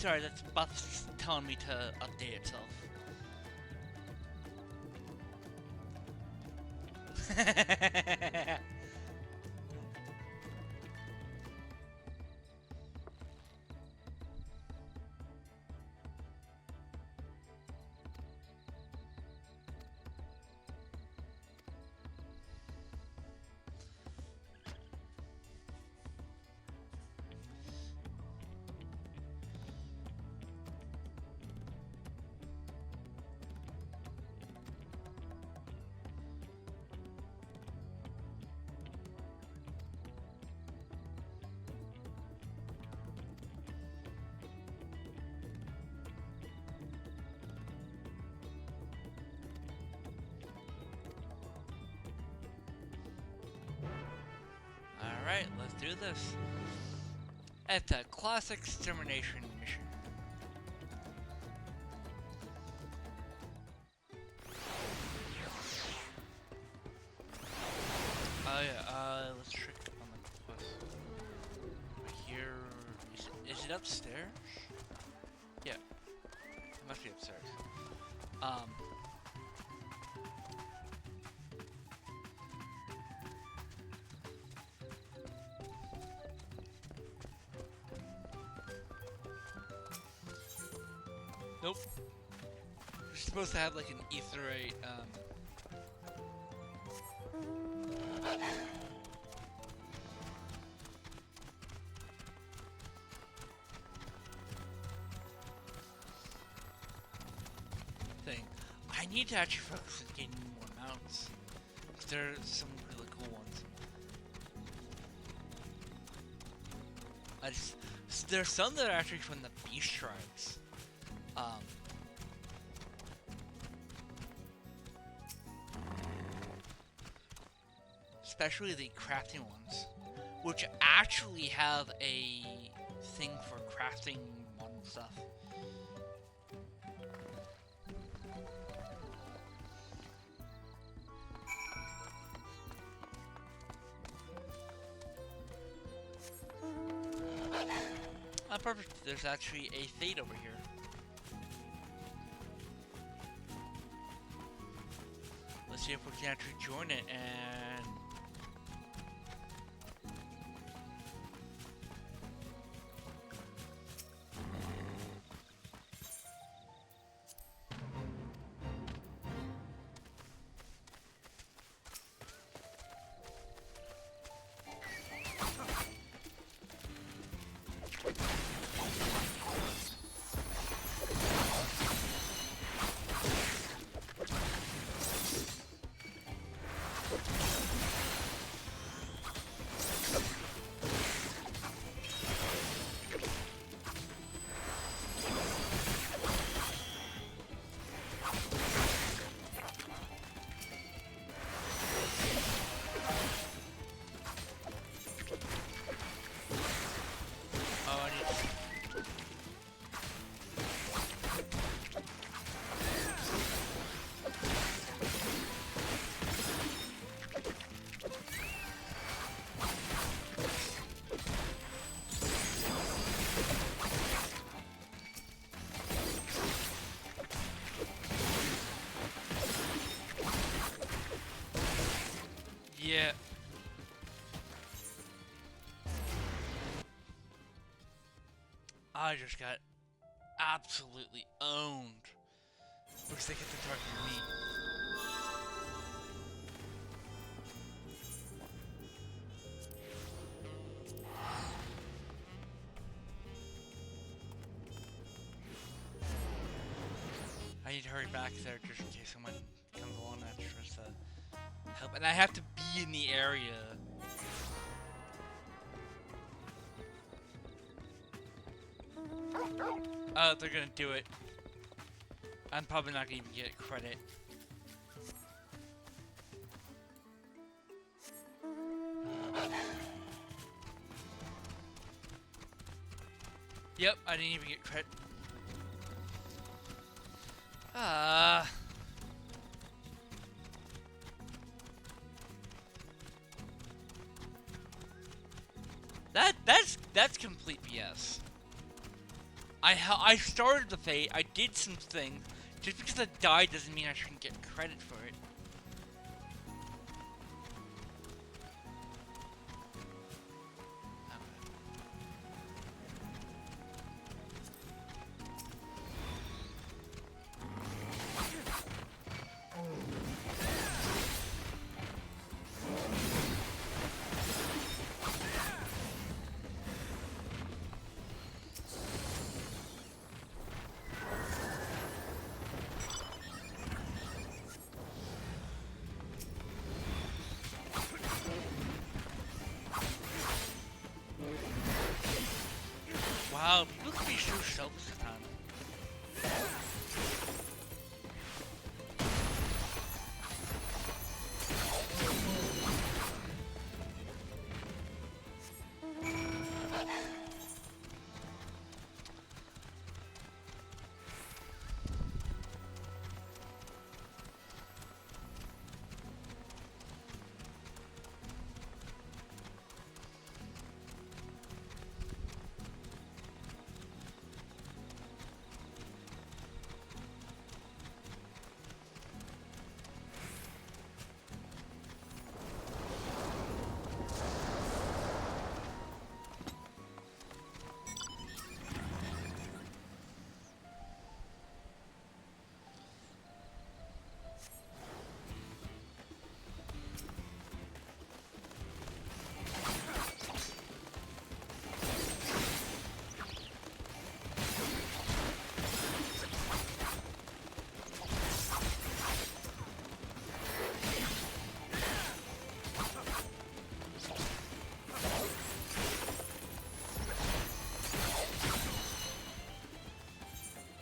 Sorry, that's Buff's telling me to update itself. Alright, let's do this. It's a classic extermination mission. Oh yeah, let's check on the quest. Here, is it upstairs? Yeah, it must be upstairs. Nope. You're supposed to have like an etherite, thing. I need to actually focus on getting more mounts. Because there are some really cool ones. There's some that are actually from the beast tribes. Especially the crafting ones, which actually have a thing for crafting modern stuff. Perfect. There's actually a fate over here. Let's see if we can actually join it and... Yeah. I just got absolutely owned. Looks like it's a target me. I need to hurry back there just in case someone comes along and tries to help. And I have to be in the area. Oh, they're gonna do it. I'm probably not gonna even get credit. Yep, I didn't even get credit. That's complete BS. I started the fate. I did some things. Just because I died doesn't mean I shouldn't get credit for it. Wow, people can be so selfish sometimes.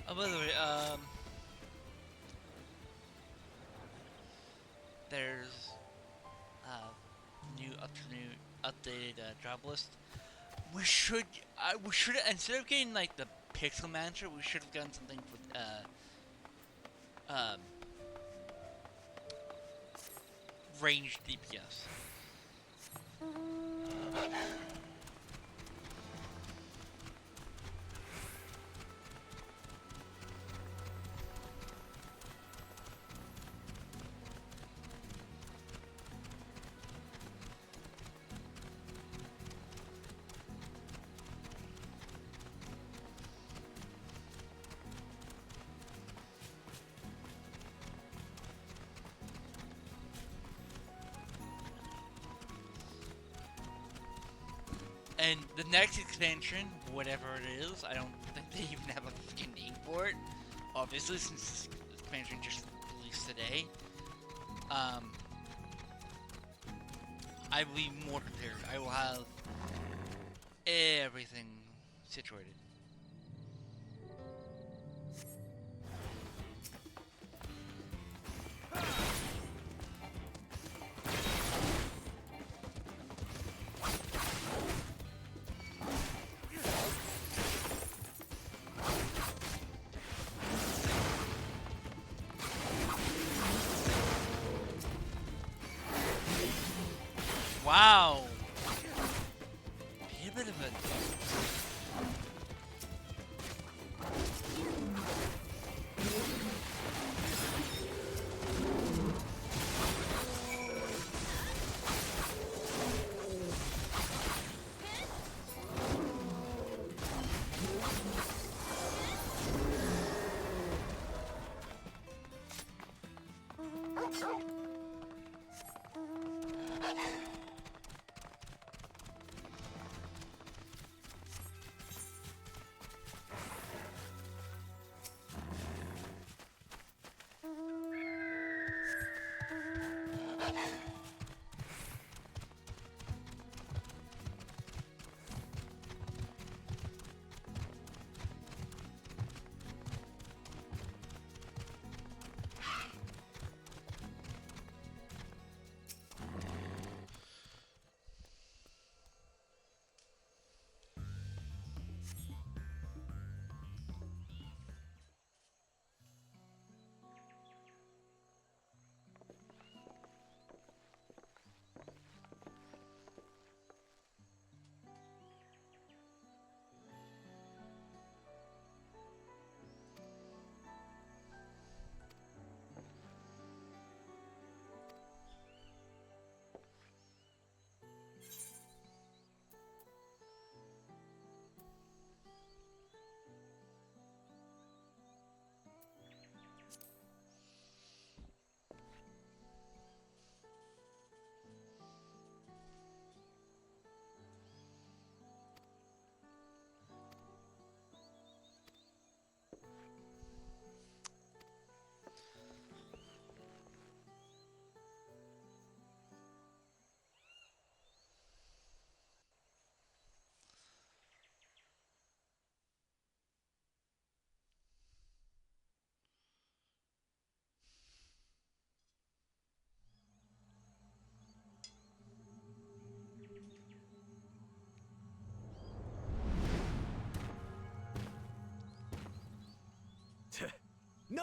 Oh, by the way, there's new updated job list. We should instead of getting like the pixel manager, we should have done something with ranged DPS. And the next expansion, whatever it is, I don't think they even have a freaking name for it. Obviously, since this expansion just released today. I will be more prepared. I will have everything situated. Wow! Be a bit of a...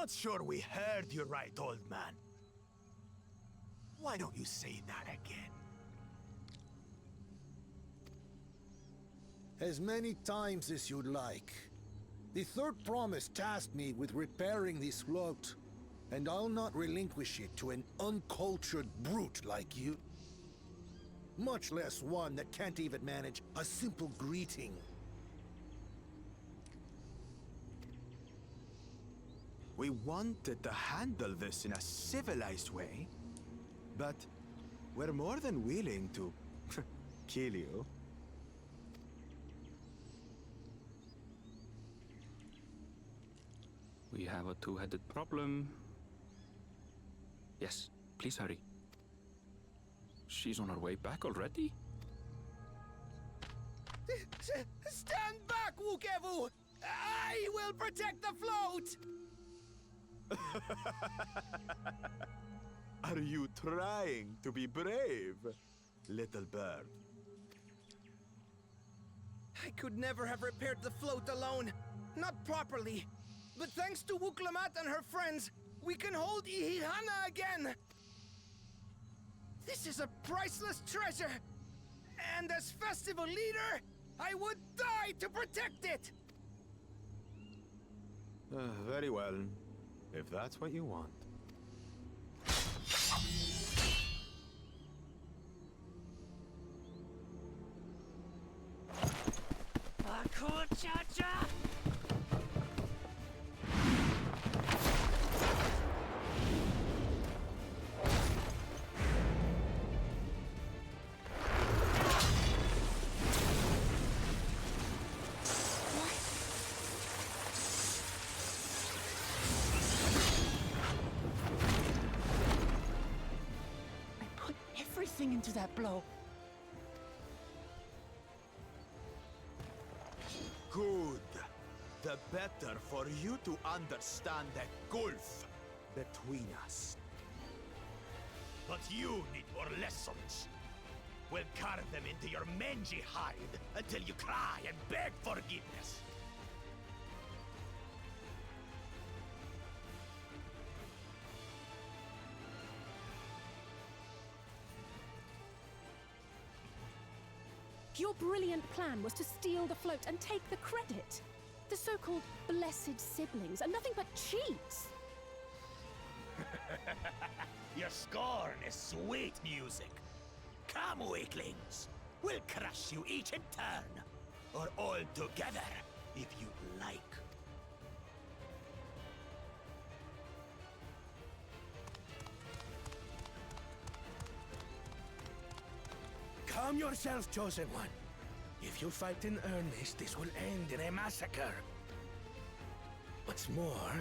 Not sure we heard you right, old man. Why don't you say that again? As many times as you'd like. The third promise tasked me with repairing this float, and I'll not relinquish it to an uncultured brute like you. Much less one that can't even manage a simple greeting. We wanted to handle this in a civilized way, but we're more than willing to kill you. We have a two-headed problem. Yes, please hurry. She's on her way back already? Stand back, Wukevu! I will protect the float! Are you trying to be brave, little bird? I could never have repaired the float alone. Not properly. But thanks to Wuklamat and her friends, we can hold Ihihana again! This is a priceless treasure! And as festival leader, I would die to protect it! Very well, if that's what you want. Cha-cha! Into that blow. Good. The better for you to understand the gulf between us. But you need more lessons. We'll carve them into your mangy hide until you cry and beg forgiveness. Your brilliant plan was to steal the float and take the credit. The so-called blessed siblings are nothing but cheats. Your scorn is sweet music. Come, weaklings. We'll crush you each in turn. Or all together, if you like. Calm yourself, Chosen One. If you fight in earnest, this will end in a massacre. What's more,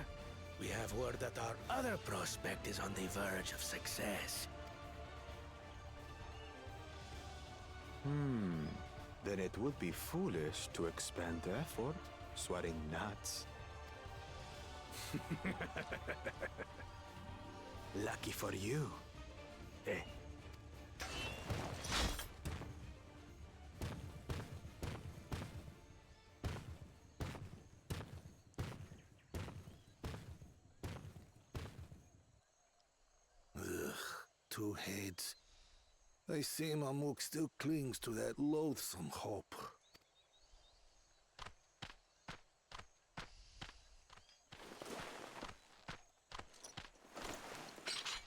we have word that our other prospect is on the verge of success. Then it would be foolish to expend effort sweating nuts. Lucky for you. Eh? Two heads. I see Mamuk still clings to that loathsome hope.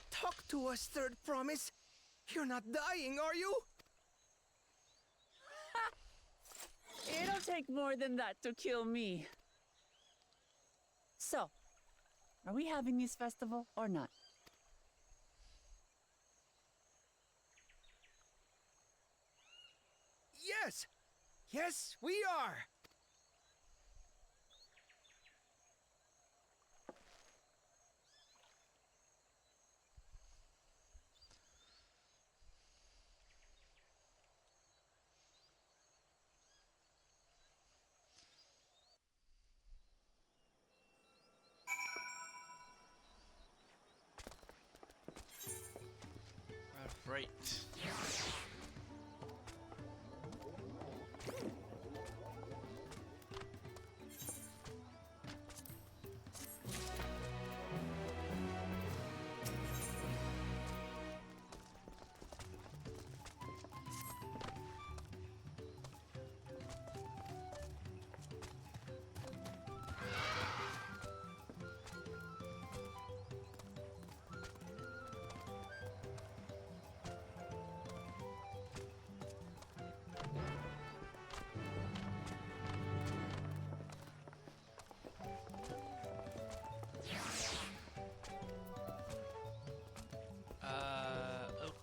Talk to us, third promise. You're not dying, are you? It'll take more than that to kill me. So, are we having this festival or not? Yes! Yes, we are! Right.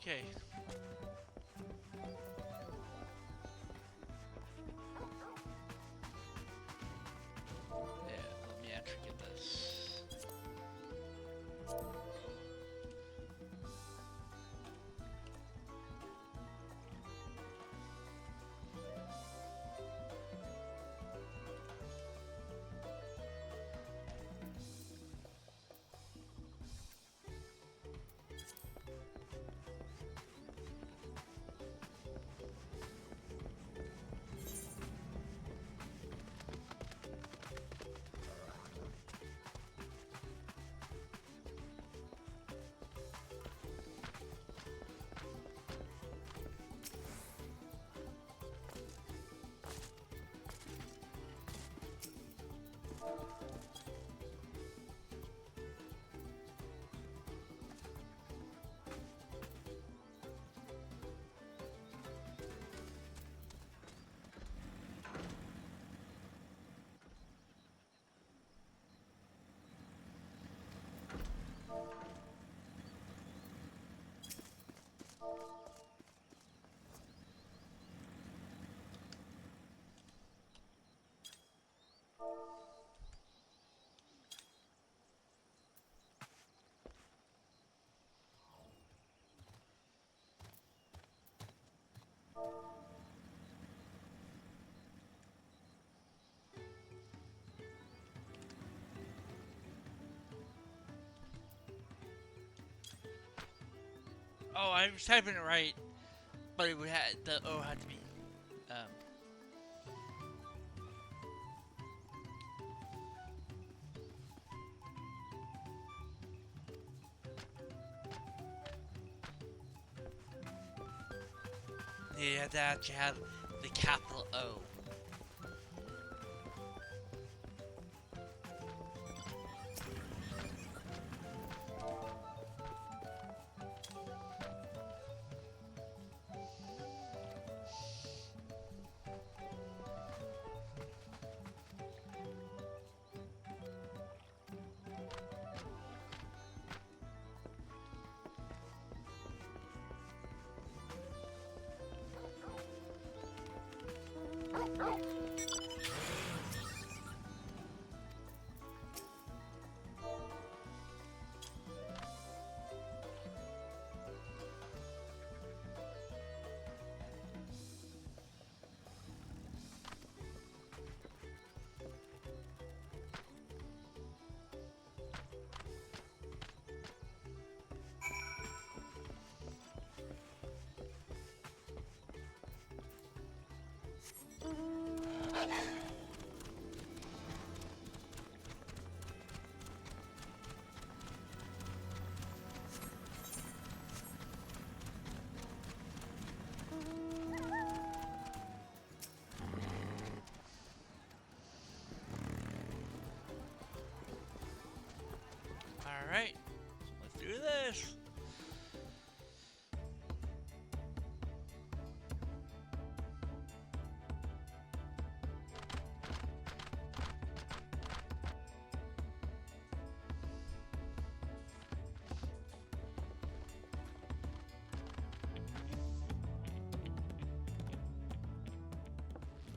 Okay. Yeah, let me actually get this. Oh, I was typing it right, but it would have the O had to be yeah, that you have the capital O. Alright, let's do this.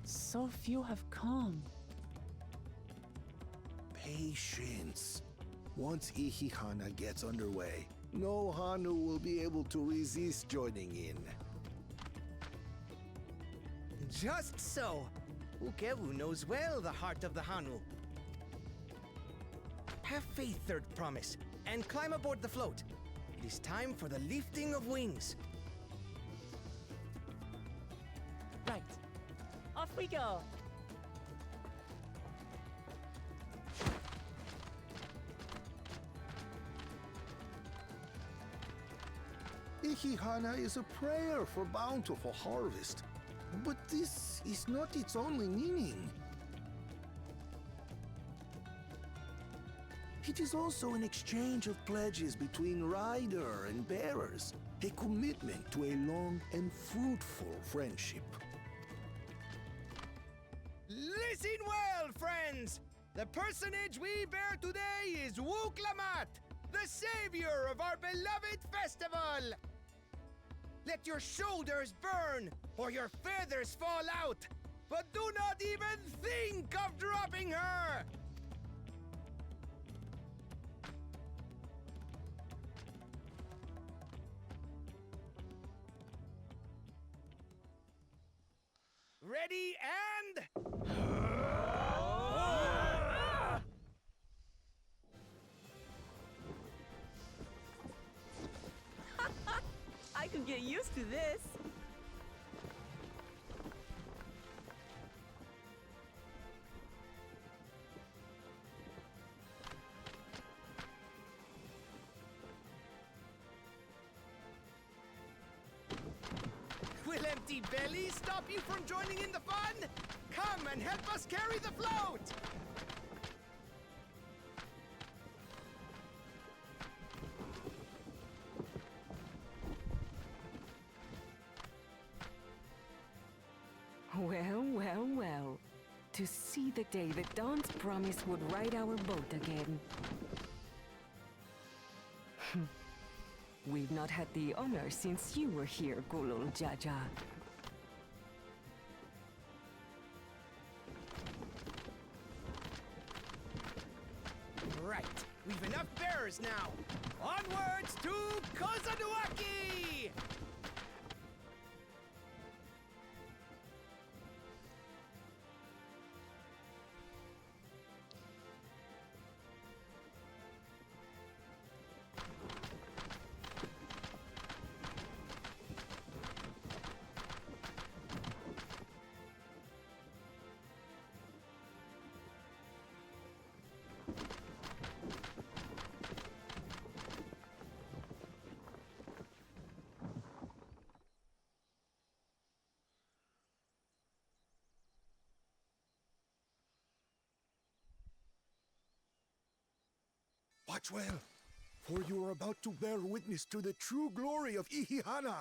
So few have come. Patience. Once Ihihana gets underway, no Hanu will be able to resist joining in. Just so. Ukewu knows well the heart of the Hanu. Have faith, Third Promise, and climb aboard the float. It is time for the lifting of wings. Right. Off we go. Ihihana is a prayer for bountiful harvest. But this is not its only meaning. It is also an exchange of pledges between rider and bearers, a commitment to a long and fruitful friendship. Listen well, friends! The personage we bear today is Wuk Lamat, the savior of our beloved festival! Let your shoulders burn, or your feathers fall out! But do not even think of dropping her! Ready and... I could get used to this. Will empty bellies stop you from joining in the fun? Come and help us carry the float! Well, well, well. To see the day that Dawn's promise would ride our boat again. We've not had the honor since you were here, Gulul Jaja. Right, we've enough bearers now. Onwards to Kozaduaki! Watch well, for you are about to bear witness to the true glory of Ihihana.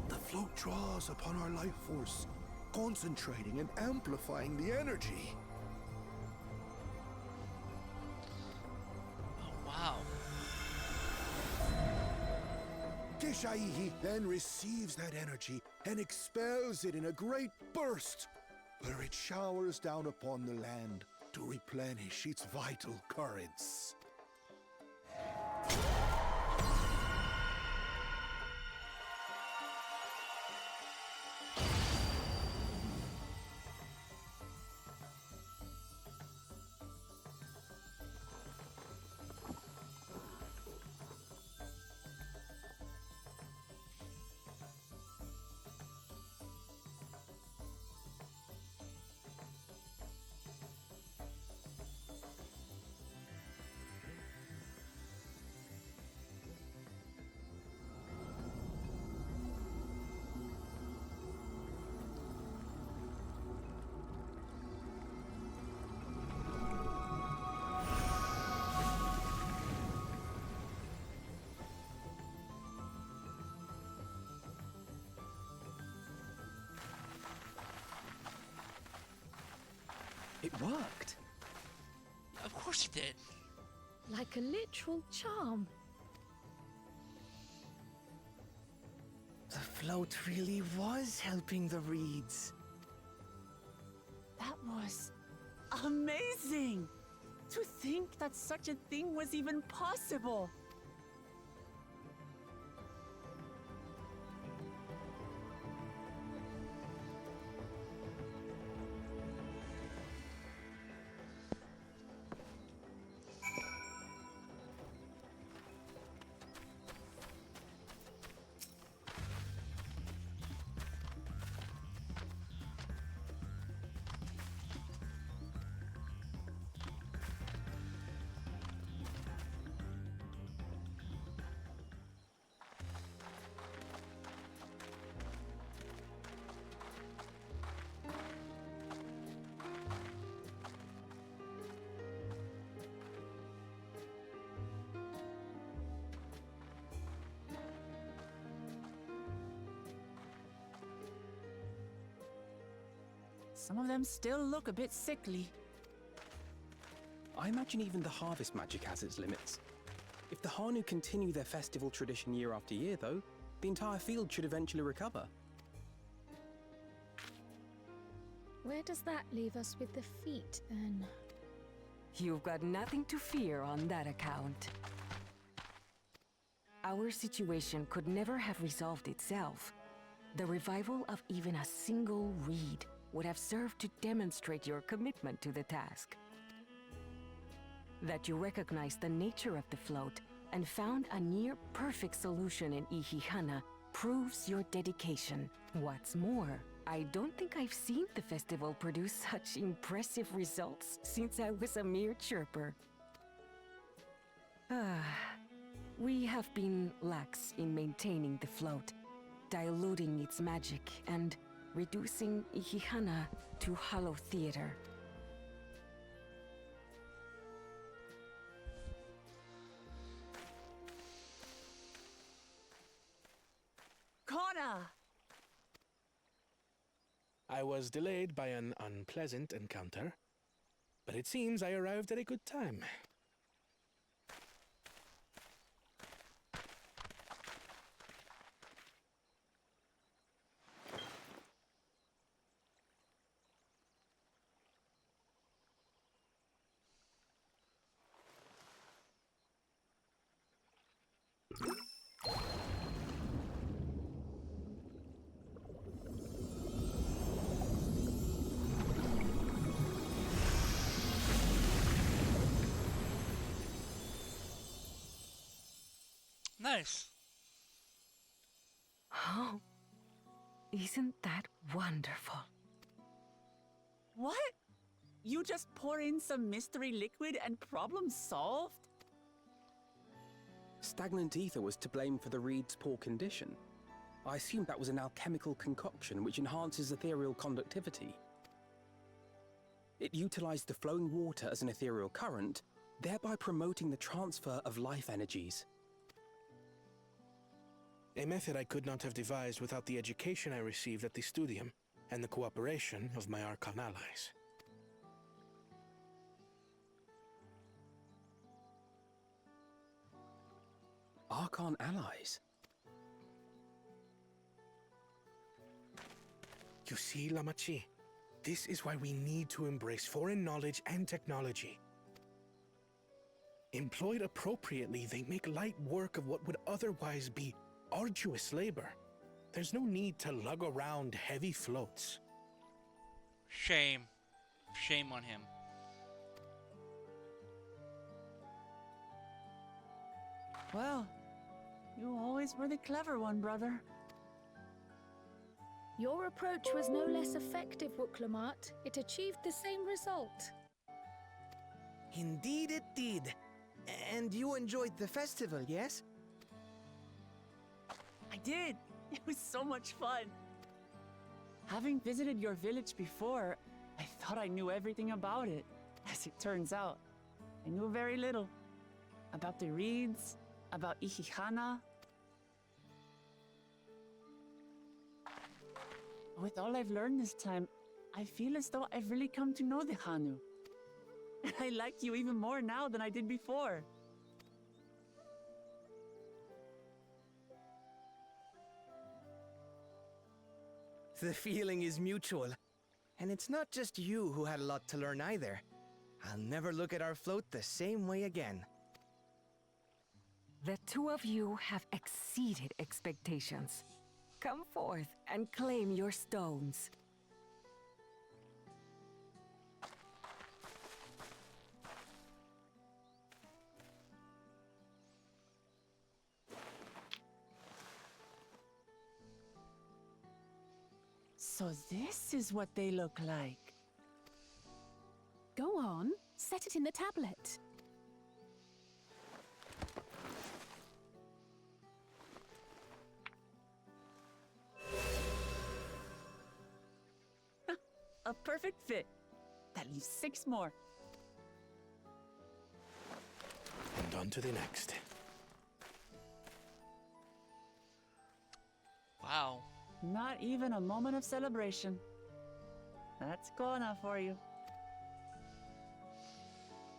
The float draws upon our life force, concentrating and amplifying the energy. Wow. Keshaihi then receives that energy and expels it in a great burst, where it showers down upon the land to replenish its vital currents. It worked. Of course it did. Like a literal charm. The float really was helping the reeds. That was amazing! To think that such a thing was even possible! Some of them still look a bit sickly. I imagine even the harvest magic has its limits. If the Hanu continue their festival tradition year after year, though, the entire field should eventually recover. Where does that leave us with the feet, then? You've got nothing to fear on that account. Our situation could never have resolved itself. The revival of even a single reed would have served to demonstrate your commitment to the task. That you recognize the nature of the float and found a near-perfect solution in Ihihana proves your dedication. What's more, I don't think I've seen the festival produce such impressive results since I was a mere chirper. We have been lax in maintaining the float, diluting its magic and reducing Ihihana to hollow theater. Connor! I was delayed by an unpleasant encounter, but it seems I arrived at a good time. Nice. Oh, isn't that wonderful? What? You just pour in some mystery liquid and problem solved? Stagnant ether was to blame for the reed's poor condition. I assumed that was an alchemical concoction which enhances ethereal conductivity. It utilized the flowing water as an ethereal current, thereby promoting the transfer of life energies. A method I could not have devised without the education I received at the studium and the cooperation of my Archon allies. Archon allies? You see, Lamachi, this is why we need to embrace foreign knowledge and technology. Employed appropriately, they make light work of what would otherwise be arduous labor. There's no need to lug around heavy floats. Shame. Shame on him. Well, you always were the clever one, brother. Your approach was no less effective, Wuklamart. It achieved the same result. Indeed it did. And you enjoyed the festival, yes? I did. It was so much fun. Having visited your village before, I thought I knew everything about it. As it turns out, I knew very little. About the reeds, about Ihihana. With all I've learned this time, I feel as though I've really come to know the Hanu. And I like you even more now than I did before. The feeling is mutual. And it's not just you who had a lot to learn either. I'll never look at our float the same way again. The two of you have exceeded expectations. Come forth and claim your stones. So this is what they look like. Go on, set it in the tablet. A perfect fit. That leaves 6 more. And on to the next. Wow. Not even a moment of celebration. That's Kona for you.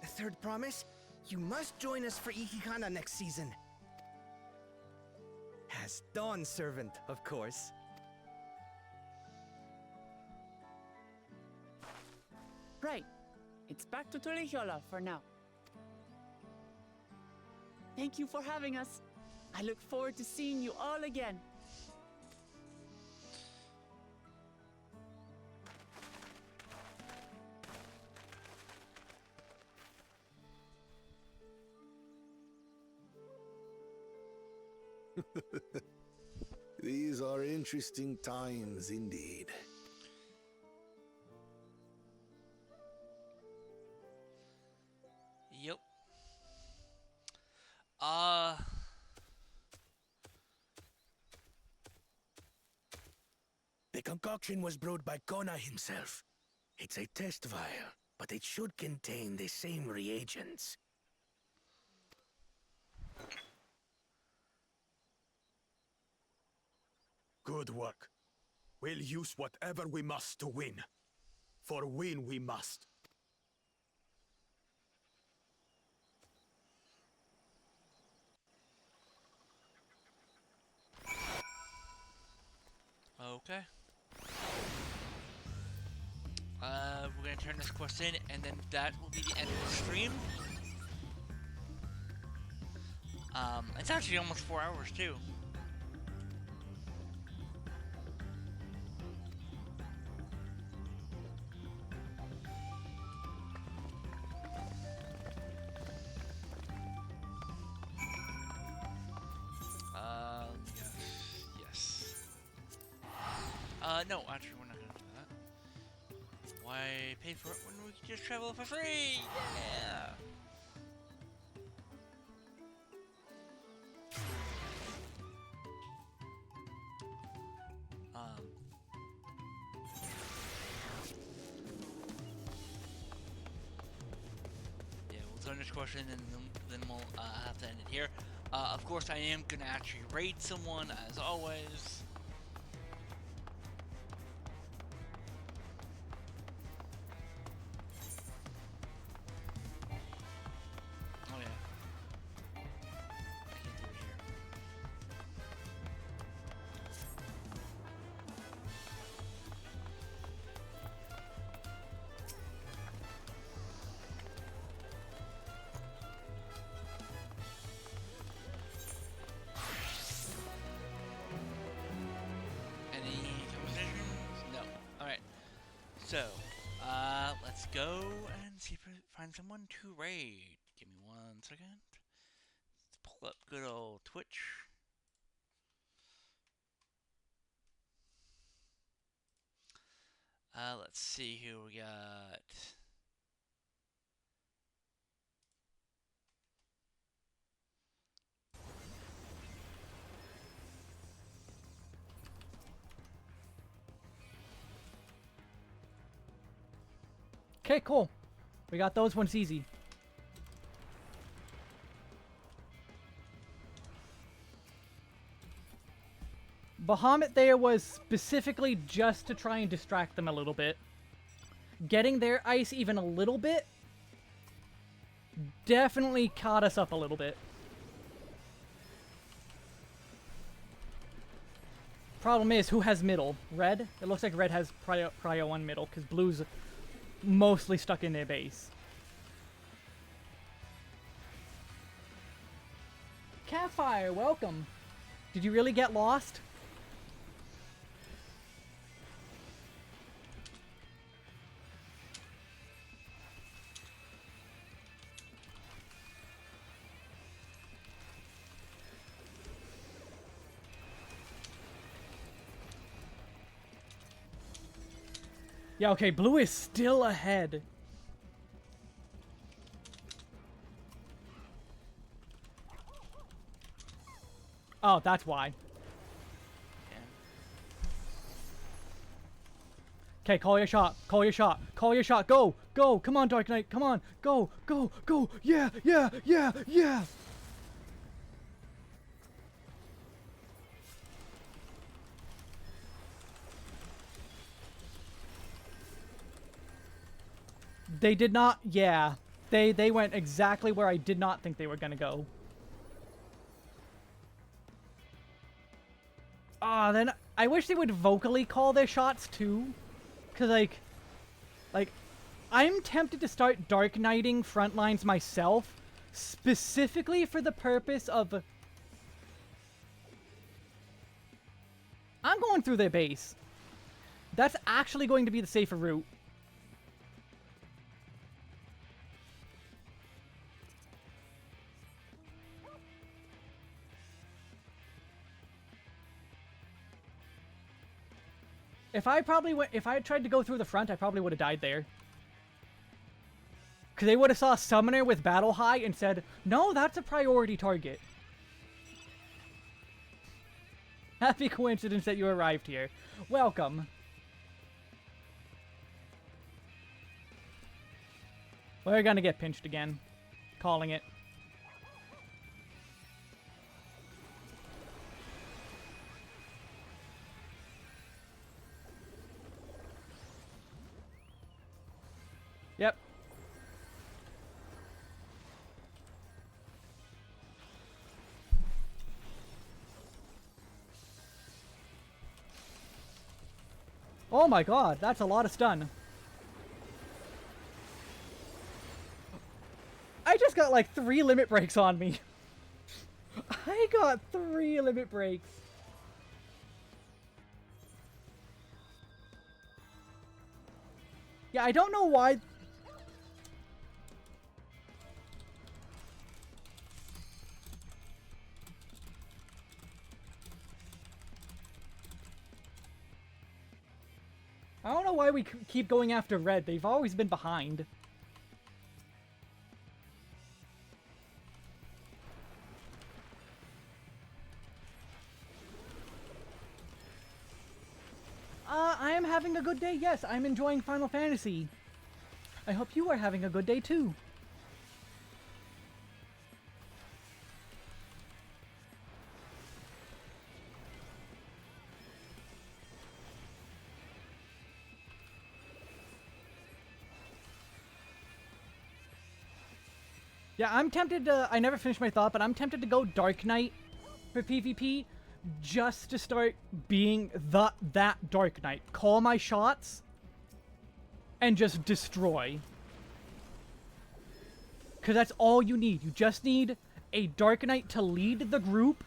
The third promise? You must join us for Ikikana next season. As Dawn Servant, of course. Right. It's back to Tulihiola for now. Thank you for having us. I look forward to seeing you all again. These are interesting times indeed. Yep. The concoction was brewed by Kona himself. It's a test vial, but it should contain the same reagents. Good work. We'll use whatever we must to win. For win we must. Okay. We're gonna turn this quest in, and then that will be the end of the stream. It's actually almost 4 hours too. Yes. No, actually, we're not gonna do that. Why pay for it when we can just travel for free? Yeah. Yeah, we'll turn this question and then we'll have to end it here. Of course, I am gonna actually raid someone as always. Oh yeah. I can't do it here. Any conversations? No. Alright. So, let's go and see if we find someone to raid. Give me 1 second. Let's pull up good old Twitch. Let's see who we got. Okay, cool. We got those ones easy. Bahamut there was specifically just to try and distract them a little bit. Getting their ice even a little bit definitely caught us up a little bit. Problem is, who has middle? Red? It looks like red has prio on middle, because blue's mostly stuck in their base. Kavfire, welcome. Did you really get lost? Yeah, okay, blue is still ahead. Oh, that's why. Okay, call your shot. Call your shot. Call your shot. Go! Go! Come on, Dark Knight. Come on. Go! Go! Go! Yeah! Yeah! Yeah! Yeah! They did not, yeah. They went exactly where I did not think they were gonna go. Ah, then I wish they would vocally call their shots too. Cause like, I'm tempted to start Dark Knighting Frontlines myself, specifically for the purpose of... I'm going through their base. That's actually going to be the safer route. If I had tried to go through the front, I probably would have died there. Because they would have saw a summoner with battle high and said, no, that's a priority target. Happy coincidence that you arrived here. Welcome. We're gonna get pinched again. Calling it. Yep. Oh my god, that's a lot of stun. I just got like 3 limit breaks on me. I got 3 limit breaks. Yeah, I don't know why... I don't know why we keep going after red. They've always been behind. I am having a good day. Yes, I'm enjoying Final Fantasy. I hope you are having a good day too. Yeah, I'm tempted to... I never finished my thought, but I'm tempted to go Dark Knight for PvP just to start being that Dark Knight. Call my shots and just destroy. Because that's all you need. You just need a Dark Knight to lead the group.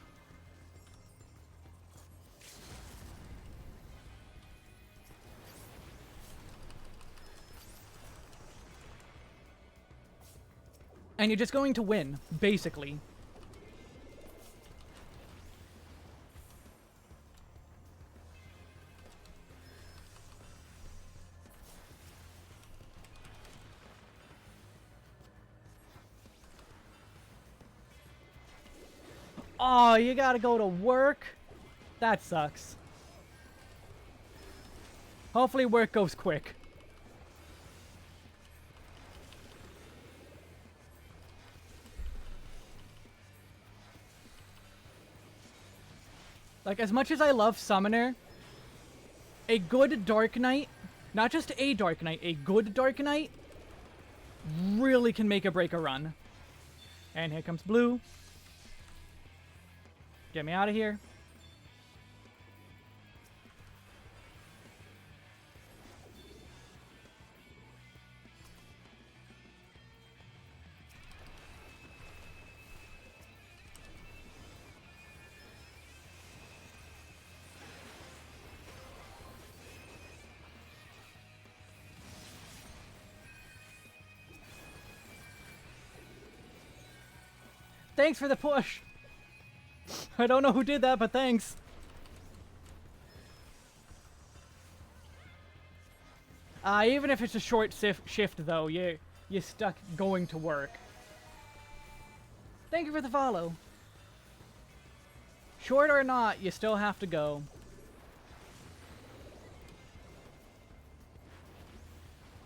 And you're just going to win, basically. Oh, you gotta go to work? That sucks. Hopefully work goes quick. Like, as much as I love Summoner, a good Dark Knight, not just a Dark Knight, a good Dark Knight, really can make or break a run. And here comes blue. Get me out of here. Thanks for the push. I don't know who did that, but thanks. Even if it's a short shift, though, you're stuck going to work. Thank you for the follow. Short or not, you still have to go.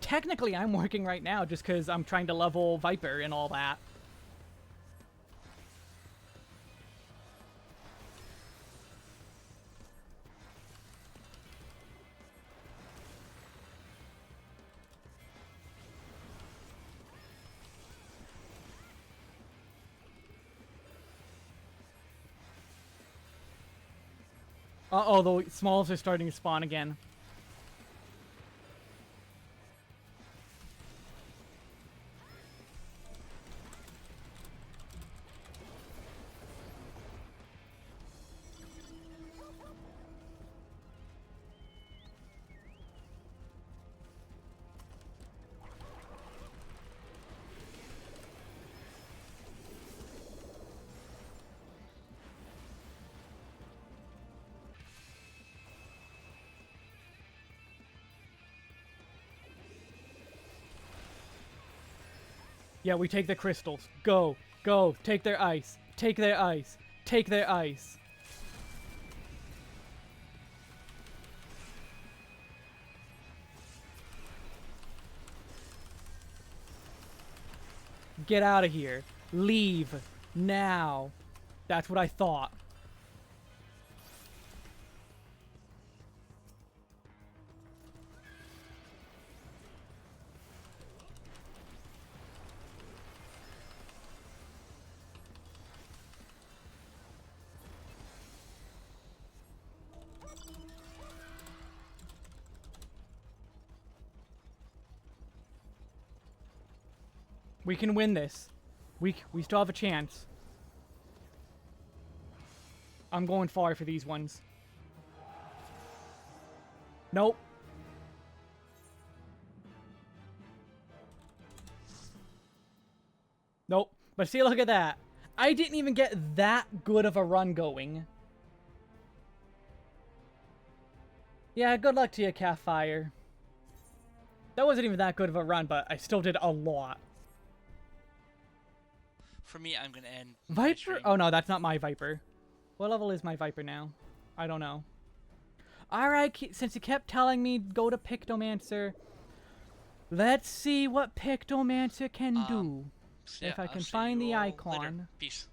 Technically, I'm working right now just because I'm trying to level Viper and all that. Uh-oh, the smalls are starting to spawn again. Yeah, we take the crystals. Go. Go. Take their ice. Take their ice. Take their ice. Get out of here. Leave. Now. That's what I thought. We can win this. We still have a chance. I'm going far for these ones. Nope. Nope. But see, look at that. I didn't even get that good of a run going. Yeah, good luck to you, Kavfire. That wasn't even that good of a run, but I still did a lot. For me, I'm gonna end Viper? Oh no, that's not my Viper. What level is my Viper now? I don't know. Alright, since you kept telling me go to Pictomancer, let's see what Pictomancer can do. Yeah, if I I'll can see find you the all icon. later. Peace.